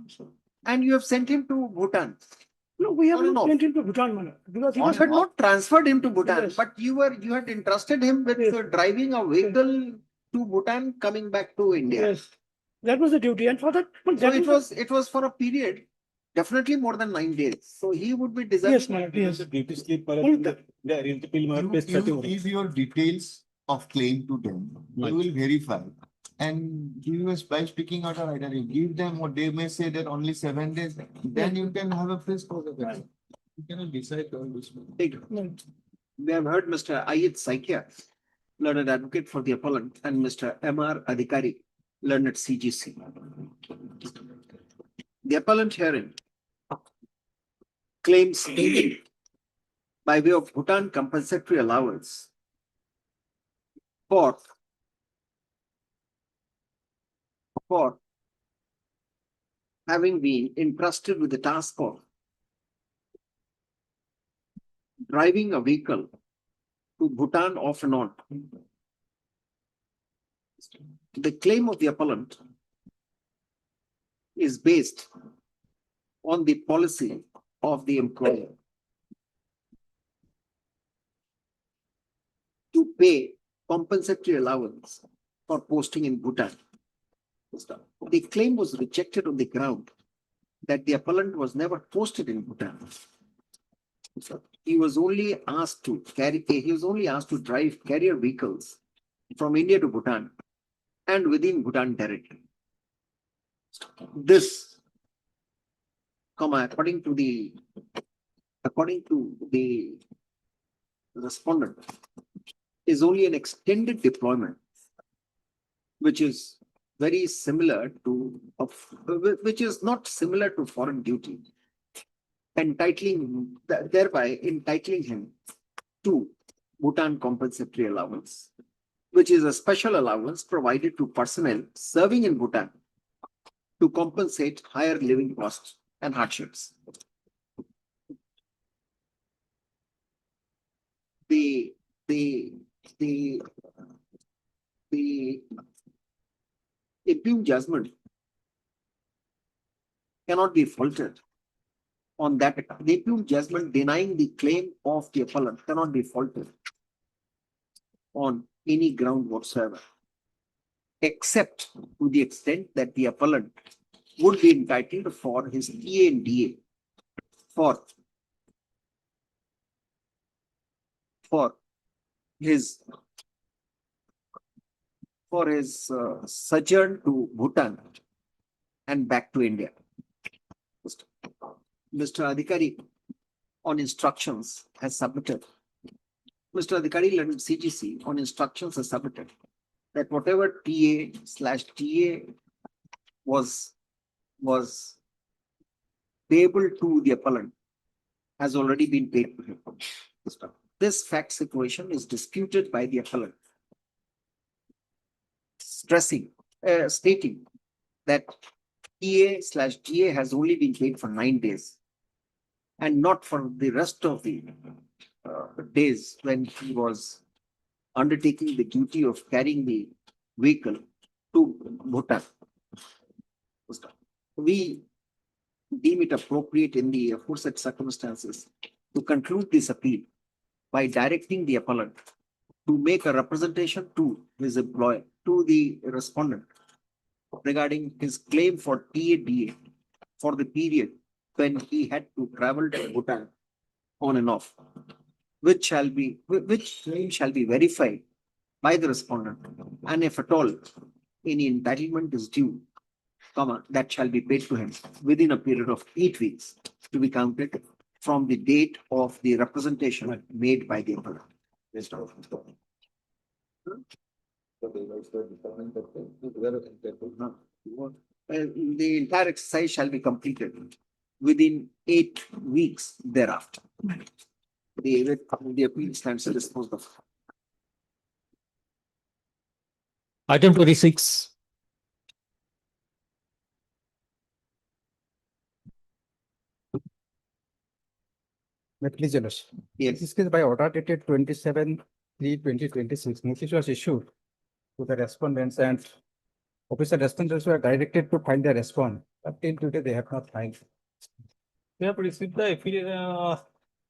And you have sent him to Bhutan. No, we have On and not off. sent him to Bhutan, madam, because he You was had not transferred him to Bhutan, Yes. but you had entrusted him with Yes. driving a vehicle to Bhutan, coming back to India. Yes, that was the duty, and for that. but So that it was for a period, definitely more than 9 days. So he would be Yes, deserving. madam, yes. The duty slip, my Full lord, time. the realty bill, my lord, pays 30 You rupees. give your details of claim to them, they Right. will verify. And give us by speaking out of itinerary, give them what they may say that only 7 days, then you can have a fresh course of action. You cannot decide all this. We have heard Mr. Ayit Saikia, learned advocate for the appellant, and Mr. M.R. Adhikari, learned CGC. The appellant herein claims by way of Bhutan compensatory allowance for having been entrusted with the task of driving a vehicle to Bhutan off and on. The claim of the appellant is based on the policy of the employer to pay compensatory allowance for posting in Bhutan. The claim was rejected on the ground that the appellant was never posted in Bhutan. He was only asked to drive carrier vehicles from India to Bhutan and within Bhutan territory. This, according to the respondent, is only an extended deployment, which is very similar to, which is not similar to foreign duty, thereby entitling him to Bhutan compensatory allowance, which is a special allowance provided to personnel serving in Bhutan to compensate higher living costs and hardships. The impugned judgment cannot be faulted on that account. The impugned judgment denying the claim of the appellant cannot be faulted on any ground whatsoever, except to the extent that the appellant would be entitled for his TA and DA for his sojourn to Bhutan and back to India. Mr. Adhikari, on instructions, has submitted. Mr. Adhikari, CGC, on instructions, has submitted that whatever TA/TA was payable to the appellant has already been paid to him. This fact situation is disputed by the appellant, stating that TA/TA has only been paid for 9 days and not for the rest of the days when he was undertaking the duty of carrying the vehicle to Bhutan. We deem it appropriate in the aforesaid circumstances to conclude this appeal by directing the appellant to make a representation to his employer, to the respondent, regarding his claim for TA/DA for the period when he had to travel to Bhutan on and off. which claim shall be verified by the respondent, and if at all any entitlement is due, that shall be paid to him within a period of 8 weeks to be counted from the date of the representation made by the appellant. The entire exercise shall be completed within 8 weeks thereafter. The appeal stands disposed of. Item 26. Please, Your Lordship. Yes. This case by order dated 27/3/2026, notice was issued to the respondents and official respondents were directed to file their response. But till today, they have not filed. We have received the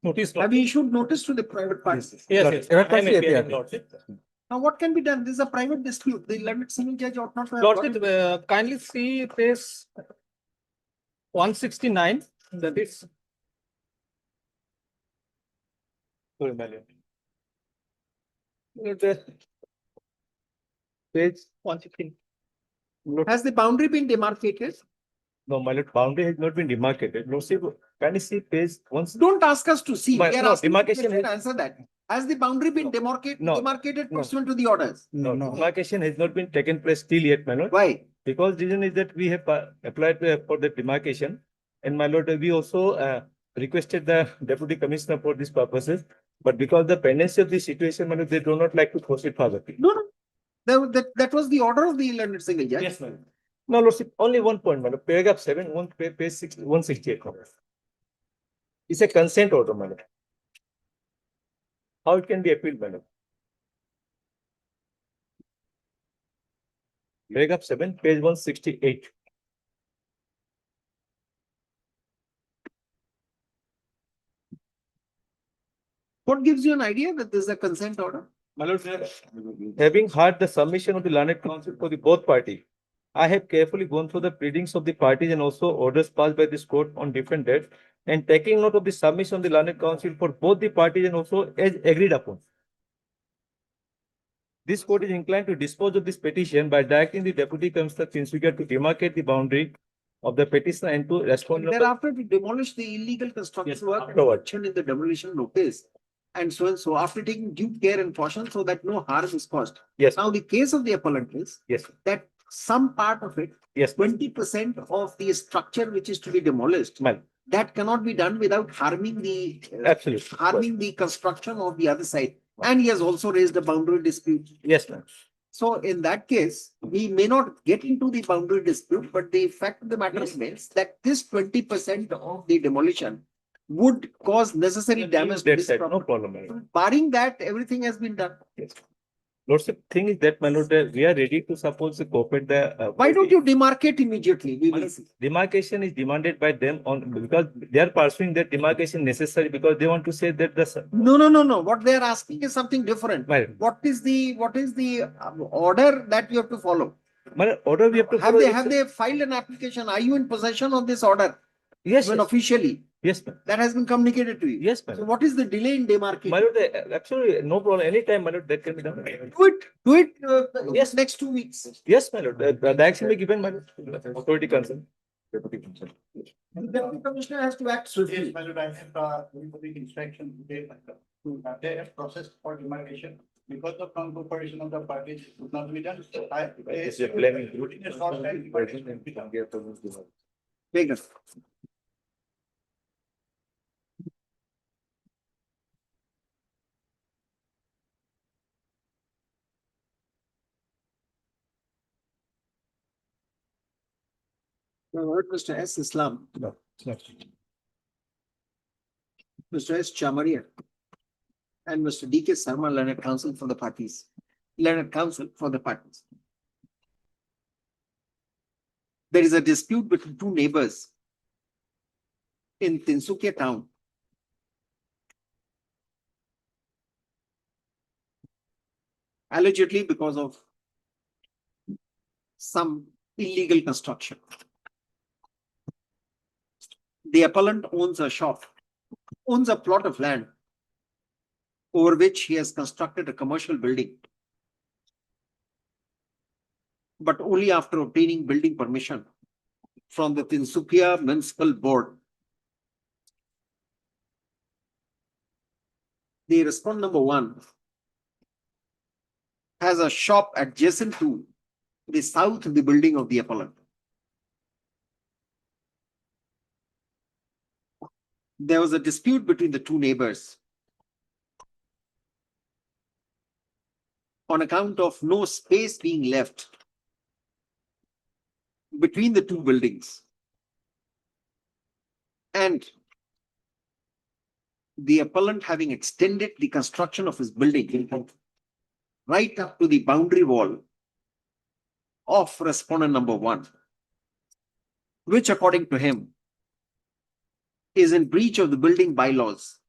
notice. Have you issued notice to the private parties? Yes. Ever I am since appearing, APR. Lordship. Now, what can be done? This is a private dispute. The learned single judge ought not to have. Lordship, kindly see page 169, that is. Sorry, my lord. Page 116. Has the boundary been demarcated? No, my lord, boundary has not been demarcated. Lordship, can you see page one? Don't ask us to see. My- We are no, asking you demarcation to has- answer that. Has the boundary been demarcated No. demarcated No. pursuant to the orders? No, demarcation has not been taken place till yet, my lord. Why? Because reason is that we have applied for the demarcation, and my lord, we also requested the deputy commissioner for these purposes. But because the pendency of the situation, my lord, they do not like to proceed further. No. That was the order of the learned single judge. Yes, ma'am. No, lordship, only one point, madam. Paragraph 7, page 168. It's a consent order, madam. How it can be appealed, madam? Paragraph 7, page 168. What gives you an idea that this is a consent order? My lord, having heard the submission of the learned counsel for the both parties, I have carefully gone through the pleadings of the parties and also orders passed by this court on different dates, and taking note of the submission of the learned counsel for both the parties and also as agreed upon. This court is inclined to dispose of this petition by directing the deputy commissioner Tinsukia to demarcate the boundary of the petitioner and to respond. Thereafter, to demolish the illegal construction work mentioned in the demolition notice. And so after taking due care and caution so that no harm is caused. Yes. Now, the case of the appellant is Yes. that some part of it, Yes. 20% of the structure which is to be demolished, Ma'am. that cannot be done without harming the Absolutely. construction of the other side. And he has also raised a boundary dispute. Yes, ma'am. So in that case, we may not get into the boundary dispute, but the fact of the matter remains that this 20% of the demolition would cause necessary damage to this No property. problem, madam. Barring that, everything has been done. Yes. Lordship, thing is that, my lord, we are ready to suppose the cooperate the. Why don't you demarcate immediately? We will see. Demarcation is demanded by them on because they are pursuing that demarcation necessary because they want to say that the. No. What they are asking is something different. Madam. What is the order that you have to follow? Madam, order we have to. Have they filed an application? Are you in possession of this order? Yes. Even officially? Yes, ma'am. That has been communicated to you? Yes, ma'am. So what is the delay in demarcation? My lord, absolutely no problem. Anytime, my lord, that can be done. Do it Yes. next 2 weeks. Yes, my lord. The action be given by authority concern. The deputy commissioner has to act swiftly. Yes, my lord, I have the instruction today to they have processed for demarcation. Because of non-cooperation of the parties, it would not be done. Yes, you're blaming. In a short time, but it will be done. Take us. Now, heard Mr. S. Islam. No. Mr. S. Chamaria. And Mr. D.K. Sarma, learned counsel for the parties. Learned counsel for the parties. There is a dispute between two neighbors in Tinsukia town. Allegedly because of some illegal construction. The appellant owns a shop, owns a plot of land over which he has constructed a commercial building, but only after obtaining building permission from the Tinsupia Municipal Board. The respondent number 1 has a shop adjacent to the south of the building of the appellant. There was a dispute between the two neighbors on account of no space being left between the two buildings, and the appellant having extended the construction of his building right up to the boundary wall of respondent number 1, which according to him is in breach of the building bylaws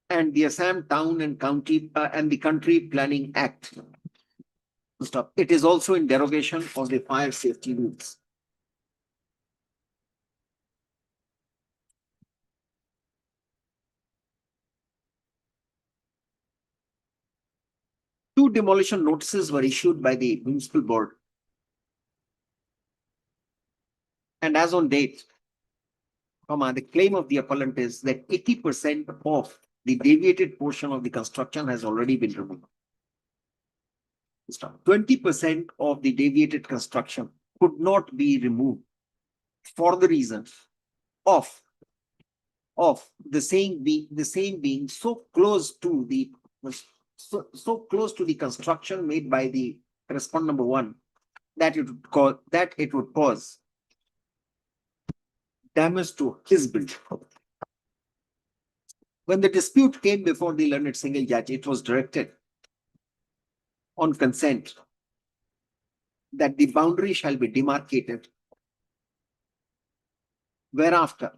and the Assam Town and County and the Country Planning Act. Stop. It is also in derogation of the fire safety rules. Two demolition notices were issued by the municipal board. And as on date, the claim of the appellant is that 80% of the deviated portion of the construction has already been removed. 20% of the deviated construction could not be removed for the reason of the same being so close to the construction made by the respondent number 1 that it would cause damage to his building. When the dispute came before the learned single judge, it was directed on consent that the boundary shall be demarcated, whereafter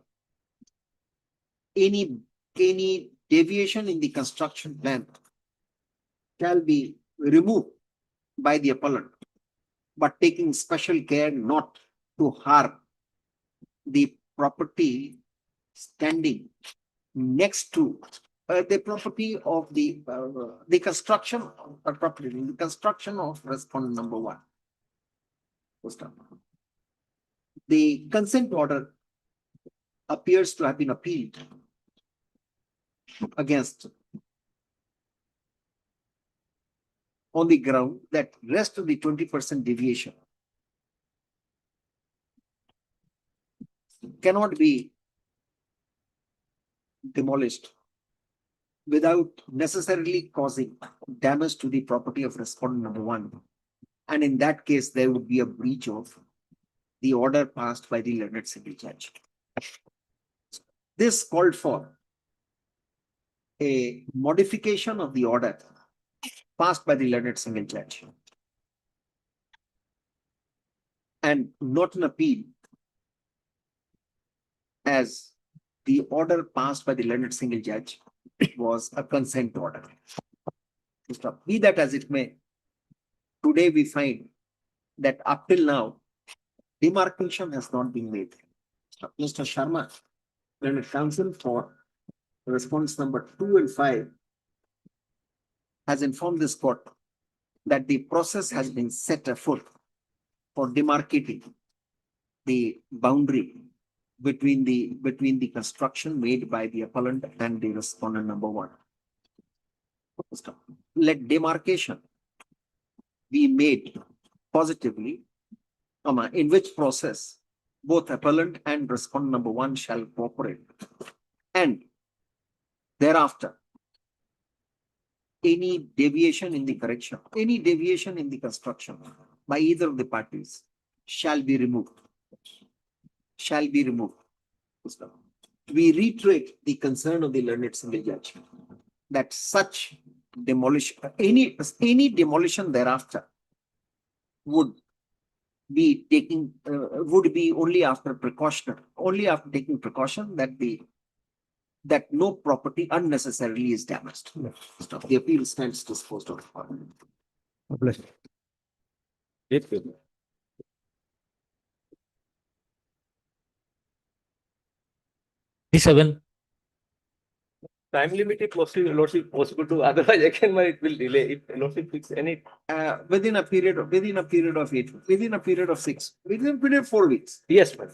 any deviation in the construction plan shall be removed by the appellant, but taking special care not to harm the property standing next to the property of the construction of respondent number 1. The consent order appears to have been appealed against on the ground that rest of the 20% deviation cannot be demolished without necessarily causing damage to the property of respondent number 1. And in that case, there would be a breach of the order passed by the learned single judge. This called for a modification of the order passed by the learned single judge and not an appeal, as the order passed by the learned single judge was a consent order. Be that as it may, today we find that up till now, demarcation has not been made. Mr. Sharma, learned counsel for response number 2 and 5, has informed this court that the process has been set afoot for demarcating the boundary between the construction made by the appellant and the respondent number 1. Let demarcation be made positively, in which process both appellant and respondent number 1 shall cooperate, and thereafter any deviation in the construction by either of the parties shall be removed. We reiterate the concern of the learned single judge that such demolition, any demolition thereafter would be only after taking precaution that no property unnecessarily is damaged. The appeal stands disposed of. D7. time limit is possible to, otherwise again it will delay. If lordship fix any. Within a period of 8, within a period of 6, within a period of 4 weeks. Yes, ma'am.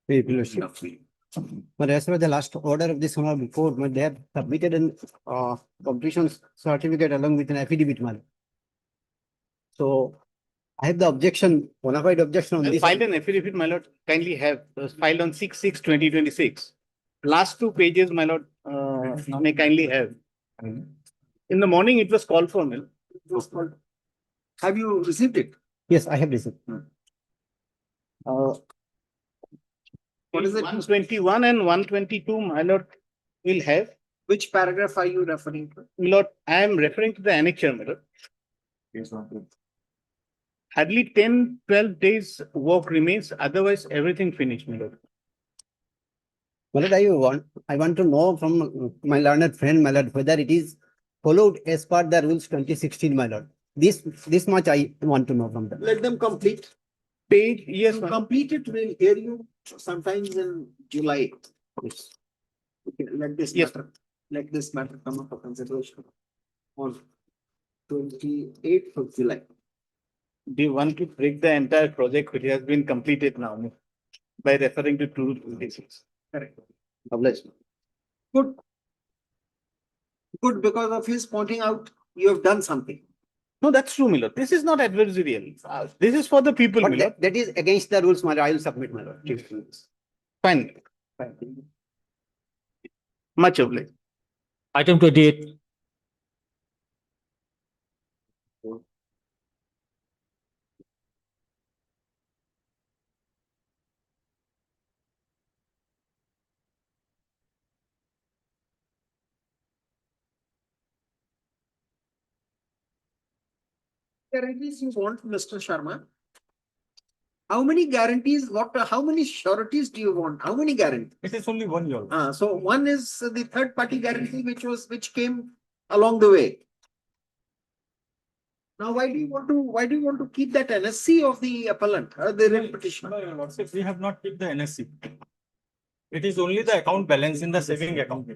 Definitely. But as per the last order of this honorable court, they have submitted an completion certificate along with an affidavit, man. So I have the objection, bona fide objection on this. Filed an affidavit, my lord, kindly have, filed on 6/6/2026. Last 2 pages, my lord, may kindly have. In the morning, it was called for, my lord. It was called. Have you received it? Yes, I have received. What is it? 121 and 122, my lord, will have. Which paragraph are you referring to? My lord, I am referring to the annexure, my lord. Hardly 10-12 days work remains, otherwise everything finished, my lord. My lord, I want to know from my learned friend, my lord, whether it is followed as per the rules 2016, my lord. This much I want to know from them. Let them complete. Page, yes, You my lord. complete it, we'll hear you sometimes in July. Yes. Okay, let this matter come up for consideration on 28th of July. Do you want to break the entire project which has been completed now by referring to 226? Correct. Published. Good. Good, because of his pointing out, you have done something. No, that's true, my lord. This is not adversarial. This is for the people, my But lord. that is against the rules, my lord. I will submit, my lord. Fine. Much obliged. Item 28. Guarantees you want, Mr. Sharma? How many guarantees, how many sureties do you want? How many guarantees? It is only 1 year. So one is the third party guarantee, which came along the way. Now, why do you want to keep that NSC of the appellant, the writ petitioner? No, your lordship, we have not kept the NSC. It is only the account balance in the saving account.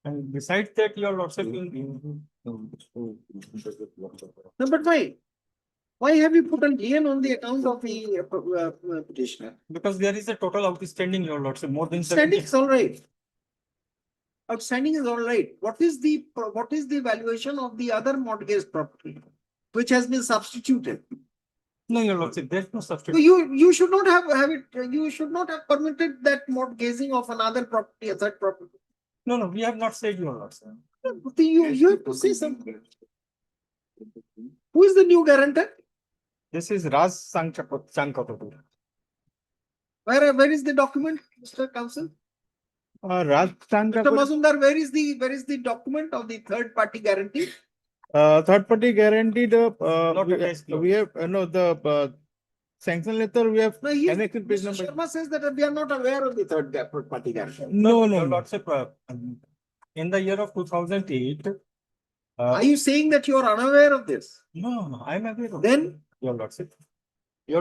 And besides that, your lordship. No, but why? Why have you put a lien on the account of the petitioner? Because there is a total outstanding, your lordship, more than Outstanding 70. is all right. Outstanding is all right. What is the valuation of the other mortgage property, which has been substituted? No, your lordship, there's no So substitute. you should not have it. You should not have permitted that mortgaging of another property, a third property. No, we have not said, your lordship. You have to say something. Who is the new guarantor? This is Raj Sankapati. Where is the document, Mr. Counsel? Raj Mr. Mazumdar, where is the document of the third party guarantee? Third party guarantee, we have the sanction letter we have. No, Mr. Sharma says that we are not aware of the third party guarantee. No, your lordship, in the year of 2008. Are you saying that you are unaware of this? No, I am aware of it. Then? Your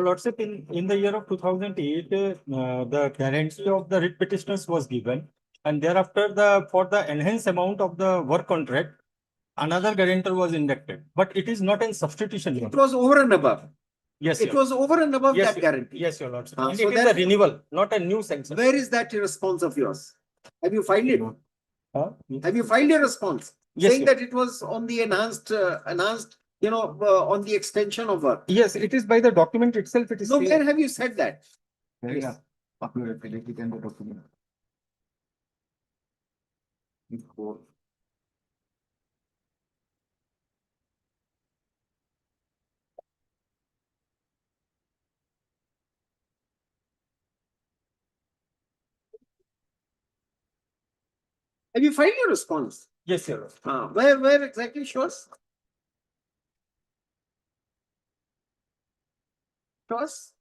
lordship, in the year of 2008, the guarantee of the writ petitioners was given, and thereafter for the enhanced amount of the work contract, another guarantor was inducted, but it is not in substitution. It was over and above. Yes, it was over and above yes, that guarantee. Yes, your lordship. So it is a renewal, not a new sanction. Where is that response of yours? Have you filed it? Have you filed a response? Yes, saying that it was on the enhanced, on the extension of work. Yes, it is by the document itself. It is. No, where have you said that? Yes. Have you filed your response? Yes, your lordship. Where exactly shows? Shows?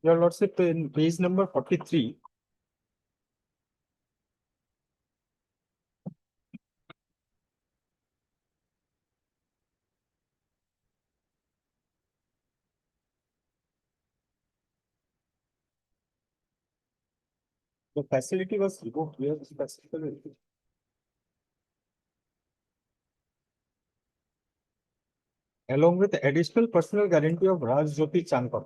Your Lordship, in page number 43. The facility was revoked. We have specifically. Along with additional personal guarantee of Raj Jyoti Chankar.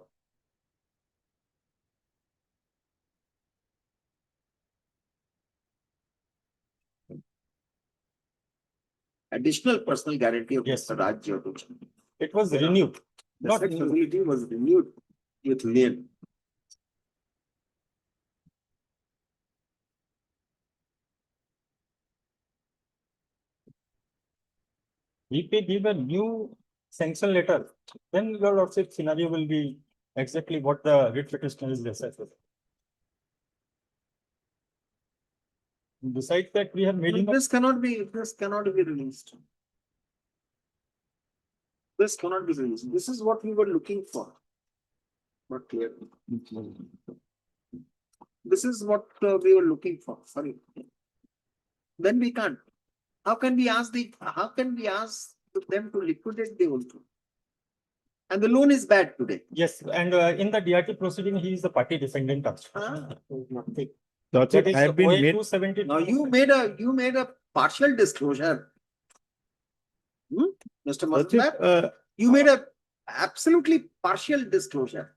Additional personal guarantee of Yes. Mr. Raj Jyoti. It was renewed. The Not said renewed. facility was renewed with lien. If we give a new sanction letter, then your Lordship scenario will be exactly what the writ petitioner is assessing. Besides that, we have made enough. This cannot be released. This cannot be released. This is what we were looking for. Not clear. This is what we were looking for. Sorry. Then we can't. How can we ask them to liquidate the old loan? And the loan is bad today. Yes, and in the DRT proceeding, he is the party defendant also. Nothing. That is have been OA made- 270. Now you made a partial disclosure. Mr. Mazumdar, you made a absolutely partial disclosure.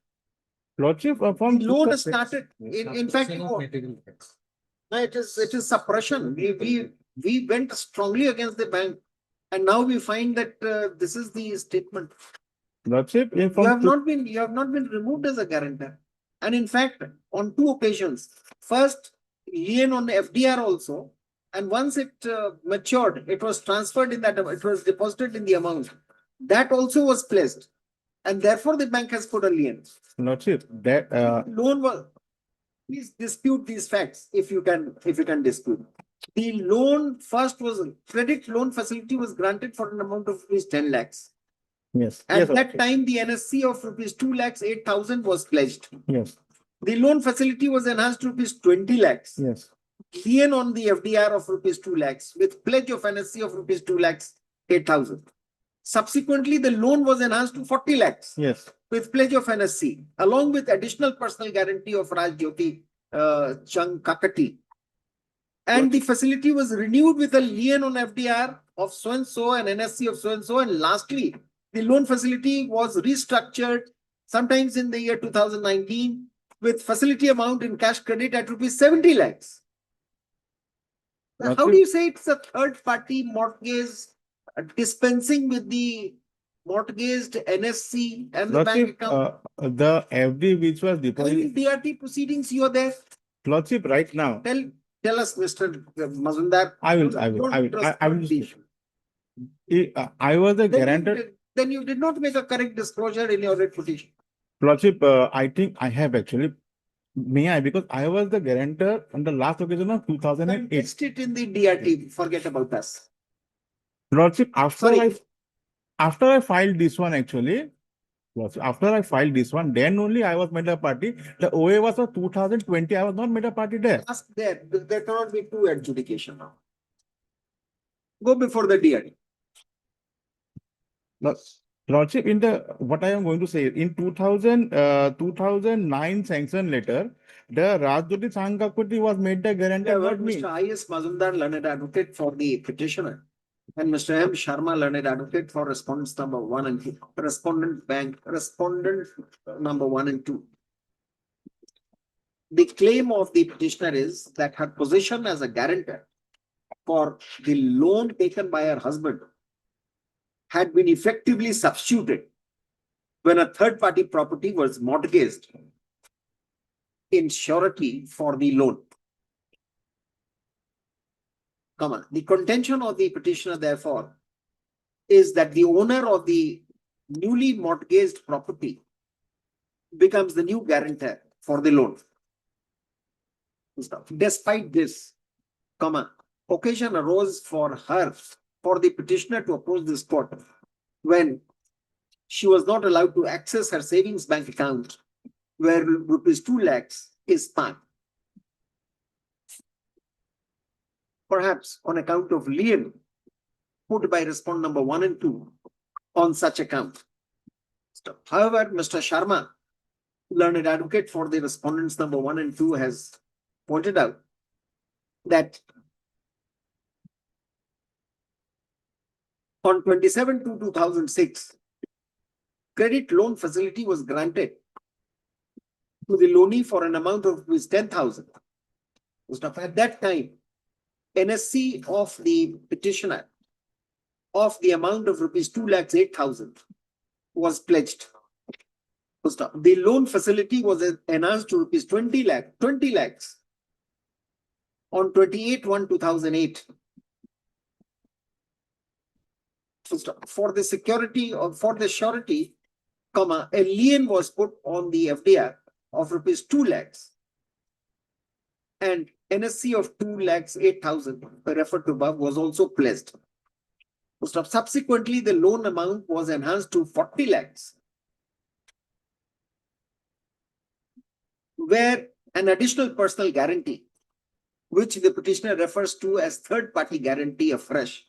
Lordship, The from loan started, in fact, no, it is suppression. We went strongly against the bank. And now we find that this is the statement. Lordship, You have not been removed as a guarantor. And in fact, on 2 occasions, first lien on FDR also, and once it matured, it was transferred in that, it was deposited in the amount. That also was placed. And therefore the bank has put a lien. Lordship, that Loan was, please dispute these facts if you can dispute. The loan first was, credit loan facility was granted for an amount of rupees 10 lakhs. yes. At yes, that Lordship. time, the NSC of rupees 2,08,000 was pledged. Yes, The loan facility was enhanced to rupees 20 lakhs. yes. Lien on the FDR of rupees 2 lakhs with pledge of NSC of rupees 2,08,000. Subsequently, the loan was enhanced to 40 lakhs Yes. with pledge of NSC, along with additional personal guarantee of Raj Jyoti Kakati. And the facility was renewed with a lien on FDR of so-and-so and NSC of so-and-so. And lastly, the loan facility was restructured sometimes in the year 2019 with facility amount in cash credit at rupees 70 lakhs. Now, how do you say it's a third party mortgage dispensing with the mortgaged NSC and the bank Lordship, account? the FD which was In deposited, DRT proceedings, you are there. Lordship, right now, Tell us, Mr. Mazumdar. I will. I was the guarantor. Then you did not make a correct disclosure in your writ petition. Lordship, I think I have actually. May I? Because I was the guarantor on the last occasion of 2008. List it in the DRT. Forget about us. Lordship, Sorry. after I filed this one actually, Lordship, after I filed this one, then only I was made a party. The OA was for 2020. I was not made a party there. Ask there. There cannot be 2 adjudication now. Go before the DRT. Lordship, in the what I am going to say, in 2009 sanction letter, the Rajjyoti Sankakoti was made the guarantor, not me. Mr. I.S. Mazumdar, learned advocate for the petitioner, and Mr. M. Sharma, learned advocate for respondents number 1 and 2. Respondent number 1 and 2. The claim of the petitioner is that her position as a guarantor for the loan taken by her husband had been effectively substituted when a third party property was mortgaged in surety for the loan. The contention of the petitioner, therefore, is that the owner of the newly mortgaged property becomes the new guarantor for the loan. Despite this, occasion arose for the petitioner to approach this court when she was not allowed to access her savings bank account where rupees 2 lakhs is parked. Perhaps on account of lien put by respondent number 1 and 2 on such account. However, Mr. Sharma, learned advocate for the respondents number 1 and 2, has pointed out that on 27/2/2006, credit loan facility was granted to the loanee for an amount of 10,000. At that time, NSC of the petitioner of the amount of rupees 2,08,000 was pledged. The loan facility was enhanced to rupees 20 lakhs on 28/1/2008. For the security or for the surety, a lien was put on the FDR of rupees 2 lakhs and NSC of 2,08,000 referred to above was also pledged. Subsequently, the loan amount was enhanced to 40 lakhs, where an additional personal guarantee, which the petitioner refers to as third-party guarantee afresh,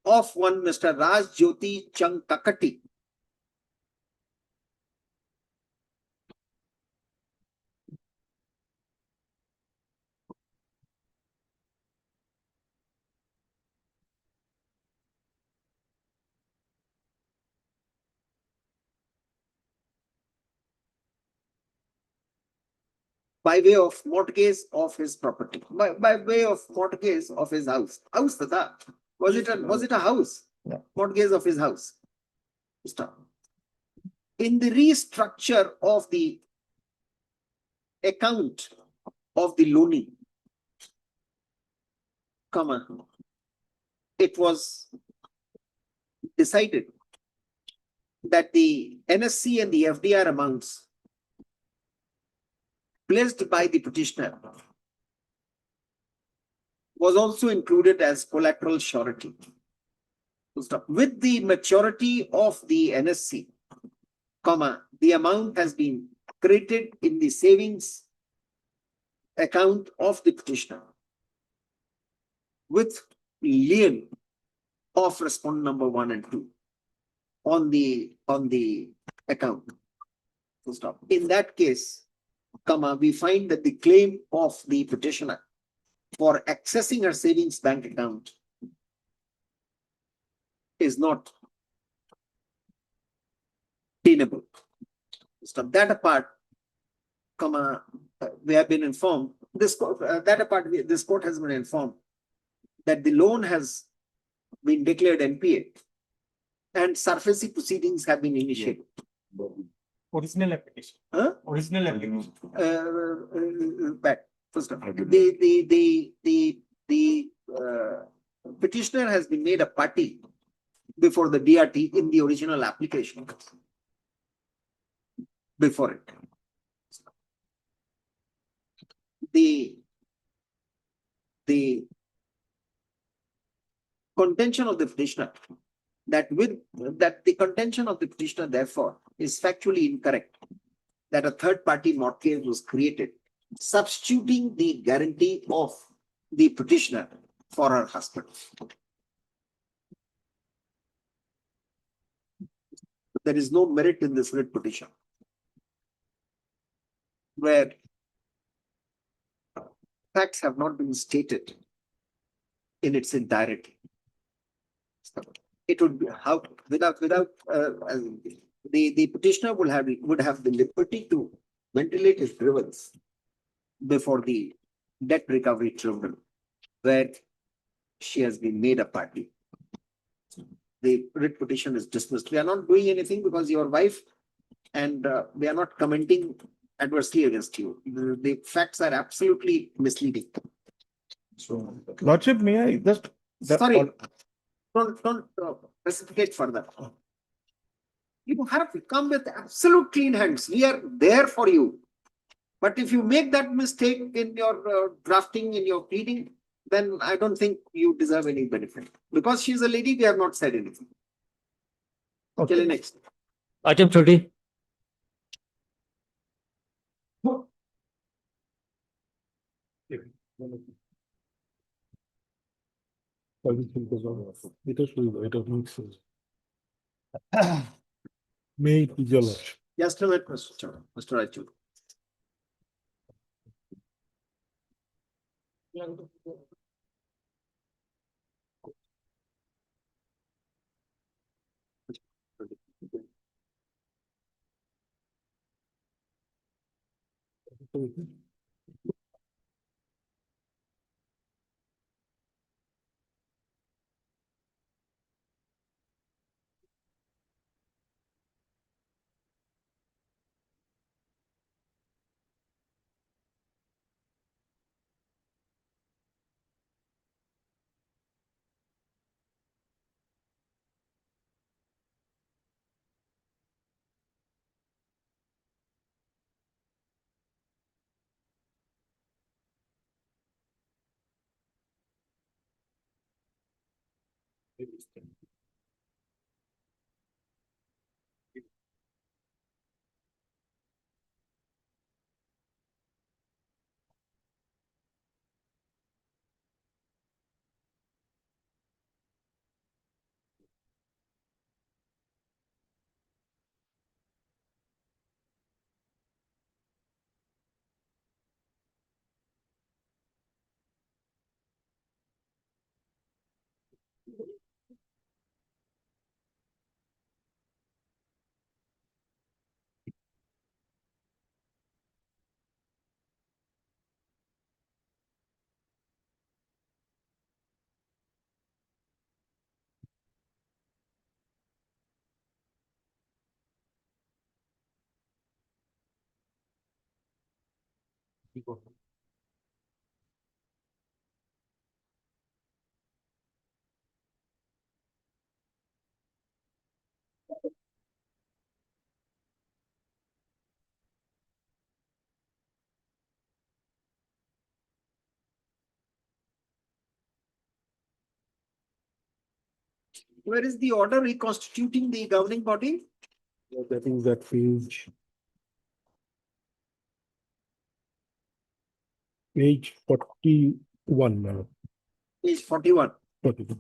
of one Mr. Raj Jyoti Chung Kakati, by way of mortgage of his property, by way of mortgage of his house. House, tata. Was it a house? Yeah. Mortgage of his house. In the restructure of the account of the loanee, it was decided that the NSC and the FDR amounts pledged by the petitioner was also included as collateral surety. With the maturity of the NSC, the amount has been credited in the savings account of the petitioner with lien of respondent number 1 and 2 on the account. In that case, we find that the claim of the petitioner for accessing her savings bank account is not tenable. That apart, we have been informed, this court has been informed that the loan has been declared NPA and surfacing proceedings have been initiated. Original application. Huh? Original application. But first of all, the petitioner has been made a party before the DRT in the original application. Before it, the contention of the petitioner the contention of the petitioner therefore is factually incorrect, that a third-party mortgage was created, substituting the guarantee of the petitioner for her husband. There is no merit in this writ petition, where facts have not been stated in its entirety. It would be how without the petitioner would have the liberty to ventilate his grievance before the debt recovery tribunal, where she has been made a party. The writ petition is dismissed. We are not doing anything because your wife, and we are not commenting adversely against you. The facts are absolutely misleading. So, Lordship, may I just sorry, don't precipitate further. You have to come with absolute clean hands. We are there for you. But if you make that mistake in your drafting, in your pleading, then I don't think you deserve any benefit. Because she's a lady, we have not said anything. Okay, next. Item 30. May it please your lordship. Just a minute, Mr. Raju. Where is the order reconstituting the governing body? That is that page 41 now. Page 41. 41.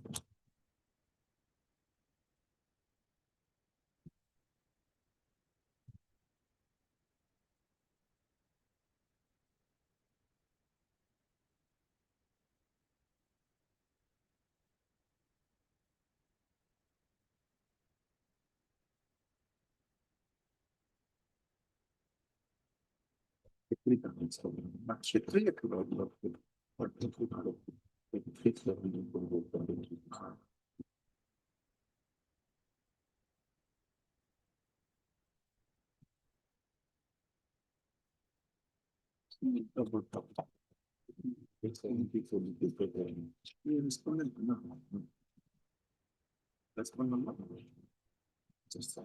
That's one number. Just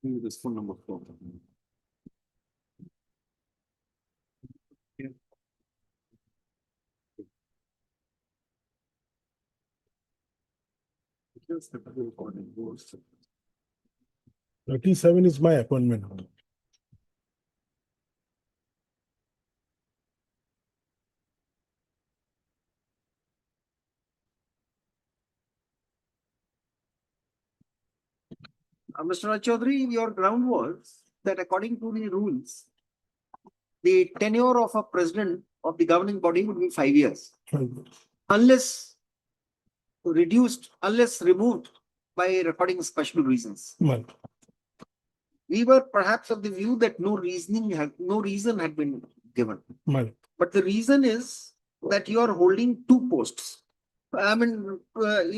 this phone number 4. Here's the recording. 37 is my appointment. Mr. Chaudhary, your ground was that according to the rules, the tenure of a president of the governing body would be 5 years. Unless removed by recording special reasons. Right. We were perhaps of the view that no reason had been given. Right. But the reason is that you are holding two posts. You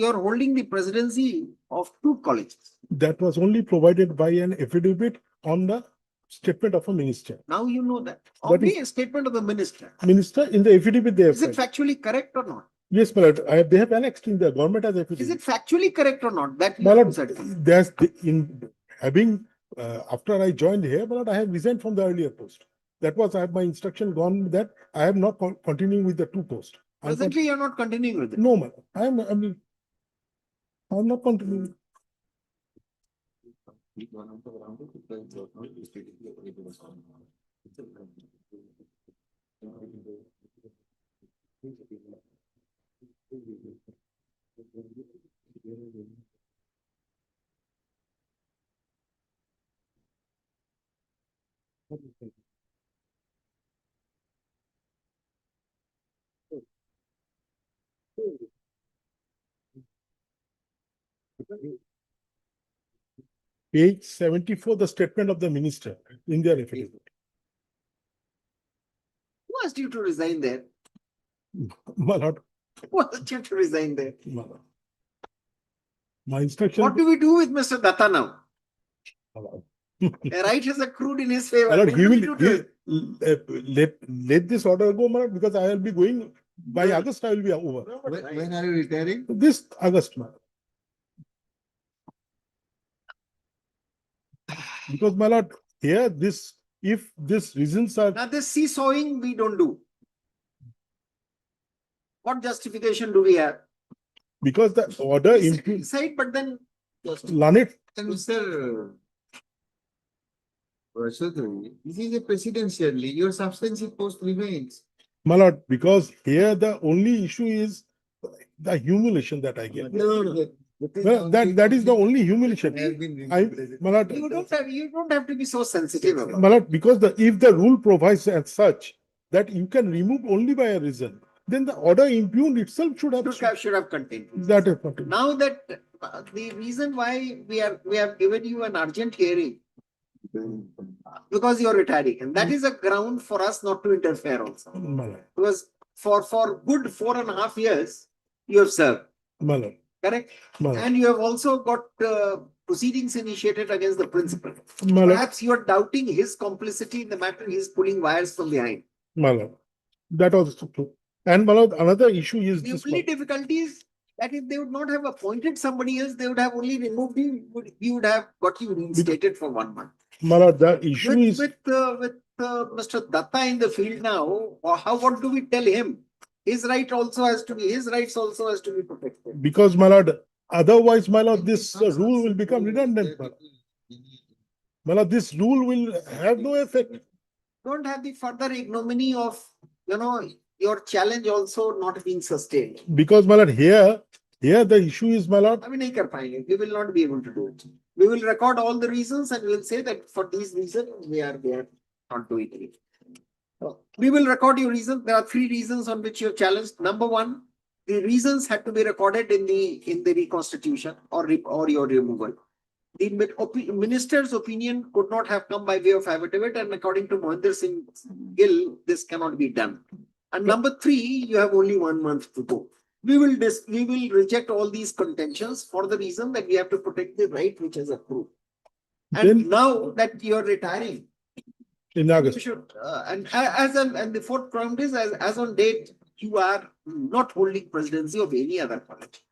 are holding the presidency of two colleges. That was only provided by an affidavit on the statement of a minister. Now you know that. That Only is- a statement of the minister. Minister in the affidavit they have. Is it said. factually correct or not? Yes, my lord. They have annexed in the government as affidavit. Is it factually correct or not? That My you lord, said. there's in having after I joined here, my lord, I have resigned from the earlier post. That was I have my instruction gone that I am not continuing with the two posts. Presently, you are not continuing with it. No, my lord. I'm not continuing. page 74, the statement of the minister in their affidavit. Who asked you to resign there? My lord, Who asked you to resign there? my lord. My instruction. What do we do with Mr. Datta now? My lord. A right has accrued in his favor. My lord, What he do we will do to it? let this order go, my lord, because I will be going by August. I will be over. When are you retiring? This August, my lord. Because my lord, here if these reasons are Now this seesawing we don't do. What justification do we have? because the order We imputes. decide, but then Lanit, Mr. Varshodri, this is a presidentially, your substantive post remains. my lord, because here the only issue is the humiliation that I get. No. Well, that is the only humiliation. My lord, you don't have to be so sensitive about it. my lord, because if the rule provides as such that you can remove only by a reason, then the order impugned itself should have contained. That is contained. Now that the reason why we have given you an urgent hearing because you're retiring, and that is a ground for us not to interfere also. My lord, Because for good 4.5 years you have served. my lord, Correct? my lord. And you have also got proceedings initiated against the principal. My lord. Perhaps you are doubting his complicity in the matter. He is pulling wires from behind. My lord, that was true. And my lord, another issue is The this. only difficulty is that if they would not have appointed somebody else, they would have only removed you. He would have got you reinstated for 1 month. My lord, the issue is With Mr. Datta in the field now, what do we tell him? His rights also has to be protected. because, my lord, otherwise, my lord, this rule will become redundant. My lord. My lord, this rule will have no effect. Don't have the further ignominy of, your challenge also not being sustained. Because, my lord, here the issue is, my lord. We will not be able to do it. We will record all the reasons and we will say that for these reasons we are not doing it. We will record your reasons. There are 3 reasons on which you have challenged. Number 1, the reasons had to be recorded in the reconstitution or your removal. The minister's opinion could not have come by way of affidavit, and according to Mohinder Singh Gill, this cannot be done. And number 3, you have only 1 month to go. We will reject all these contentions for the reason that we have to protect the right which is approved. And Then, now that you are retiring, in August. you should, and the 4th ground is as on date, you are not holding presidency of any other college.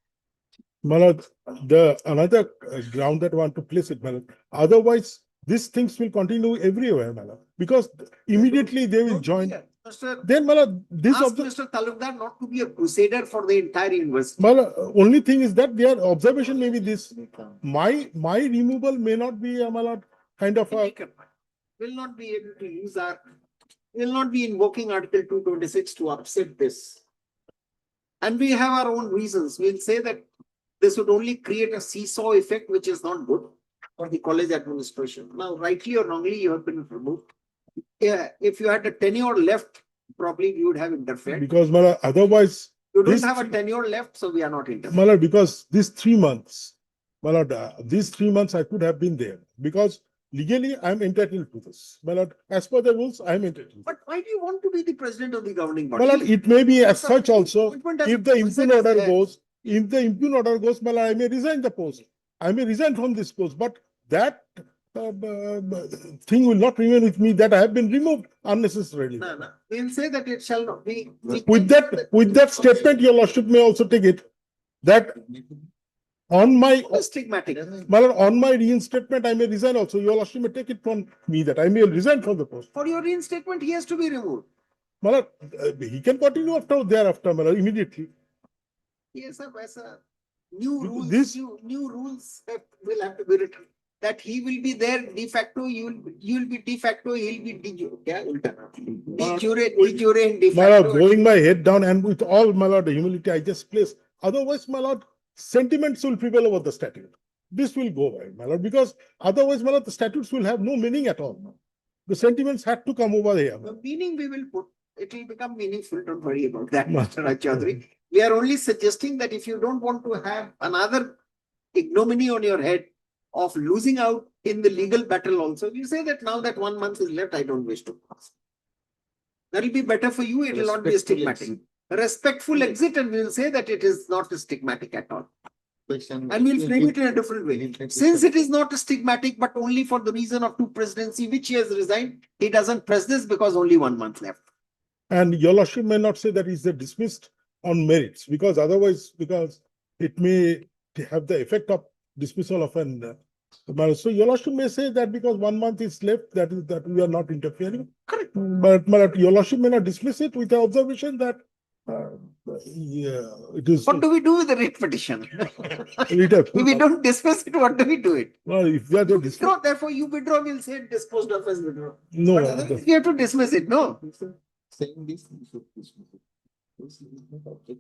My lord, the another ground that I want to place it, my lord. Otherwise, these things will continue everywhere, my lord, because immediately they will join. Then, my lord, this Ask Mr. Talukdar not to be a crusader for the entire university. my lord, only thing is that their observation may be this. My removal may not be, my lord, kind of a. Will not be able to use will not be invoking Article 226 to upset this. And we have our own reasons. We'll say that this would only create a seesaw effect, which is not good for the college administration. Now, rightly or wrongly, you have been removed. Yeah, if you had a tenure left, probably you would have interfered. Because, my lord, otherwise. You don't have a tenure left, so we are not interfering. My lord, because these 3 months, my lord, these 3 months I could have been there because legally I am entitled to this. My lord, as per the rules, I am entitled. But why do you want to be the president of the governing body? My lord, it may be as such also. If the impugn order goes, my lord, I may resign the post. I may resign from this post, but that thing will not remain with me that I have been removed unnecessarily. No. We'll say that it shall not be. With that statement, your lordship may also take it that on my stigmatic. On my reinstatement, I may resign also. Your lordship may take it from me that I may resign from the post. For your reinstatement, he has to be removed. My lord, he can continue thereafter, my lord, immediately. Yes, sir. New rules. New rules will have to be written. That he will be there de facto, you will be de facto, he'll be de jure. De jure and de facto. My lord, going my head down and with all, my lord, the humility I just place. Otherwise, my lord, sentiments will prevail over the statute. This will go away, my lord, because otherwise, my lord, the statutes will have no meaning at all. The sentiments had to come over here. The meaning we will put, it will become meaningful. Don't worry about that, Mr. Chaudhary. We are only suggesting that if you don't want to have another ignominy on your head of losing out in the legal battle also, you say that now that 1 month is left, I don't wish to pass. That'll be better for you. It will not be a stigmatic. Respectful exit, and we will say that it is not a stigmatic at all. And we'll frame it in a different way. Since it is not a stigmatic, but only for the reason of two presidency, which he has resigned, he doesn't press this because only 1 month left. And your lordship may not say that is dismissed on merits, because otherwise, because it may have the effect of dismissal of an matter. So your lordship may say that because 1 month is left, that is that we are not interfering. Correct. But your lordship may not dismiss it with the observation that it is. What do we do with the writ petition? If we don't dismiss it, what do we do it? Well, if we are to withdraw, therefore you withdraw, we'll say it disposed of as withdraw. No, but otherwise we have to dismiss it, no? Saying this, you should dismiss it.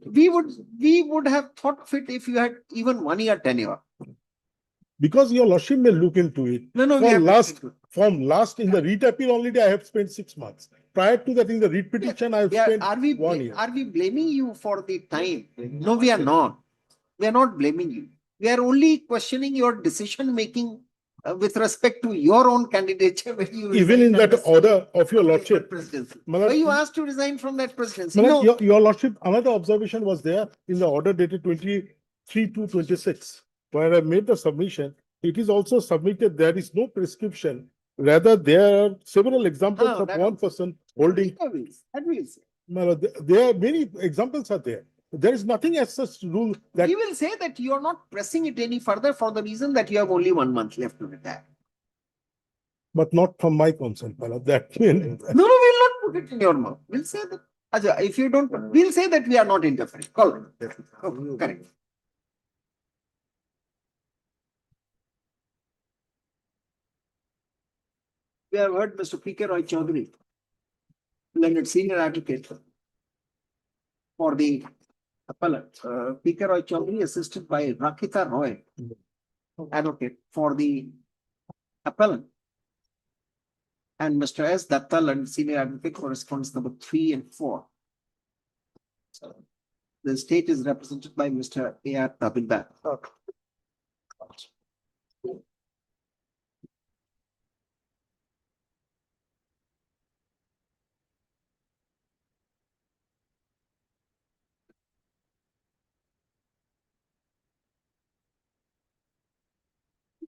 We would have thought of it if you had even 1 year tenure. Because your lordship may look into it. No, no, from last in the writ appeal only, I have spent 6 months. Prior to that, in the writ petition, I have spent 1 year. Are we blaming you for the time? No, we are not. We are not blaming you. We are only questioning your decision making with respect to your own candidature. When you even in that order of your lordship, were you asked to resign from that presidency? No. Your lordship, another observation was there in the order dated 23/2/26, where I made the submission. It is also submitted. There is no prescription. Rather, there are several examples of one person holding. There are many examples are there. There is nothing as such rule that you will say that you are not pressing it any further for the reason that you have only 1 month left to retire. But not from my consent, that no, we'll not put it in your mouth. We'll say that. If you don't, we'll say that we are not interfering. Correct. We have heard Mr. P.K. Roy Chaudhary, learned senior advocate for the appellant. P.K. Roy Chaudhary, assisted by Rakita Roy, advocate for the appellant. And Mr. S. Dattal, and senior advocate for response number 3 and 4. So the state is represented by Mr. A.R. Tabinda.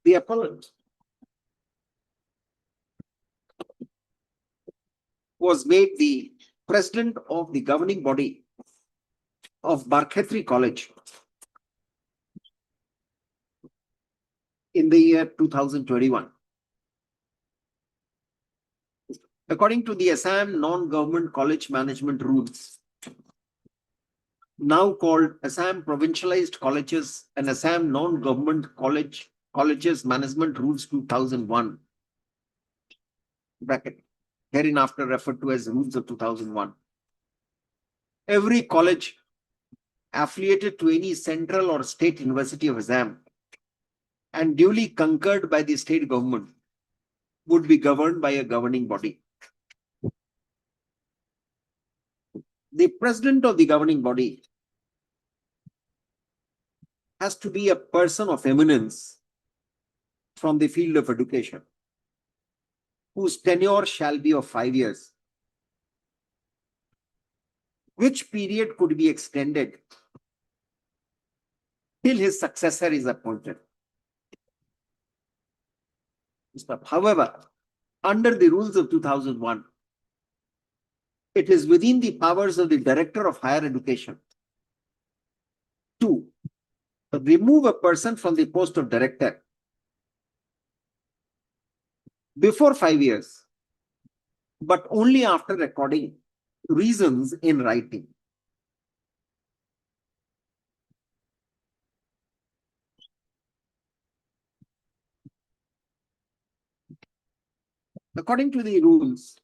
The appellant was made the president of the governing body of Barkhetri College in the year 2021. According to the Assam Non-Government College Management Rules, now called Assam Provincialized Colleges and Assam Non-Government Colleges Management Rules 2001, bracket, hereinafter referred to as Rules of 2001. Every college affiliated to any central or state university of Assam and duly concurred by the state government would be governed by a governing body. The president of the governing body has to be a person of eminence from the field of education, whose tenure shall be of 5 years, which period could be extended till his successor is appointed. However, under the rules of 2001, it is within the powers of the Director of Higher Education to remove a person from the post of director before 5 years, but only after recording reasons in writing. According to the rules,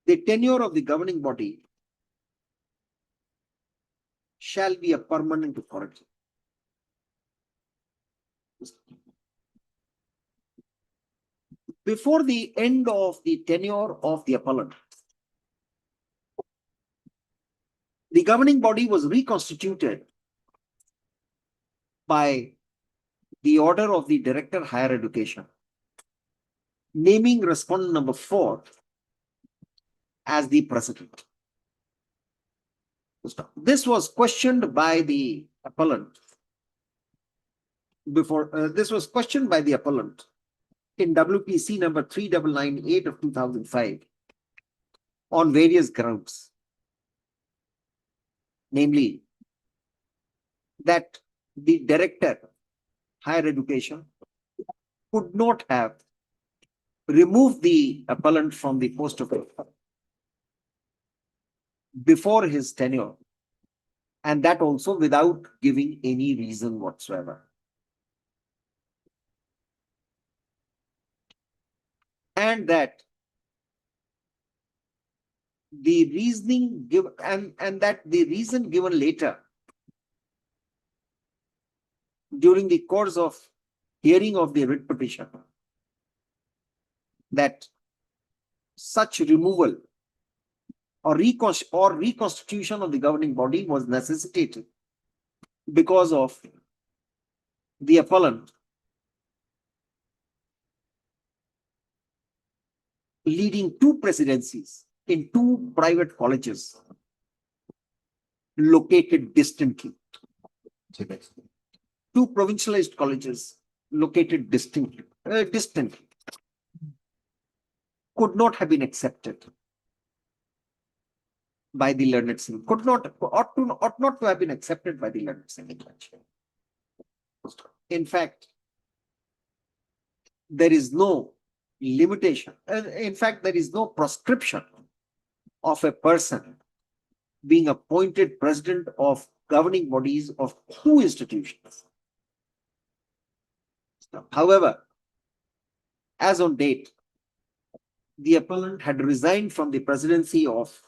the tenure of the governing body shall be a permanent authority. Before the end of the tenure of the appellant, the governing body was reconstituted by the order of the Director Higher Education, naming respondent number 4 as the president. This was questioned by the appellant this was questioned by the appellant in WPC number 3998 of 2005 on various grounds, namely that the director, higher education, could not have removed the appellant from the post of before his tenure, and that also without giving any reason whatsoever. And that the reasoning given and that the reason given later during the course of hearing of the writ petition that such removal or reconstitution of the governing body was necessitated because of the appellant leading 2 presidencies in 2 private colleges located distantly. 2 provincialized colleges located distantly could not have been accepted by the learned single, ought not to have been accepted by the learned single bench. In fact, there is no limitation. In fact, there is no prescription of a person being appointed president of governing bodies of 2 institutions. However, as on date, the appellant had resigned from the presidency of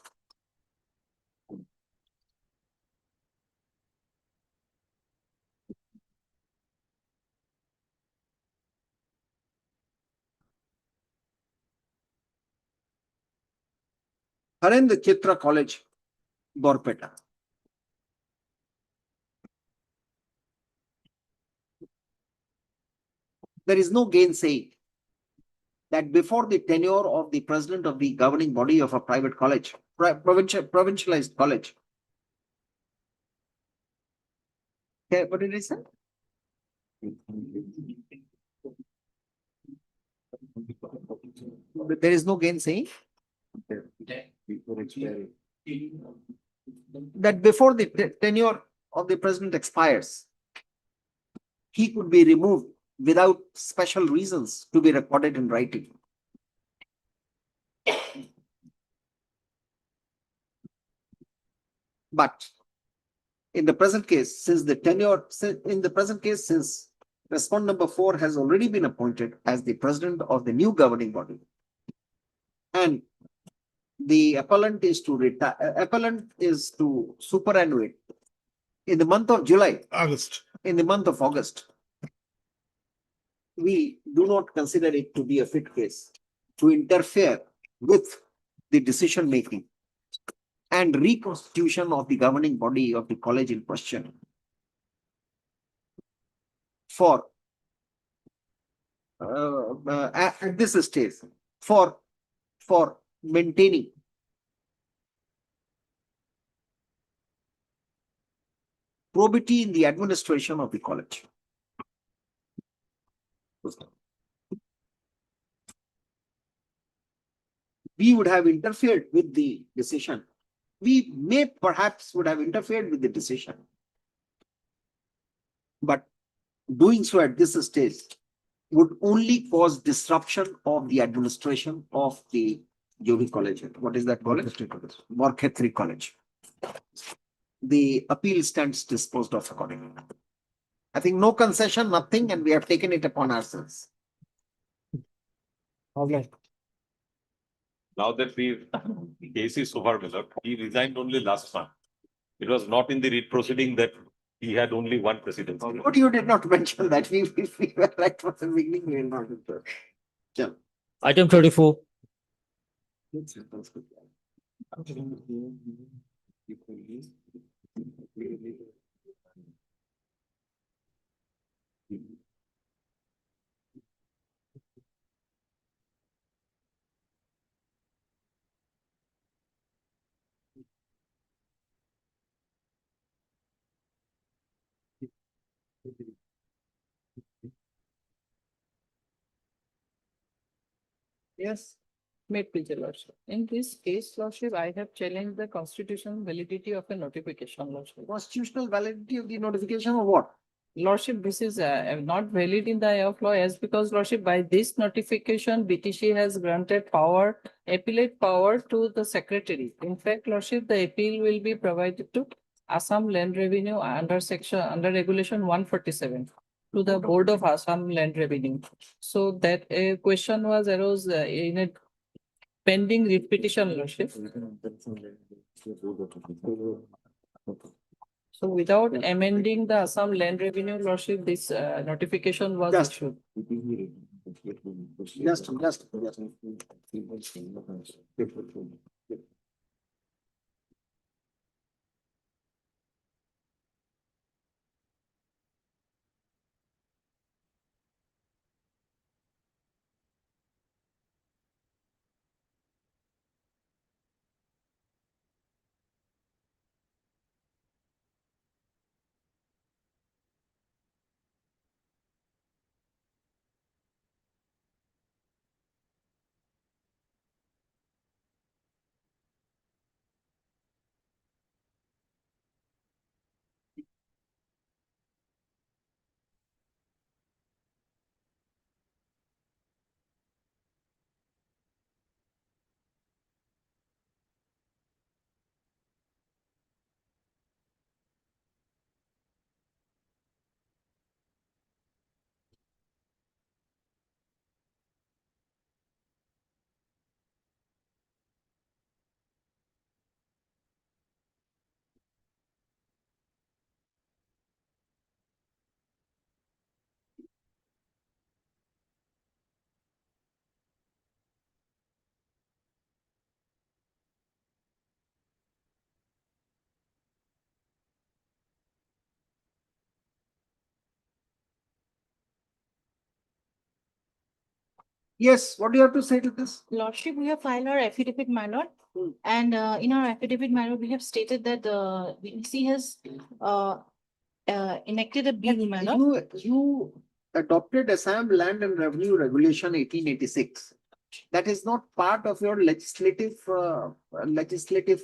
Harendra Chitra College, Borpeta. There is no gainsaying that before the tenure of the president of the governing body of a private college, provincialized college. Okay, what did I say? There is no gainsaying that before the tenure of the president expires, he could be removed without special reasons to be recorded in writing. But in the present case, since respondent number 4 has already been appointed as the president of the new governing body, and the appellant is to superannuate in the month of in the month of August, we do not consider it to be a fit case to interfere with the decision making and reconstitution of the governing body of the college in question for at this stage for maintaining probity in the administration of the college. We would have interfered with the decision. We may perhaps would have interfered with the decision, but doing so at this stage would only cause disruption of the administration of the Jogi College. What is that college? Borkhetri College. The appeal stands disposed of accordingly. I think no concession, nothing, and we have taken it upon ourselves. Okay. Now that case is over, he resigned only last month. It was not in the writ proceeding that he had only 1 presidency. But you did not mention that. We were right from the beginning. We were not. Item 34. Yes. May please, your lordship. In this case, lordship, I have challenged the constitutional validity of a notification, lordship. Constitutional validity of the notification or what? Lordship, this is not valid in the eye of law as because lordship, by this notification, BTC has granted power, appellate power to the secretary. In fact, lordship, the appeal will be provided to Assam Land Revenue under regulation 147 to the Board of Assam Land Revenue. So that a question was arose in a pending writ petition, lordship. So without amending the Assam Land Revenue, lordship, this notification was issued. Just. Yes, what do you have to say to this? Lordship, we have filed our affidavit, my lord. And in our affidavit, my lord, we have stated that the VC has enacted a bill, my lord. You adopted Assam Land and Revenue Regulation 1886. That is not part of your legislative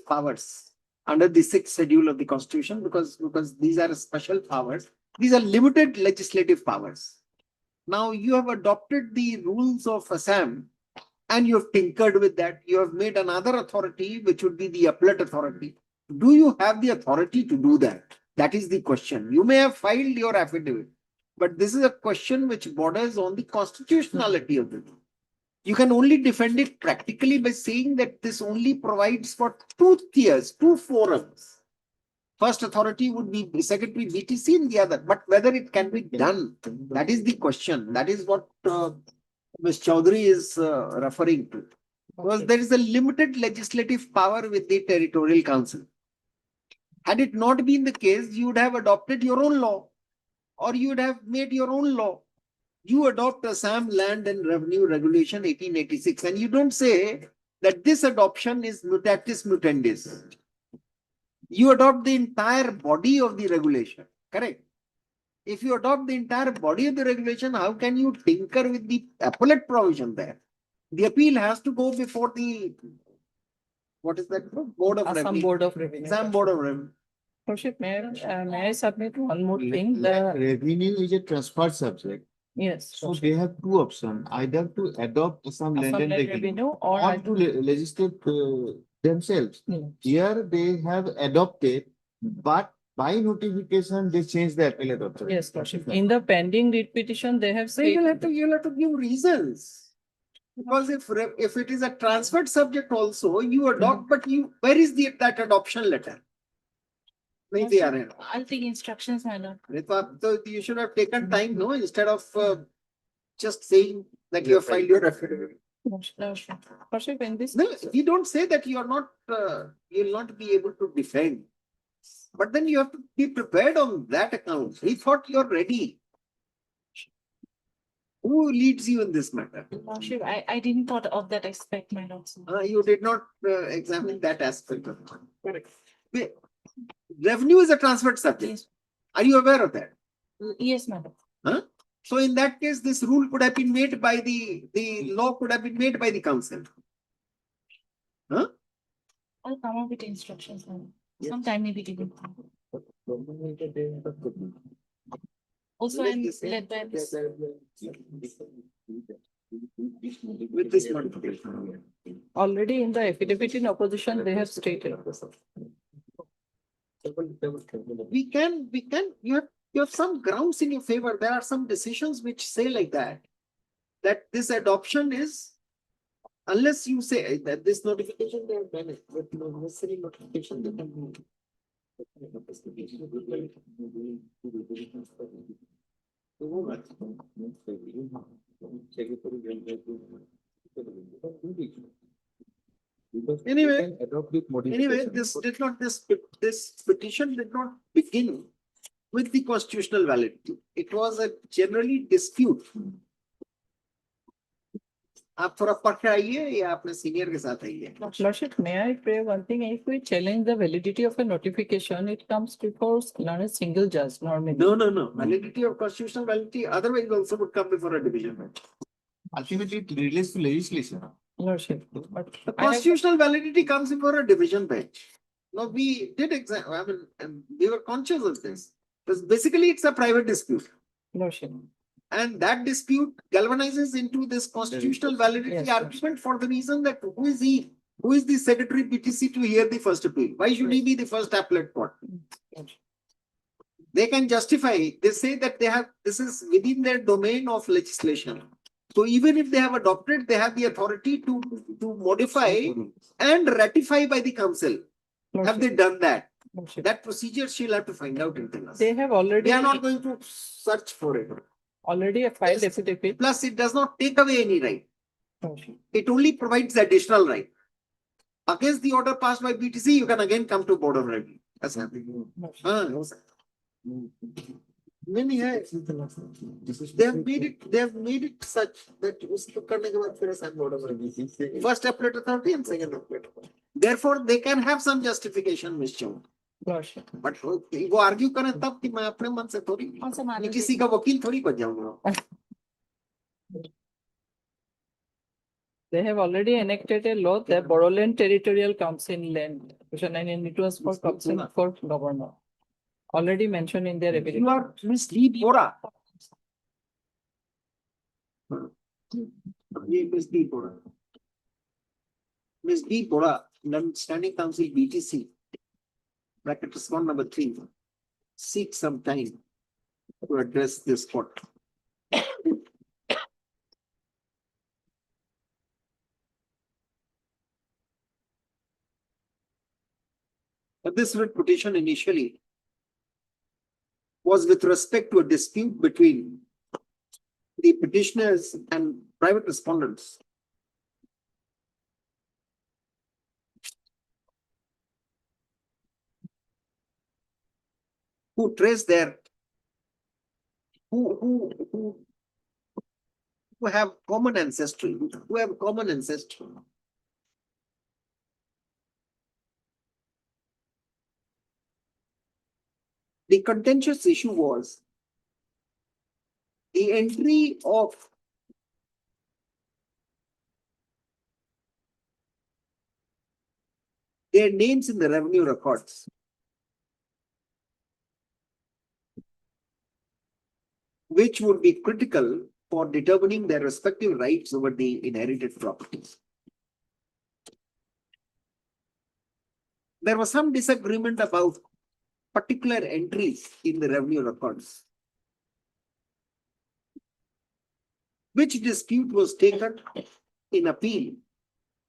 powers under the sixth schedule of the Constitution because these are special powers. These are limited legislative powers. Now you have adopted the rules of Assam and you have tinkered with that. You have made another authority, which would be the appellate authority. Do you have the authority to do that? That is the question. You may have filed your affidavit, but this is a question which borders on the constitutionality of the law. You can only defend it practically by saying that this only provides for two tiers, two forums. First authority would be the Secretary BTC and the other, but whether it can be done, that is the question. That is what Ms. Chaudhary is referring to. Because there is a limited legislative power with the Territorial Council. Had it not been the case, you would have adopted your own law or you would have made your own law. You adopt Assam Land and Revenue Regulation 1886 and you don't say that this adoption is mutatis mutandis. You adopt the entire body of the regulation, correct? If you adopt the entire body of the regulation, how can you tinker with the appellate provision there? The appeal has to go before the, what is that? Board of Assam Revenue. Board of Revenue. Assam Board of Revenue. Lordship, may I submit one more thing? Revenue is a transfer subject. Yes. So they have two options, either to adopt some land Assam and Land revenue Revenue or or to legislate themselves. Yes. Here they have adopted, but by notification, they change the appellate authority. Yes, Lordship. In the pending writ petition, they have So stated. you'll have to give reasons. Because if it is a transferred subject also, you adopt, but where is that adoption letter? I'll take instructions, my lord. So you should have taken time, no, instead of just saying that you have filed your affidavit. Lordship, in this. No, we don't say that you are not, you'll not be able to defend. But then you have to be prepared on that account. We thought you're ready. Who leads you in this matter? Lordship, I didn't thought of that aspect, my lord. You did not examine that aspect of it. Correct. Revenue is a transferred subject. Are you aware of that? Yes, madam. Huh? So in that case, this rule could have been made by the law could have been made by the council. Huh? I'll come up with instructions, madam. Some time may be given. Also, I'm led by this. With this modification. Already in the affidavit in opposition, they have stated. You have some grounds in your favor. There are some decisions which say like that this adoption is, unless you say that this notification they have done it, but no necessary notification they can do. Anyway, this petition did not begin with the constitutional validity. It was a generally dispute. आप थोड़ा पढ़ के आइए या अपने senior के साथ आइए. Lordship, may I pray one thing? If we challenge the validity of a notification, it comes before a single judge normally. No. Validity of constitutional validity otherwise also would come before a division bench. Ultimately, it relates to legislation. Lordship, but The constitutional validity comes before a division bench. No, we did we were conscious of this. Because basically it's a private dispute. Lordship. And that dispute galvanizes into this constitutional validity Yes, argument for the reason that who is he? Who is the secretary PTC to hear the first appeal? Why should he be the first appellate court? They can justify, they say that this is within their domain of legislation. So even if they have adopted, they have the authority to modify and ratify by the council. Have they done that? That procedure she'll have to find out and tell us. They have already. They are not going to search for it. Already a filed affidavit. Plus, it does not take away any right. It only provides additional right. Against the order passed by BTC, you can again come to Board of Review. That's happening. Many they have made it such that उसको करने के बाद फिर ऐसा Board of Review. First appellate authority and second appellate authority. Therefore, they can have some justification, Ms. Chow. But वो argue करें तब कि मैं अपने मन से थोड़ी मैं किसी का वकील थोड़ी बन जाऊंगा. They have already enacted a law that Bodoland Territorial Council land, and it was for council for governor. Already mentioned in their affidavit. You are Ms. D. Bora. Ms. D. Bora. Ms. D. Bora, Standing Council BTC. Bracket response number 3. Seek some time to address this court. But this writ petition initially was with respect to a dispute between the petitioners and private respondents. Who trace their, who have common ancestry, The contentious issue was the entry of their names in the revenue records, which would be critical for determining their respective rights over the inherited properties. There was some disagreement about particular entries in the revenue records, which dispute was taken in appeal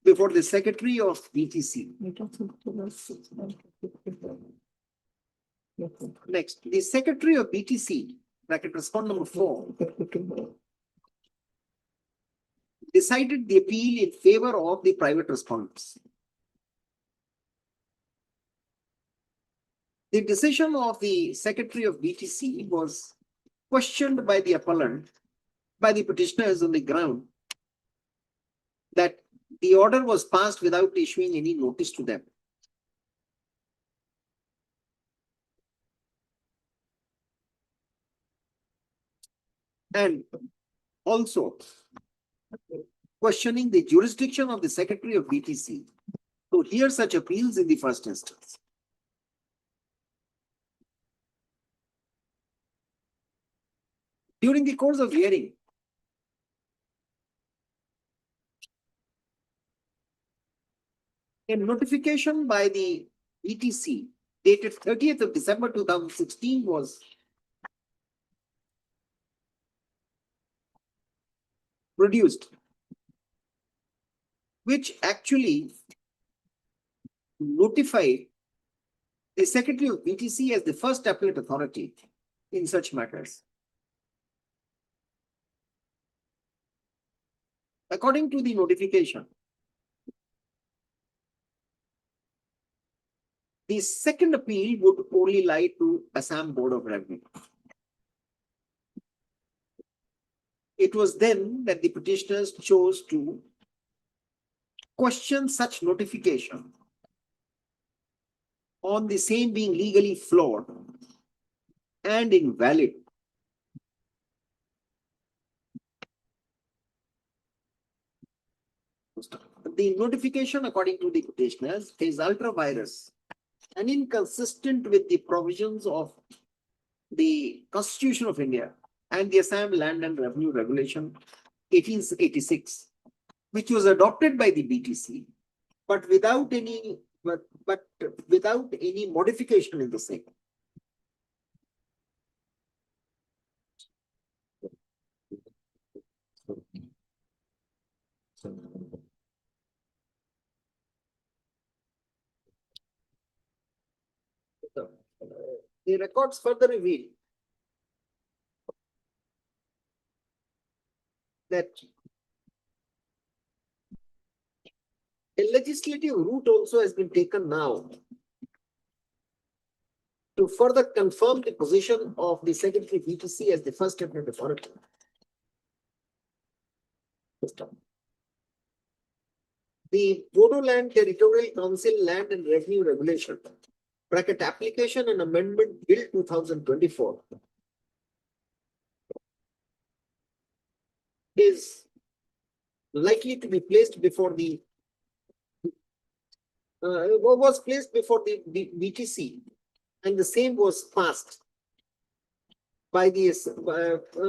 before the Secretary of BTC. Next, the Secretary of BTC, bracket response number 4, decided the appeal in favor of the private respondents. The decision of the Secretary of BTC was questioned by the appellant, by the petitioners on the ground that the order was passed without issuing any notice to them. And also questioning the jurisdiction of the Secretary of BTC to hear such appeals in the first instance. During the course of hearing, a notification by the BTC dated 30th of December 2016 was produced, which actually notified the Secretary of BTC as the first appellate authority in such matters. According to the notification, the second appeal would only lie to Assam Board of Revenue. It was then that the petitioners chose to question such notification on the same being legally flawed and invalid. The notification, according to the petitioners, is ultra-virus and inconsistent with the provisions of the Constitution of India and the Assam Land and Revenue Regulation 1886, which was adopted by the BTC, but without any modification in the same. The records further reveal that a legislative route also has been taken now to further confirm the position of the Secretary BTC as the first appellate authority. The Bodoland Territorial Council Land and Revenue Regulation, bracket application and amendment bill 2024, is likely to be placed before the was placed before the BTC, and the same was passed by the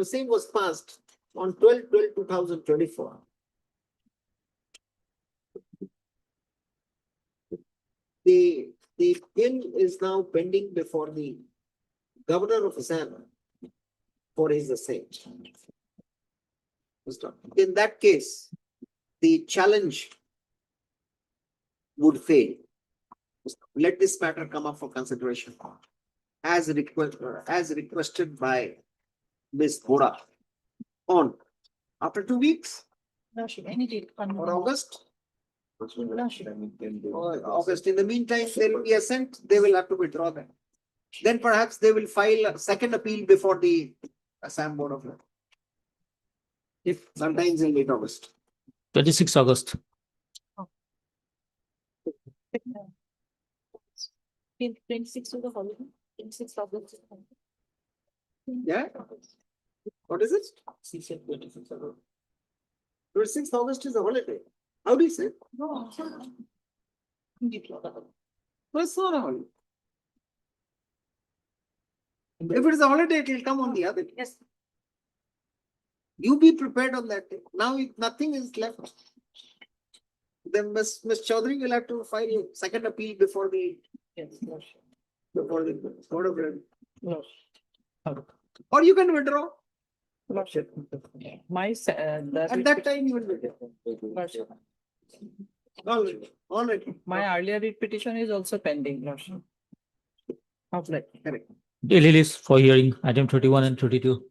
same was passed on 12/12/2024. The bill is now pending before the Governor of Assam for his assent. In that case, the challenge would fail. Let this matter come up for consideration as requested by Ms. Boda on after 2 weeks Any date. or August. August. In the meantime, there will be assent. They will have to withdraw them. Then perhaps they will file a second appeal before the Assam Board of Revenue. If sometimes in late August. 26 August. 26 of the holiday. 26 August. Yeah. What is it? 26th August is a holiday. How do you say? No. Well, it's not a holiday. If it is a holiday, it will come on the other day. Yes. You be prepared on that day. Now, if nothing is left, then Ms. Chaudhary will have to file a second appeal before the Board of Revenue. No. Or you can withdraw. Lordship. My, At that time, you will withdraw. Lordship. All right. My earlier writ petition is also pending, Lordship. Of late. Correct. Daily list for hearing item 31 and 32.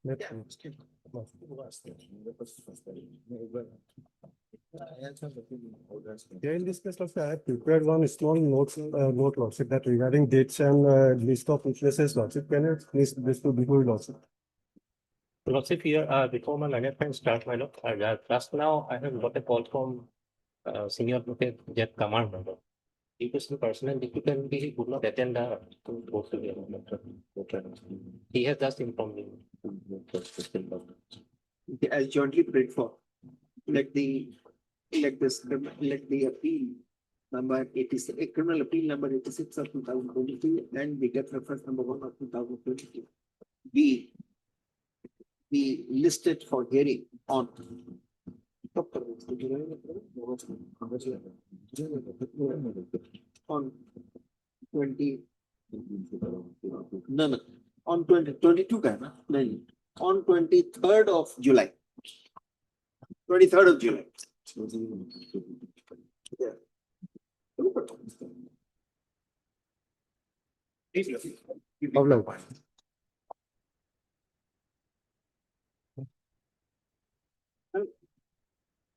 Yeah, in this case, also, I have prepared one small note, Lordship, that regarding dates and list of witnesses, Lordship. Can you please this to before Lordship? Lordship, here, before my management start, my lord, just now I have got a call from senior Jet Command member due to some personal difficulty, he could not attend the court today. He has just informed me. As jointly prayed for, let the appeal number 86, criminal appeal number 86 of 2022 and the death reference number 1 of 2022 be listed for hearing on on 20 no on 22 on 23rd of July. 23rd of July. Yeah.